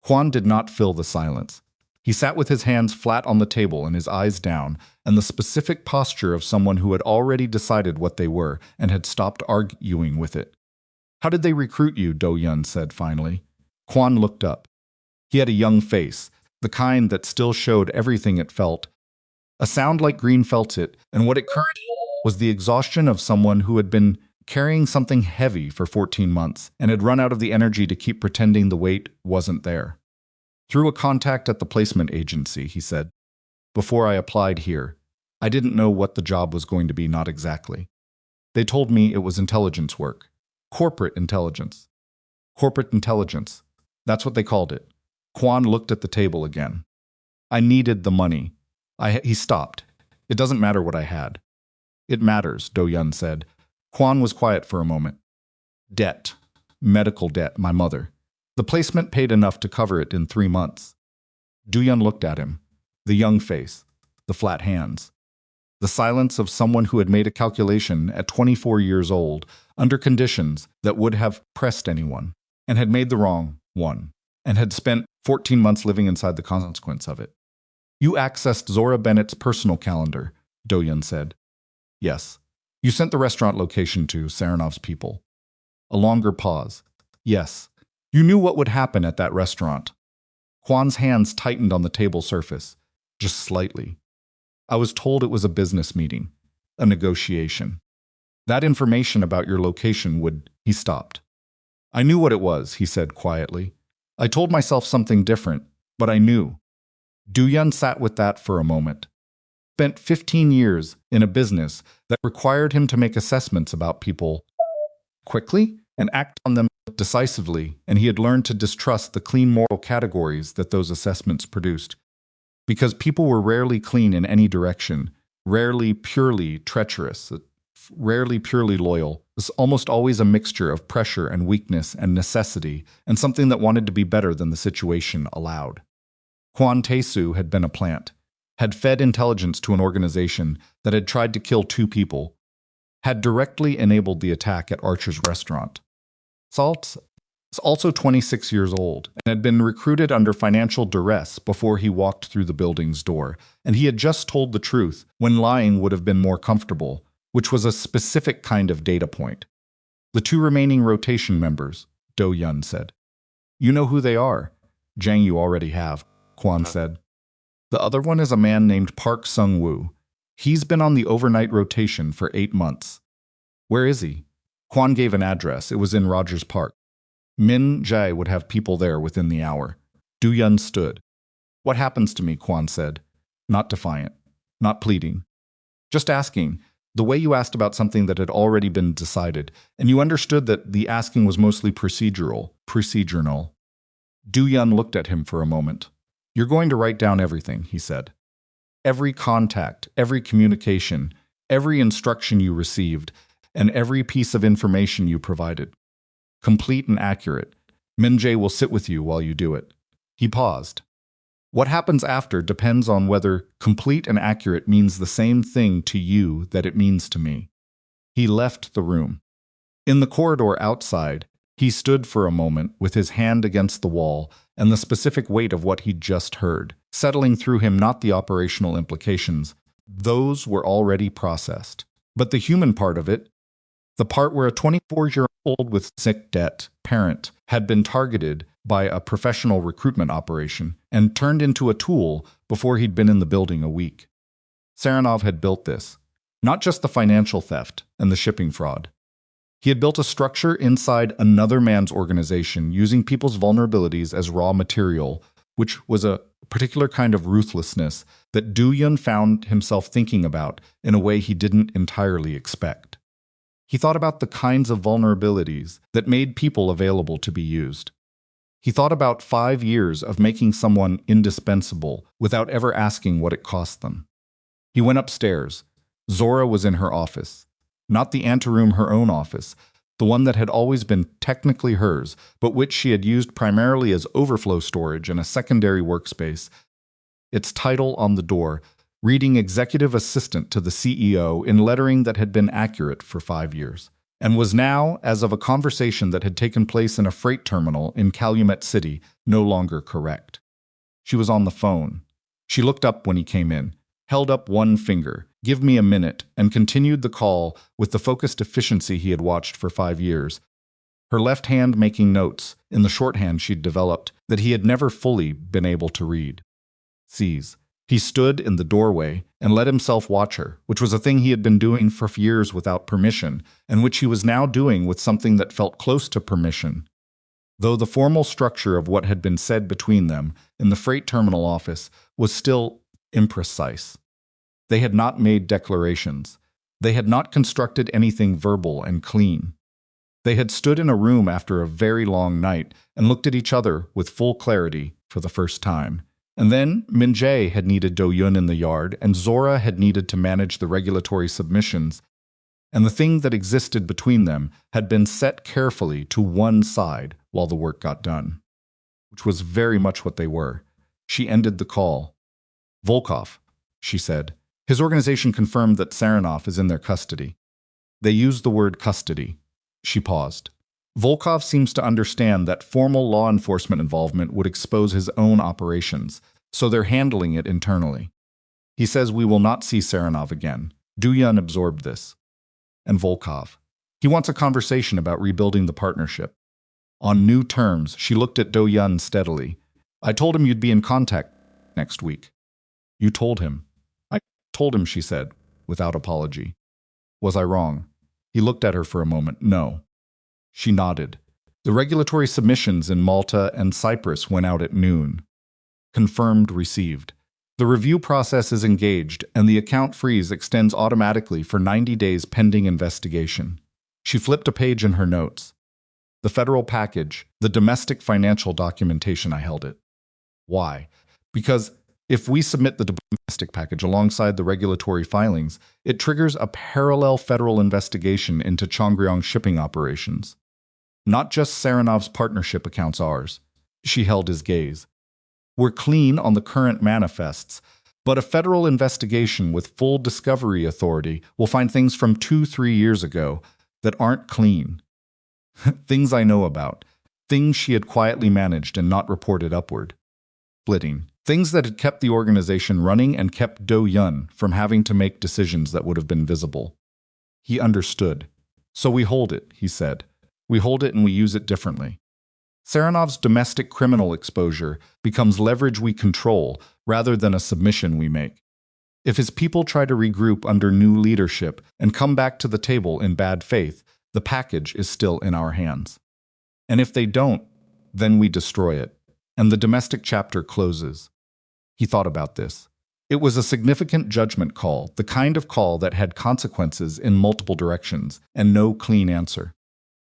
Kwon did not fill the silence. He sat with his hands flat on the table and his eyes down, and the specific posture of someone who had already decided what they were and had stopped arguing with it. "How did they recruit you?" Do-yun said finally. Kwon looked up. He had a young face, the kind that still showed everything it felt. A sound like green felt it, and what it currently was the exhaustion of someone who had been carrying something heavy for 14 months and had run out of the energy to keep pretending the weight wasn't there. "Through a contact at the placement agency," he said. "Before I applied here, I didn't know what the job was going to be, not exactly. They told me it was intelligence work. Corporate intelligence. Corporate intelligence. That's what they called it." Kwon looked at the table again. "I needed the money." He stopped. "It doesn't matter what I had." "It matters," Do-yun said. Kwon was quiet for a moment. "Debt. Medical debt, my mother. The placement paid enough to cover it in 3 months." Do-yun looked at him. The young face. The flat hands. The silence of someone who had made a calculation at 24 years old, under conditions that would have pressed anyone, and had made the wrong one, and had spent 14 months living inside the consequence of it. "You accessed Zora Bennett's personal calendar," Do-yun said. "Yes. You sent the restaurant location to Saranov's people." A longer pause. "Yes. You knew what would happen at that restaurant." Kwon's hands tightened on the table surface, just slightly. "I was told it was a business meeting, a negotiation. That information about your location would..." He stopped. I knew what it was, he said quietly. I told myself something different, but I knew. Du-yun sat with that for a moment. Spent 15 years in a business that required him to make assessments about people quickly and act on them decisively, and he had learned to distrust the clean moral categories that those assessments produced. Because people were rarely clean in any direction, rarely purely treacherous, rarely purely loyal. It was almost always a mixture of pressure and weakness and necessity, and something that wanted to be better than the situation allowed. Kwon Tae-soo had been a plant, had fed intelligence to an organization that had tried to kill 2 people, had directly enabled the attack at Archer's restaurant. Salt was also 26 years old and had been recruited under financial duress before he walked through the building's door, and he had just told the truth when lying would have been more comfortable, which was a specific kind of data point. The 2 remaining rotation members, Do-yun said. You know who they are. Jang, you already have, Kwon said. The other one is a man named Park Sung-woo. He's been on the overnight rotation for 8 months. Where is he? Kwon gave an address. It was in Rogers Park. Min Jae would have people there within the hour. Du-yun stood. What happens to me, Kwon said. Not defiant. Not pleading. Just asking, the way you asked about something that had already been decided, and you understood that the asking was mostly procedural. Du-yun looked at him for a moment. You're going to write down everything, he said. Every contact, every communication, every instruction you received, and every piece of information you provided. Complete and accurate. Min Jae will sit with you while you do it. He paused. What happens after depends on whether complete and accurate means the same thing to you that it means to me. He left the room. In the corridor outside, he stood for a moment with his hand against the wall and the specific weight of what he'd just heard, settling through him not the operational implications. Those were already processed. But the human part of it, the part where a 24-year-old with sick debt parent had been targeted by a professional recruitment operation and turned into a tool before he'd been in the building a week. Saranov had built this, not just the financial theft and the shipping fraud. He had built a structure inside another man's organization using people's vulnerabilities as raw material, which was a particular kind of ruthlessness that Du-yun found himself thinking about in a way he didn't entirely expect. He thought about the kinds of vulnerabilities that made people available to be used. He thought about 5 years of making someone indispensable without ever asking what it cost them. He went upstairs. Zora was in her office. Not the anteroom, her own office, the one that had always been technically hers, but which she had used primarily as overflow storage and a secondary workspace. Its title on the door, reading executive assistant to the CEO in lettering that had been accurate for 5 years, and was now, as of a conversation that had taken place in a freight terminal in Calumet City, no longer correct. She was on the phone. She looked up when he came in, held up one finger, "Give me a minute," and continued the call with the focused efficiency he had watched for 5 years, her left hand making notes in the shorthand she'd developed that he had never fully been able to read. Seize. He stood in the doorway and let himself watch her, which was a thing he had been doing for years without permission, and which he was now doing with something that felt close to permission. Though the formal structure of what had been said between them in the freight terminal office was still imprecise. They had not made declarations. They had not constructed anything verbal and clean. They had stood in a room after a very long night and looked at each other with full clarity for the first time. And then Min Jae had needed Do-yun in the yard, and Zora had needed to manage the regulatory submissions, and the thing that existed between them had been set carefully to one side while the work got done. Which was very much what they were. She ended the call. "Volkov," she said. His organization confirmed that Saranov is in their custody. They used the word custody. She paused. Volkov seems to understand that formal law enforcement involvement would expose his own operations, so they're handling it internally. He says we will not see Saranov again. Du-yun absorbed this. And Volkov. He wants a conversation about rebuilding the partnership. On new terms, she looked at Do-yun steadily. "I told him you'd be in contact next week." "You told him?" "I told him," she said, without apology. "Was I wrong?" He looked at her for a moment. "No." She nodded. The regulatory submissions in Malta and Cyprus went out at noon. Confirmed received. The review process is engaged, and the account freeze extends automatically for 90 days pending investigation. She flipped a page in her notes. The federal package, the domestic financial documentation, I held it. Why? Because if we submit the domestic package alongside the regulatory filings, it triggers a parallel federal investigation into Chongryong shipping operations. Not just Saranov's partnership accounts ours. She held his gaze. We're clean on the current manifests, but a federal investigation with full discovery authority will find things from 2-3 years ago that aren't clean. Things I know about. Things she had quietly managed and not reported upward. Splitting. Things that had kept the organization running and kept Do Yun from having to make decisions that would have been visible. He understood. So we hold it, he said. We hold it and we use it differently. Saranov's domestic criminal exposure becomes leverage we control rather than a submission we make. If his people try to regroup under new leadership and come back to the table in bad faith, the package is still in our hands. And if they don't, then we destroy it, and the domestic chapter closes. He thought about this. It was a significant judgment call, the kind of call that had consequences in multiple directions and no clean answer.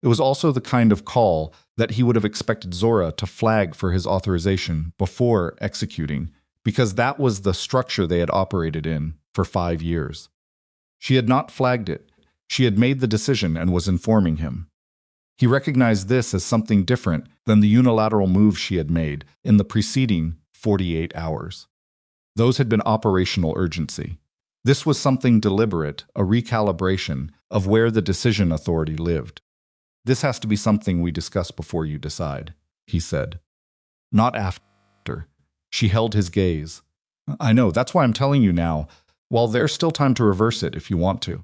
It was also the kind of call that he would have expected Zora to flag for his authorization before executing, because that was the structure they had operated in for 5 years. She had not flagged it. She had made the decision and was informing him. He recognized this as something different than the unilateral moves she had made in the preceding 48 hours. Those had been operational urgency. This was something deliberate, a recalibration of where the decision authority lived. This has to be something we discuss before you decide, he said. Not after. She held his gaze. I know, that's why I'm telling you now, while there's still time to reverse it if you want to.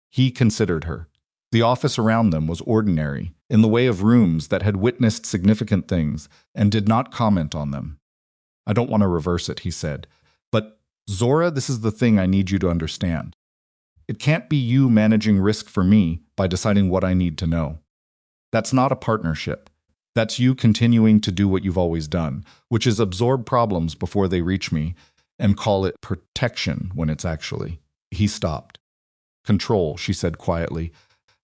He considered her. The office around them was ordinary, in the way of rooms that had witnessed significant things and did not comment on them. I don't want to reverse it, he said. But, Zora, this is the thing I need you to understand. It can't be you managing risk for me by deciding what I need to know. That's not a partnership. That's you continuing to do what you've always done, which is absorb problems before they reach me and call it protection when it's actually. He stopped. Control, she said quietly.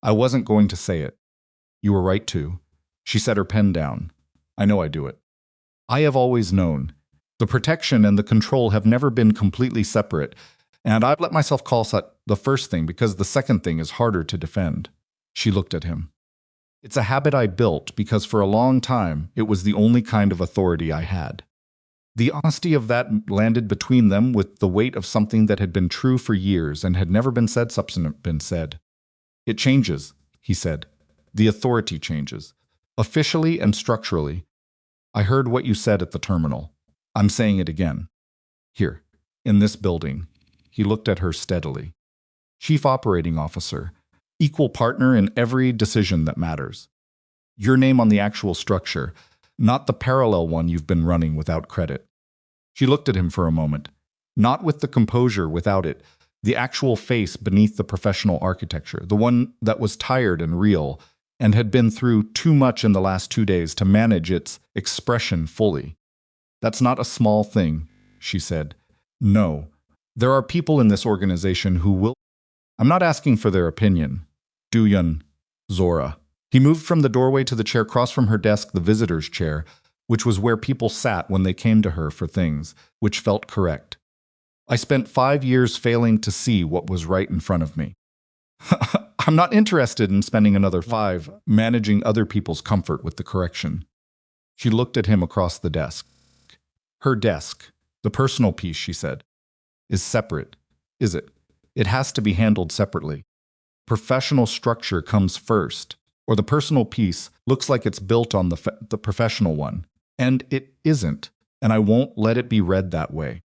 I wasn't going to say it. You were right to. She set her pen down. I know I do it. I have always known. The protection and the control have never been completely separate, and I've let myself call that the first thing because the second thing is harder to defend. She looked at him. It's a habit I built because for a long time it was the only kind of authority I had. The honesty of that landed between them with the weight of something that had been true for years and had never been said. It changes, he said. The authority changes. Officially and structurally. I heard what you said at the terminal. I'm saying it again. Here, in this building. He looked at her steadily. Chief Operating Officer. Equal partner in every decision that matters. Your name on the actual structure, not the parallel one you've been running without credit. She looked at him for a moment. Not with the composure without it, the actual face beneath the professional architecture, the one that was tired and real, and had been through too much in the last 2 days to manage its expression fully. That's not a small thing, she said. No, there are people in this organization who will. I'm not asking for their opinion. Do Yun, Zora. He moved from the doorway to the chair across from her desk, the visitor's chair, which was where people sat when they came to her for things, which felt correct. I spent 5 years failing to see what was right in front of me. I'm not interested in spending another 5 managing other people's comfort with the correction. She looked at him across the desk. Her desk, the personal piece, she said, is separate, is it? It has to be handled separately. Professional structure comes first, or the personal piece looks like it's built on the professional one. And it isn't, and I won't let it be read that way.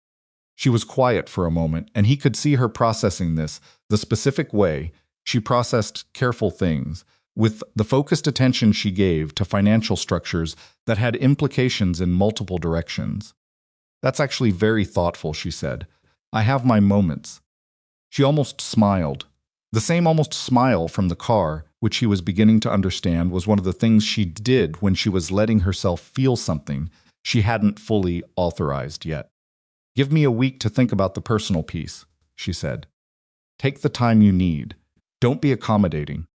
She was quiet for a moment, and he could see her processing this, the specific way she processed careful things, with the focused attention she gave to financial structures that had implications in multiple directions. That's actually very thoughtful, she said. I have my moments. She almost smiled. The same almost smile from the car which he was beginning to understand was one of the things she did when she was letting herself feel something she hadn't fully authorized yet. "Give me a week to think about the personal piece," she said. "Take the time you need. Don't be accommodating.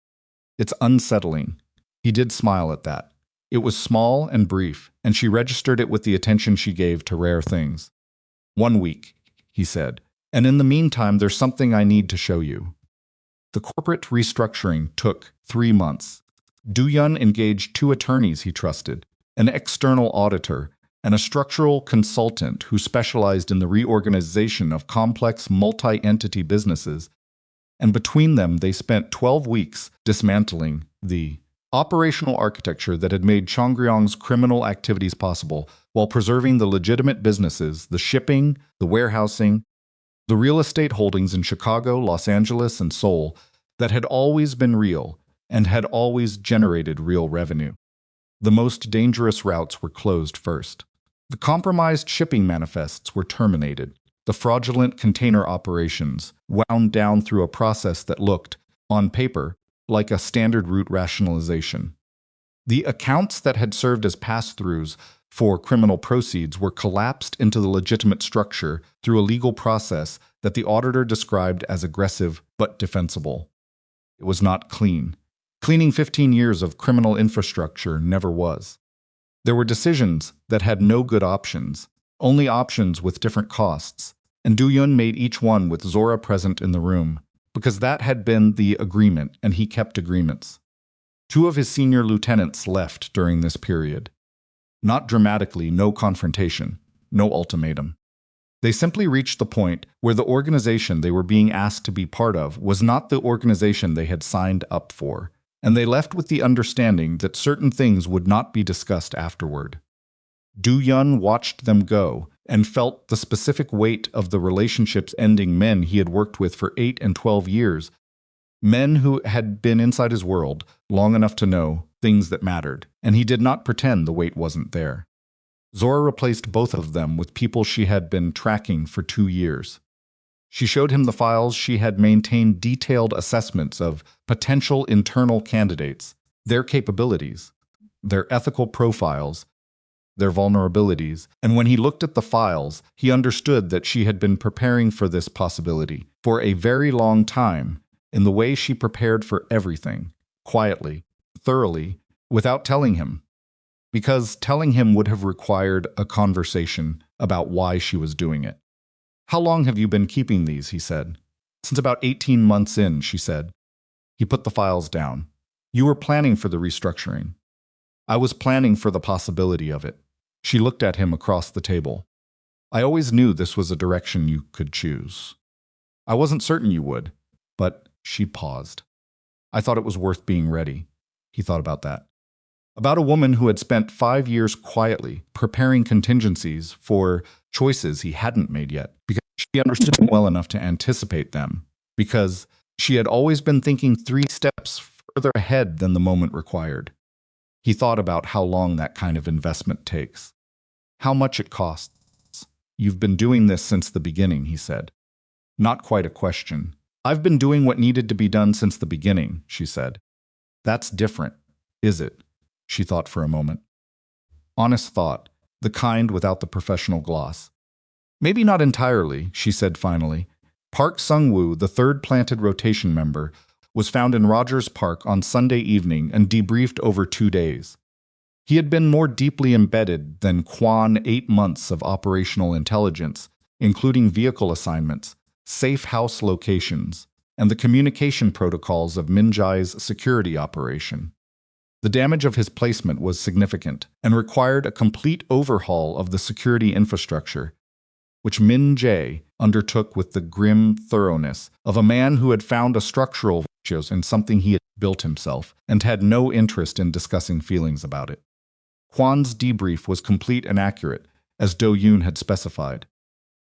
It's unsettling." He did smile at that. It was small and brief, and she registered it with the attention she gave to rare things. "1 week," he said, "and in the meantime there's something I need to show you." The corporate restructuring took 3 months. Do-Yun engaged 2 attorneys he trusted, an external auditor, and a structural consultant who specialized in the reorganization of complex multi-entity businesses, and between them they spent 12 weeks dismantling the operational architecture that had made Chongryong's criminal activities possible while preserving the legitimate businesses, the shipping, the warehousing, the real estate holdings in Chicago, Los Angeles, and Seoul that had always been real and had always generated real revenue. The most dangerous routes were closed first. The compromised shipping manifests were terminated. The fraudulent container operations wound down through a process that looked, on paper, like a standard route rationalization. The accounts that had served as pass-throughs for criminal proceeds were collapsed into the legitimate structure through a legal process that the auditor described as aggressive but defensible. It was not clean. Cleaning 15 years of criminal infrastructure never was. There were decisions that had no good options, only options with different costs, and Do-Yun made each one with Zora present in the room, because that had been the agreement, and he kept agreements. 2 of his senior lieutenants left during this period. Not dramatically, no confrontation, no ultimatum. They simply reached the point where the organization they were being asked to be part of was not the organization they had signed up for, and they left with the understanding that certain things would not be discussed afterward. Do-Yun watched them go and felt the specific weight of the relationships ending men he had worked with for 8 and 12 years, men who had been inside his world long enough to know things that mattered, and he did not pretend the weight wasn't there. Zora replaced both of them with people she had been tracking for 2 years. She showed him the files she had maintained detailed assessments of potential internal candidates, their capabilities, their ethical profiles, their vulnerabilities, and when he looked at the files, he understood that she had been preparing for this possibility for a very long time in the way she prepared for everything, quietly, thoroughly, without telling him. Because telling him would have required a conversation about why she was doing it. "How long have you been keeping these?" he said. "Since about 18 months in," she said. He put the files down. "You were planning for the restructuring." "I was planning for the possibility of it." She looked at him across the table. "I always knew this was a direction you could choose. I wasn't certain you would, but..." She paused. "I thought it was worth being ready." He thought about that. About a woman who had spent 5 years quietly preparing contingencies for choices he hadn't made yet, because she understood him well enough to anticipate them, because she had always been thinking 3 steps further ahead than the moment required. He thought about how long that kind of investment takes, how much it costs. "You've been doing this since the beginning," he said. Not quite a question. "I've been doing what needed to be done since the beginning," she said. "That's different, is it?" She thought for a moment. Honest thought, the kind without the professional gloss. "Maybe not entirely," she said finally. Park Sung-woo, the 3rd planted rotation member, was found in Rogers Park on Sunday evening and debriefed over 2 days. He had been more deeply embedded than Kwon 8 months of operational intelligence, including vehicle assignments, safe house locations, and the communication protocols of Min Jae's security operation. The damage of his placement was significant and required a complete overhaul of the security infrastructure, which Min Jae undertook with the grim thoroughness of a man who had found a structural virtues in something he had built himself and had no interest in discussing feelings about it. Kwon's debrief was complete and accurate, as Do-Yun had specified.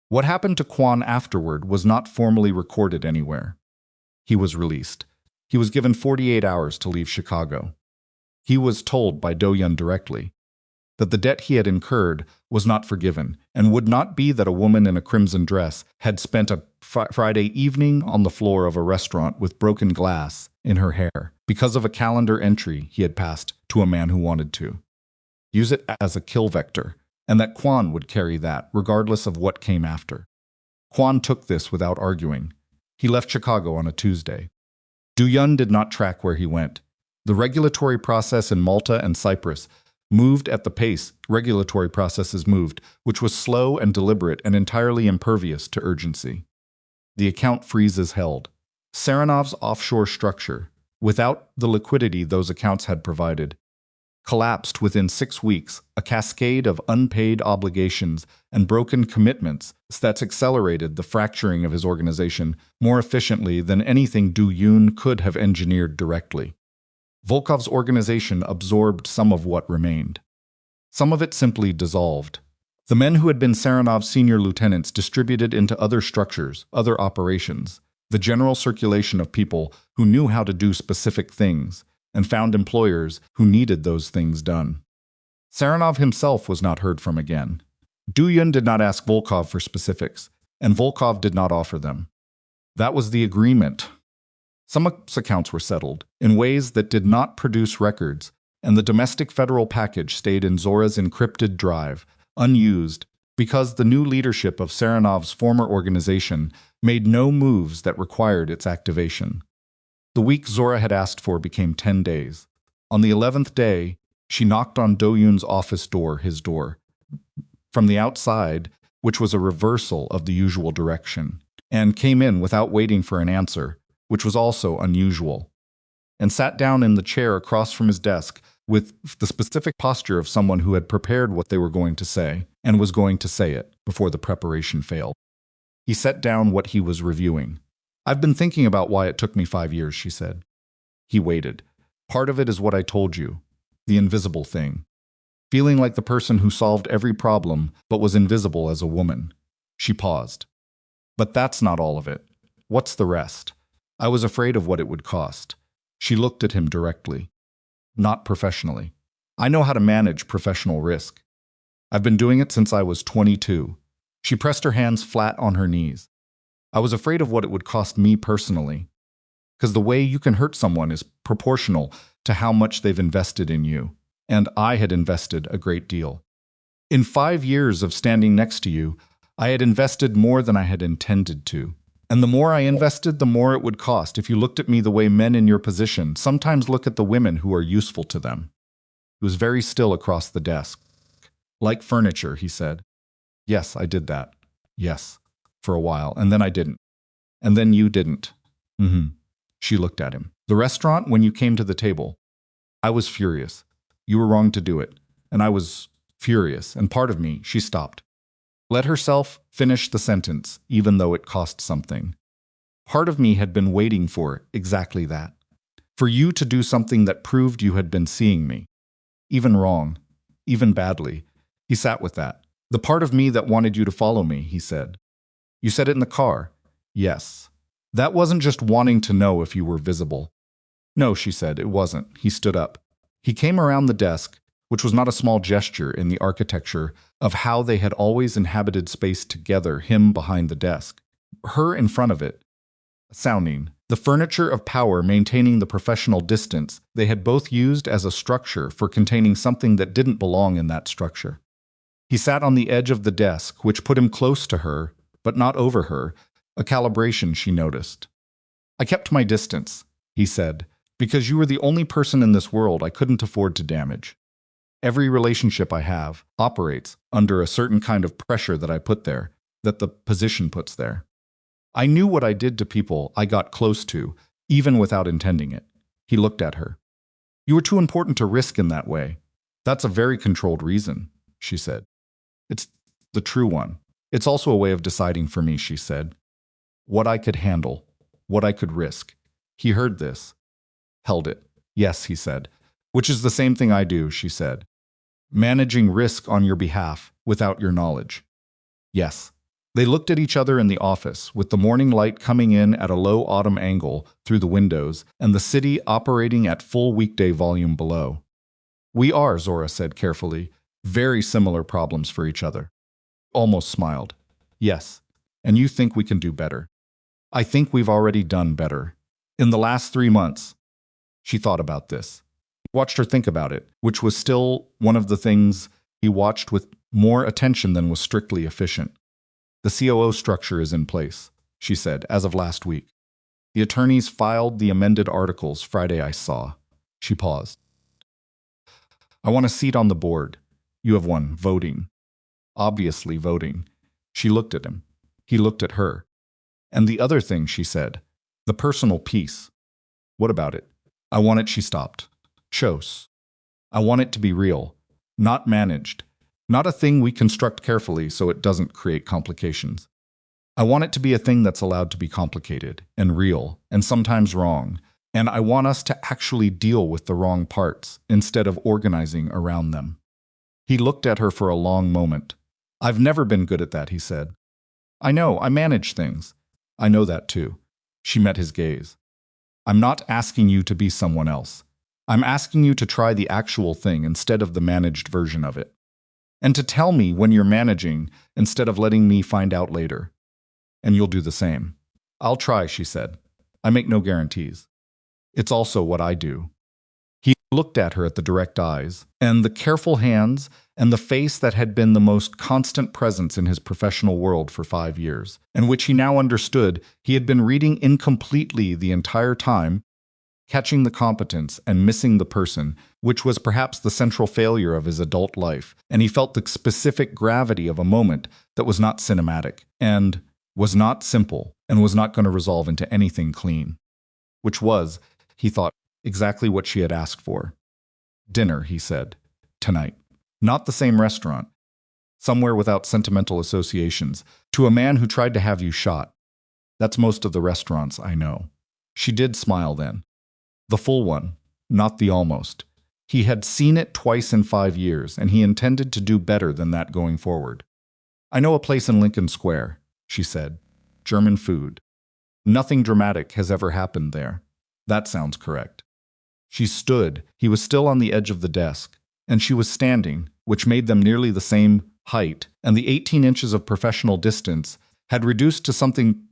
What happened to Kwon afterward was not formally recorded anywhere. He was released. He was given 48 hours to leave Chicago. He was told by Do-Yun directly. that the debt he had incurred was not forgiven, and would not be that a woman in a crimson dress had spent a Friday evening on the floor of a restaurant with broken glass in her hair because of a calendar entry he had passed to a man who wanted to use it as a kill vector, and that Kwan would carry that regardless of what came after. Kwan took this without arguing. He left Chicago on a Tuesday. Du-Yun did not track where he went. The regulatory process in Malta and Cyprus moved at the pace regulatory processes moved, which was slow and deliberate and entirely impervious to urgency. The account freezes held. Saranov's offshore structure, without the liquidity those accounts had provided, collapsed within 6 weeks, a cascade of unpaid obligations and broken commitments that accelerated the fracturing of his organization more efficiently than anything Du-Yun could have engineered directly. Volkov's organization absorbed some of what remained. Some of it simply dissolved. The men who had been Saranov's senior lieutenants distributed into other structures, other operations, the general circulation of people who knew how to do specific things, and found employers who needed those things done. Saranov himself was not heard from again. Du-Yun did not ask Volkov for specifics, and Volkov did not offer them. That was the agreement. Some accounts were settled in ways that did not produce records, and the domestic federal package stayed in Zora's encrypted drive, unused, because the new leadership of Saranov's former organization made no moves that required its activation. The week Zora had asked for became 10 days. On the 11th day, she knocked on Du-Yun's office door, his door, from the outside, which was a reversal of the usual direction, and came in without waiting for an answer, which was also unusual, and sat down in the chair across from his desk with the specific posture of someone who had prepared what they were going to say and was going to say it before the preparation failed. He set down what he was reviewing. "I've been thinking about why it took me 5 years," she said. He waited. "Part of it is what I told you, the invisible thing. Feeling like the person who solved every problem but was invisible as a woman." She paused. "But that's not all of it. What's the rest? I was afraid of what it would cost." She looked at him directly. "Not professionally. I know how to manage professional risk. I've been doing it since I was 22. She pressed her hands flat on her knees. "I was afraid of what it would cost me personally. Because the way you can hurt someone is proportional to how much they've invested in you. And I had invested a great deal. In 5 years of standing next to you, I had invested more than I had intended to. And the more I invested, the more it would cost if you looked at me the way men in your position sometimes look at the women who are useful to them." He was very still across the desk. "Like furniture," he said. "Yes, I did that. Yes, for a while, and then I didn't. And then you didn't." She looked at him. "The restaurant, when you came to the table, I was furious. You were wrong to do it. And I was furious, and part of me," she stopped. Let herself finish the sentence, even though it cost something. "Part of me had been waiting for exactly that. For you to do something that proved you had been seeing me. Even wrong. Even badly." He sat with that. "The part of me that wanted you to follow me," he said. "You said it in the car." "Yes. That wasn't just wanting to know if you were visible." "No," she said, "it wasn't." He stood up. He came around the desk, which was not a small gesture in the architecture of how they had always inhabited space together, him behind the desk, her in front of it, sounding, the furniture of power maintaining the professional distance they had both used as a structure for containing something that didn't belong in that structure. He sat on the edge of the desk, which put him close to her, but not over her, a calibration she noticed. "I kept my distance," he said, "because you were the only person in this world I couldn't afford to damage. Every relationship I have operates under a certain kind of pressure that I put there, that the position puts there. I knew what I did to people I got close to, even without intending it." He looked at her. "You were too important to risk in that way. That's a very controlled reason," she said. "It's the true one. It's also a way of deciding for me," she said. "What I could handle, what I could risk." He heard this. Held it. "Yes," he said. "Which is the same thing I do," she said. "Managing risk on your behalf without your knowledge." "Yes." They looked at each other in the office, with the morning light coming in at a low autumn angle through the windows and the city operating at full weekday volume below. "We are," Zora said carefully, Very similar problems for each other. Almost smiled. Yes. And you think we can do better? I think we've already done better. In the last 3 months. She thought about this. He watched her think about it, which was still one of the things he watched with more attention than was strictly efficient. The COO structure is in place, she said, as of last week. The attorneys filed the amended articles Friday I saw. She paused. I want a seat on the board. You have one, voting. Obviously voting. She looked at him. He looked at her. And the other thing, she said, the personal piece. What about it? I want it, she stopped. Chose. I want it to be real, not managed, not a thing we construct carefully so it doesn't create complications. I want it to be a thing that's allowed to be complicated and real and sometimes wrong, and I want us to actually deal with the wrong parts instead of organizing around them. He looked at her for a long moment. I've never been good at that, he said. I know, I manage things. I know that too. She met his gaze. I'm not asking you to be someone else. I'm asking you to try the actual thing instead of the managed version of it. And to tell me when you're managing instead of letting me find out later. And you'll do the same. I'll try, she said. I make no guarantees. It's also what I do. He looked at her at the direct eyes, and the careful hands, and the face that had been the most constant presence in his professional world for 5 years, and which he now understood he had been reading incompletely the entire time, catching the competence and missing the person, which was perhaps the central failure of his adult life, and he felt the specific gravity of a moment that was not cinematic, and was not simple, and was not going to resolve into anything clean. Which was, he thought, exactly what she had asked for. Dinner, he said. Tonight. Not the same restaurant. Somewhere without sentimental associations. To a man who tried to have you shot. That's most of the restaurants I know. She did smile then. The full one, not the almost. He had seen it twice in 5 years, and he intended to do better than that going forward. I know a place in Lincoln Square, she said. German food. Nothing dramatic has ever happened there. That sounds correct. She stood. He was still on the edge of the desk, and she was standing, which made them nearly the same height, and the 18 inches of professional distance had reduced to something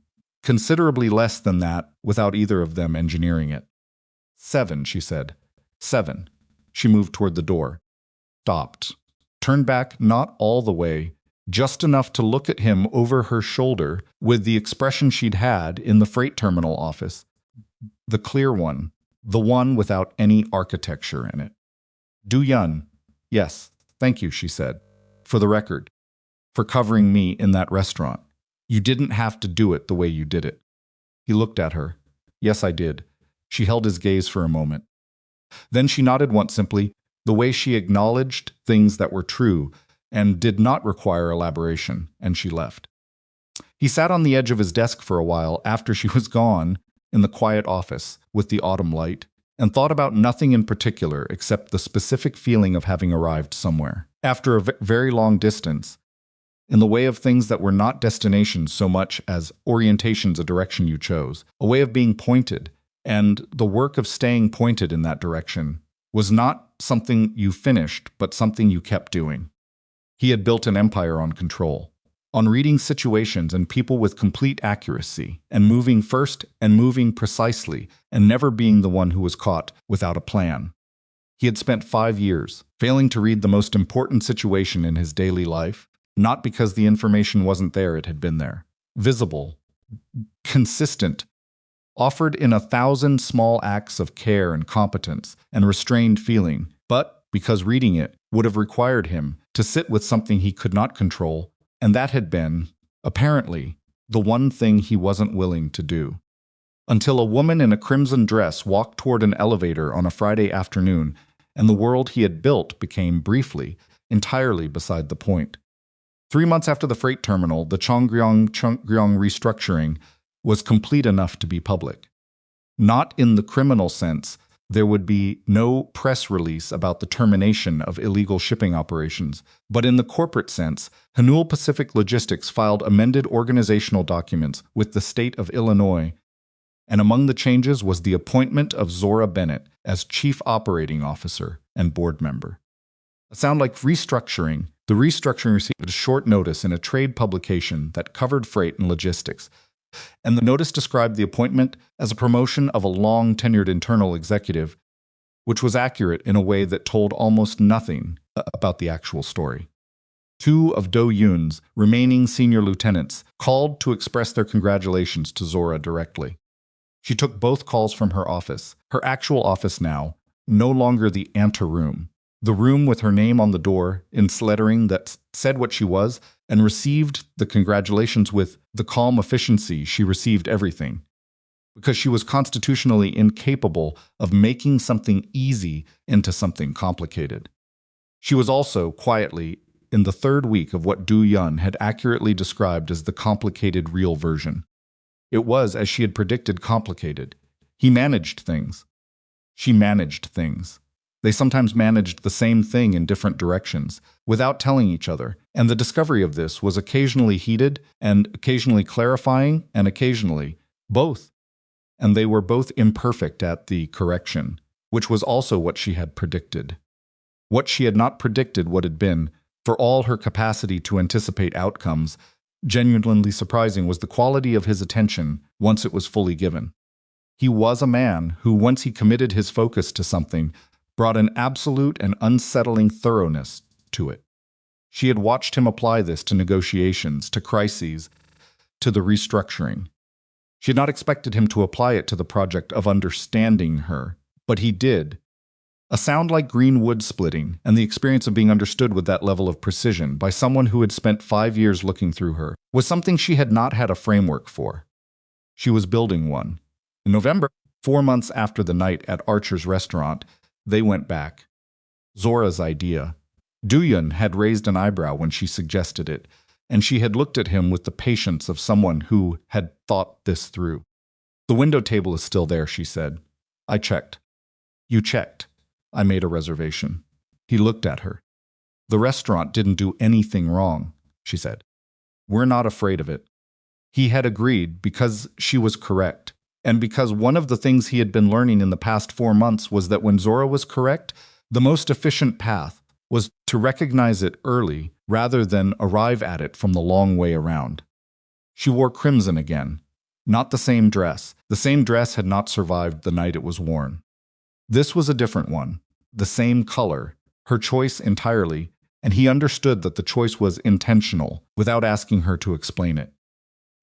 considerably less than that without either of them engineering it. 7, she said. 7. She moved toward the door. Stopped. Turned back not all the way, just enough to look at him over her shoulder with the expression she'd had in the freight terminal office. The clear one. The one without any architecture in it. Du Yun. Yes, thank you, she said. For the record. For covering me in that restaurant. You didn't have to do it the way you did it. He looked at her. Yes, I did. She held his gaze for a moment. Then she nodded once simply, the way she acknowledged things that were true and did not require elaboration, and she left. He sat on the edge of his desk for a while after she was gone, in the quiet office with the autumn light, and thought about nothing in particular except the specific feeling of having arrived somewhere. After a very long distance, in the way of things that were not destinations so much as orientations, a direction you chose, a way of being pointed, and the work of staying pointed in that direction was not something you finished, but something you kept doing. He had built an empire on control, on reading situations and people with complete accuracy, and moving first and moving precisely, and never being the one who was caught without a plan. He had spent 5 years failing to read the most important situation in his daily life, not because the information wasn't there, it had been there. Visible, consistent, offered in 1,000 small acts of care and competence and restrained feeling, but because reading it would have required him to sit with something he could not control, and that had been, apparently, the one thing he wasn't willing to do. Until a woman in a crimson dress walked toward an elevator on a Friday afternoon, and the world he had built became, briefly, entirely beside the point. 3 months after the freight terminal, the Chongryong restructuring was complete enough to be public. Not in the criminal sense. There would be no press release about the termination of illegal shipping operations, but in the corporate sense, Hanul Pacific Logistics filed amended organizational documents with the state of Illinois, and among the changes was the appointment of Zora Bennett as Chief Operating Officer and board member. A sound like restructuring. The restructuring received a short notice in a trade publication that covered freight and logistics, and the notice described the appointment as a promotion of a long-tenured internal executive, which was accurate in a way that told almost nothing about the actual story. Two of Do Yoon's remaining senior lieutenants called to express their congratulations to Zora directly. She took both calls from her office, her actual office now, no longer the anteroom, the room with her name on the door in lettering that said what she was, and received the congratulations with the calm efficiency she received everything, because she was constitutionally incapable of making something easy into something complicated. She was also, quietly, in the third week of what Du Yun had accurately described as the complicated real version. It was, as she had predicted, complicated. He managed things. She managed things. They sometimes managed the same thing in different directions, without telling each other, and the discovery of this was occasionally heated, and occasionally clarifying, and occasionally both. And they were both imperfect at the correction, which was also what she had predicted. What she had not predicted would have been, for all her capacity to anticipate outcomes, genuinely surprising was the quality of his attention once it was fully given. He was a man who, once he committed his focus to something, brought an absolute and unsettling thoroughness to it. She had watched him apply this to negotiations, to crises, to the restructuring. She had not expected him to apply it to the project of understanding her, but he did. A sound like green wood splitting, and the experience of being understood with that level of precision by someone who had spent 5 years looking through her, was something she had not had a framework for. She was building one. In November, 4 months after the night at Archer's restaurant, they went back. Zora's idea. Du Yun had raised an eyebrow when she suggested it, and she had looked at him with the patience of someone who had thought this through. The window table is still there, she said. I checked. You checked. I made a reservation. He looked at her. The restaurant didn't do anything wrong, she said. We're not afraid of it. He had agreed because she was correct, and because one of the things he had been learning in the past 4 months was that when Zora was correct, the most efficient path was to recognize it early rather than arrive at it from the long way around. She wore crimson again. Not the same dress. The same dress had not survived the night it was worn. This was a different one, the same color, her choice entirely, and he understood that the choice was intentional, without asking her to explain it.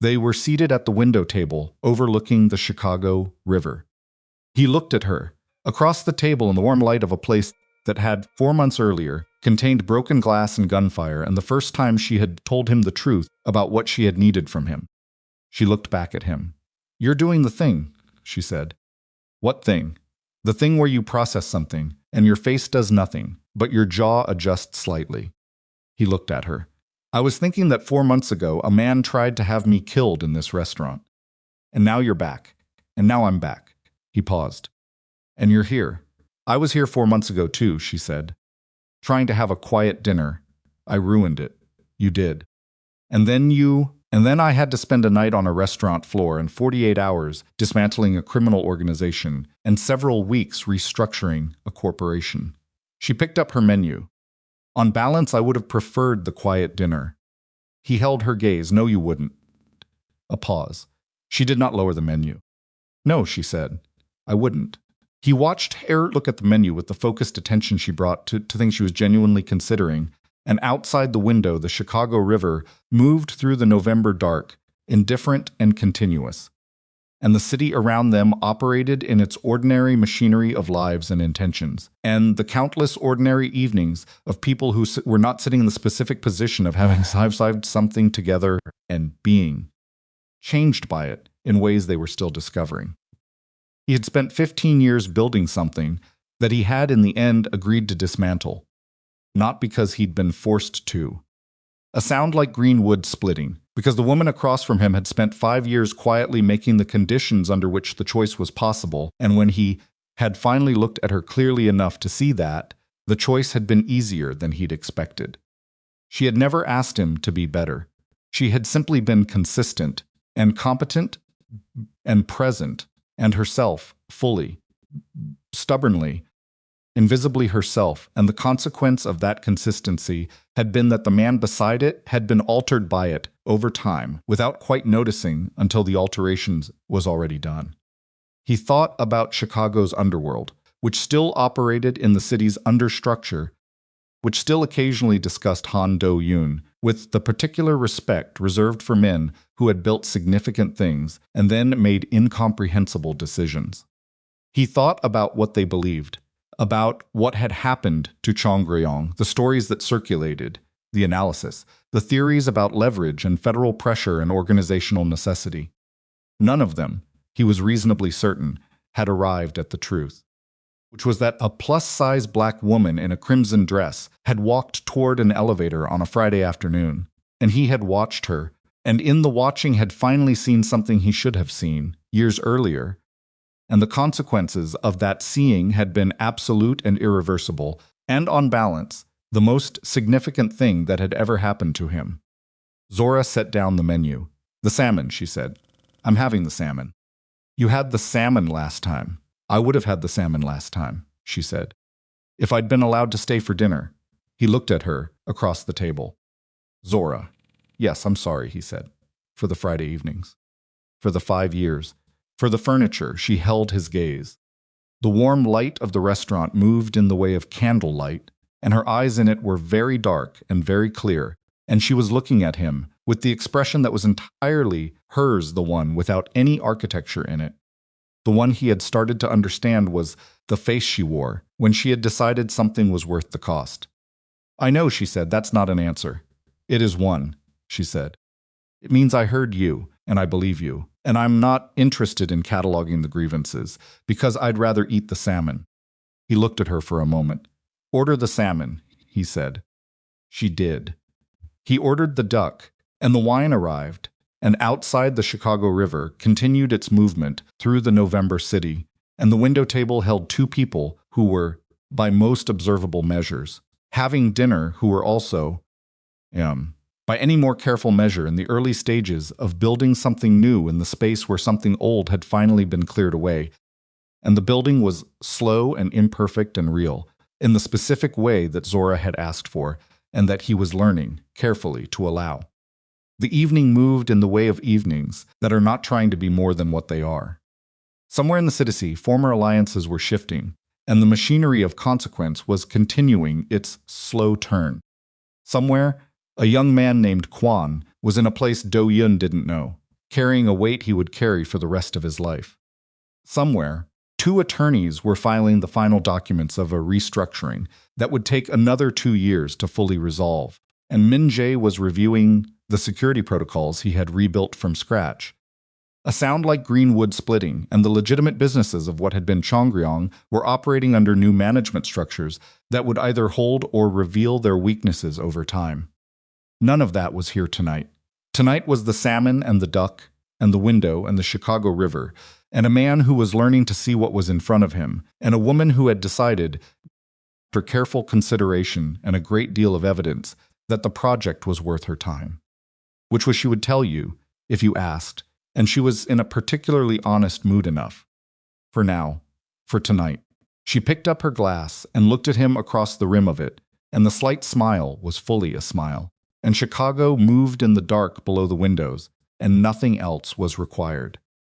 They were seated at the window table, overlooking the Chicago River. He looked at her, across the table in the warm light of a place that had, 4 months earlier, contained broken glass and gunfire, and the first time she had told him the truth about what she had needed from him. She looked back at him. You're doing the thing, she said. What thing? The thing where you process something, and your face does nothing, but your jaw adjusts slightly. He looked at her. I was thinking that 4 months ago a man tried to have me killed in this restaurant. And now you're back. And now I'm back. He paused. And you're here. I was here 4 months ago too, she said. Trying to have a quiet dinner. I ruined it. You did. And then I had to spend a night on a restaurant floor and 48 hours dismantling a criminal organization and several weeks restructuring a corporation. She picked up her menu. On balance, I would have preferred the quiet dinner. He held her gaze. No, you wouldn't. A pause. She did not lower the menu. No, she said. I wouldn't. He watched her look at the menu with the focused attention she brought to things she was genuinely considering, and outside the window the Chicago River moved through the November dark, indifferent and continuous. And the city around them operated in its ordinary machinery of lives and intentions, and the countless ordinary evenings of people who were not sitting in the specific position of having survived something together and being changed by it in ways they were still discovering. He had spent 15 years building something that he had in the end agreed to dismantle, not because he'd been forced to. A sound like green wood splitting, because the woman across from him had spent 5 years quietly making the conditions under which the choice was possible, and when he had finally looked at her clearly enough to see that, the choice had been easier than he'd expected. She had never asked him to be better. She had simply been consistent and competent and present, and herself, fully, stubbornly, invisibly herself, and the consequence of that consistency had been that the man beside it had been altered by it over time, without quite noticing until the alterations was already done. He thought about Chicago's underworld, which still operated in the city's understructure, which still occasionally discussed Han Do-yoon with the particular respect reserved for men who had built significant things and then made incomprehensible decisions. He thought about what they believed, about what had happened to Chongryong, the stories that circulated, the analysis, the theories about leverage and federal pressure and organizational necessity. None of them, he was reasonably certain, had arrived at the truth, which was that a plus-size black woman in a crimson dress had walked toward an elevator on a Friday afternoon, and he had watched her, and in the watching had finally seen something he should have seen years earlier, and the consequences of that seeing had been absolute and irreversible, and on balance, the most significant thing that had ever happened to him. Zora set down the menu. "The salmon," she said. "I'm having the salmon." "You had the salmon last time." "I would have had the salmon last time," she said, "if I'd been allowed to stay for dinner." He looked at her across the table. "Zora." "Yes, I'm sorry," he said. "For the Friday evenings. For the 5 years. For the furniture." She held his gaze. The warm light of the restaurant moved in the way of candlelight, and her eyes in it were very dark and very clear, and she was looking at him with the expression that was entirely hers, the one without any architecture in it. The one he had started to understand was the face she wore when she had decided something was worth the cost. "I know," she said, "that's not an answer." "It is one," she said. "It means I heard you, and I believe you, and I'm not interested in cataloging the grievances, because I'd rather eat the salmon." He looked at her for a moment. "Order the salmon," he said. She did. He ordered the duck, and the wine arrived, and outside the Chicago River continued its movement through the November city, and the window table held 2 people who were, by most observable measures, having dinner, who were also, by any more careful measure, in the early stages of building something new in the space where something old had finally been cleared away, and the building was slow and imperfect and real, in the specific way that Zora had asked for, and that he was learning, carefully, to allow. The evening moved in the way of evenings that are not trying to be more than what they are. Somewhere in the city, former alliances were shifting, and the machinery of consequence was continuing its slow turn. Somewhere, a young man named Kwan was in a place Do-yoon didn't know, carrying a weight he would carry for the rest of his life. Somewhere, 2 attorneys were filing the final documents of a restructuring that would take another 2 years to fully resolve, and Min Jae was reviewing the security protocols he had rebuilt from scratch. A sound like green wood splitting, and the legitimate businesses of what had been Chongryong were operating under new management structures that would either hold or reveal their weaknesses over time. None of that was here tonight. Tonight was the salmon and the duck, and the window and the Chicago River, and a man who was learning to see what was in front of him, and a woman who had decided, after careful consideration and a great deal of evidence, that the project was worth her time. Which was she would tell you, if you asked, and she was in a particularly honest mood enough. For now, for tonight. She picked up her glass and looked at him across the rim of it, and the slight smile was fully a smile, and Chicago moved in the dark below the windows, and nothing else was required.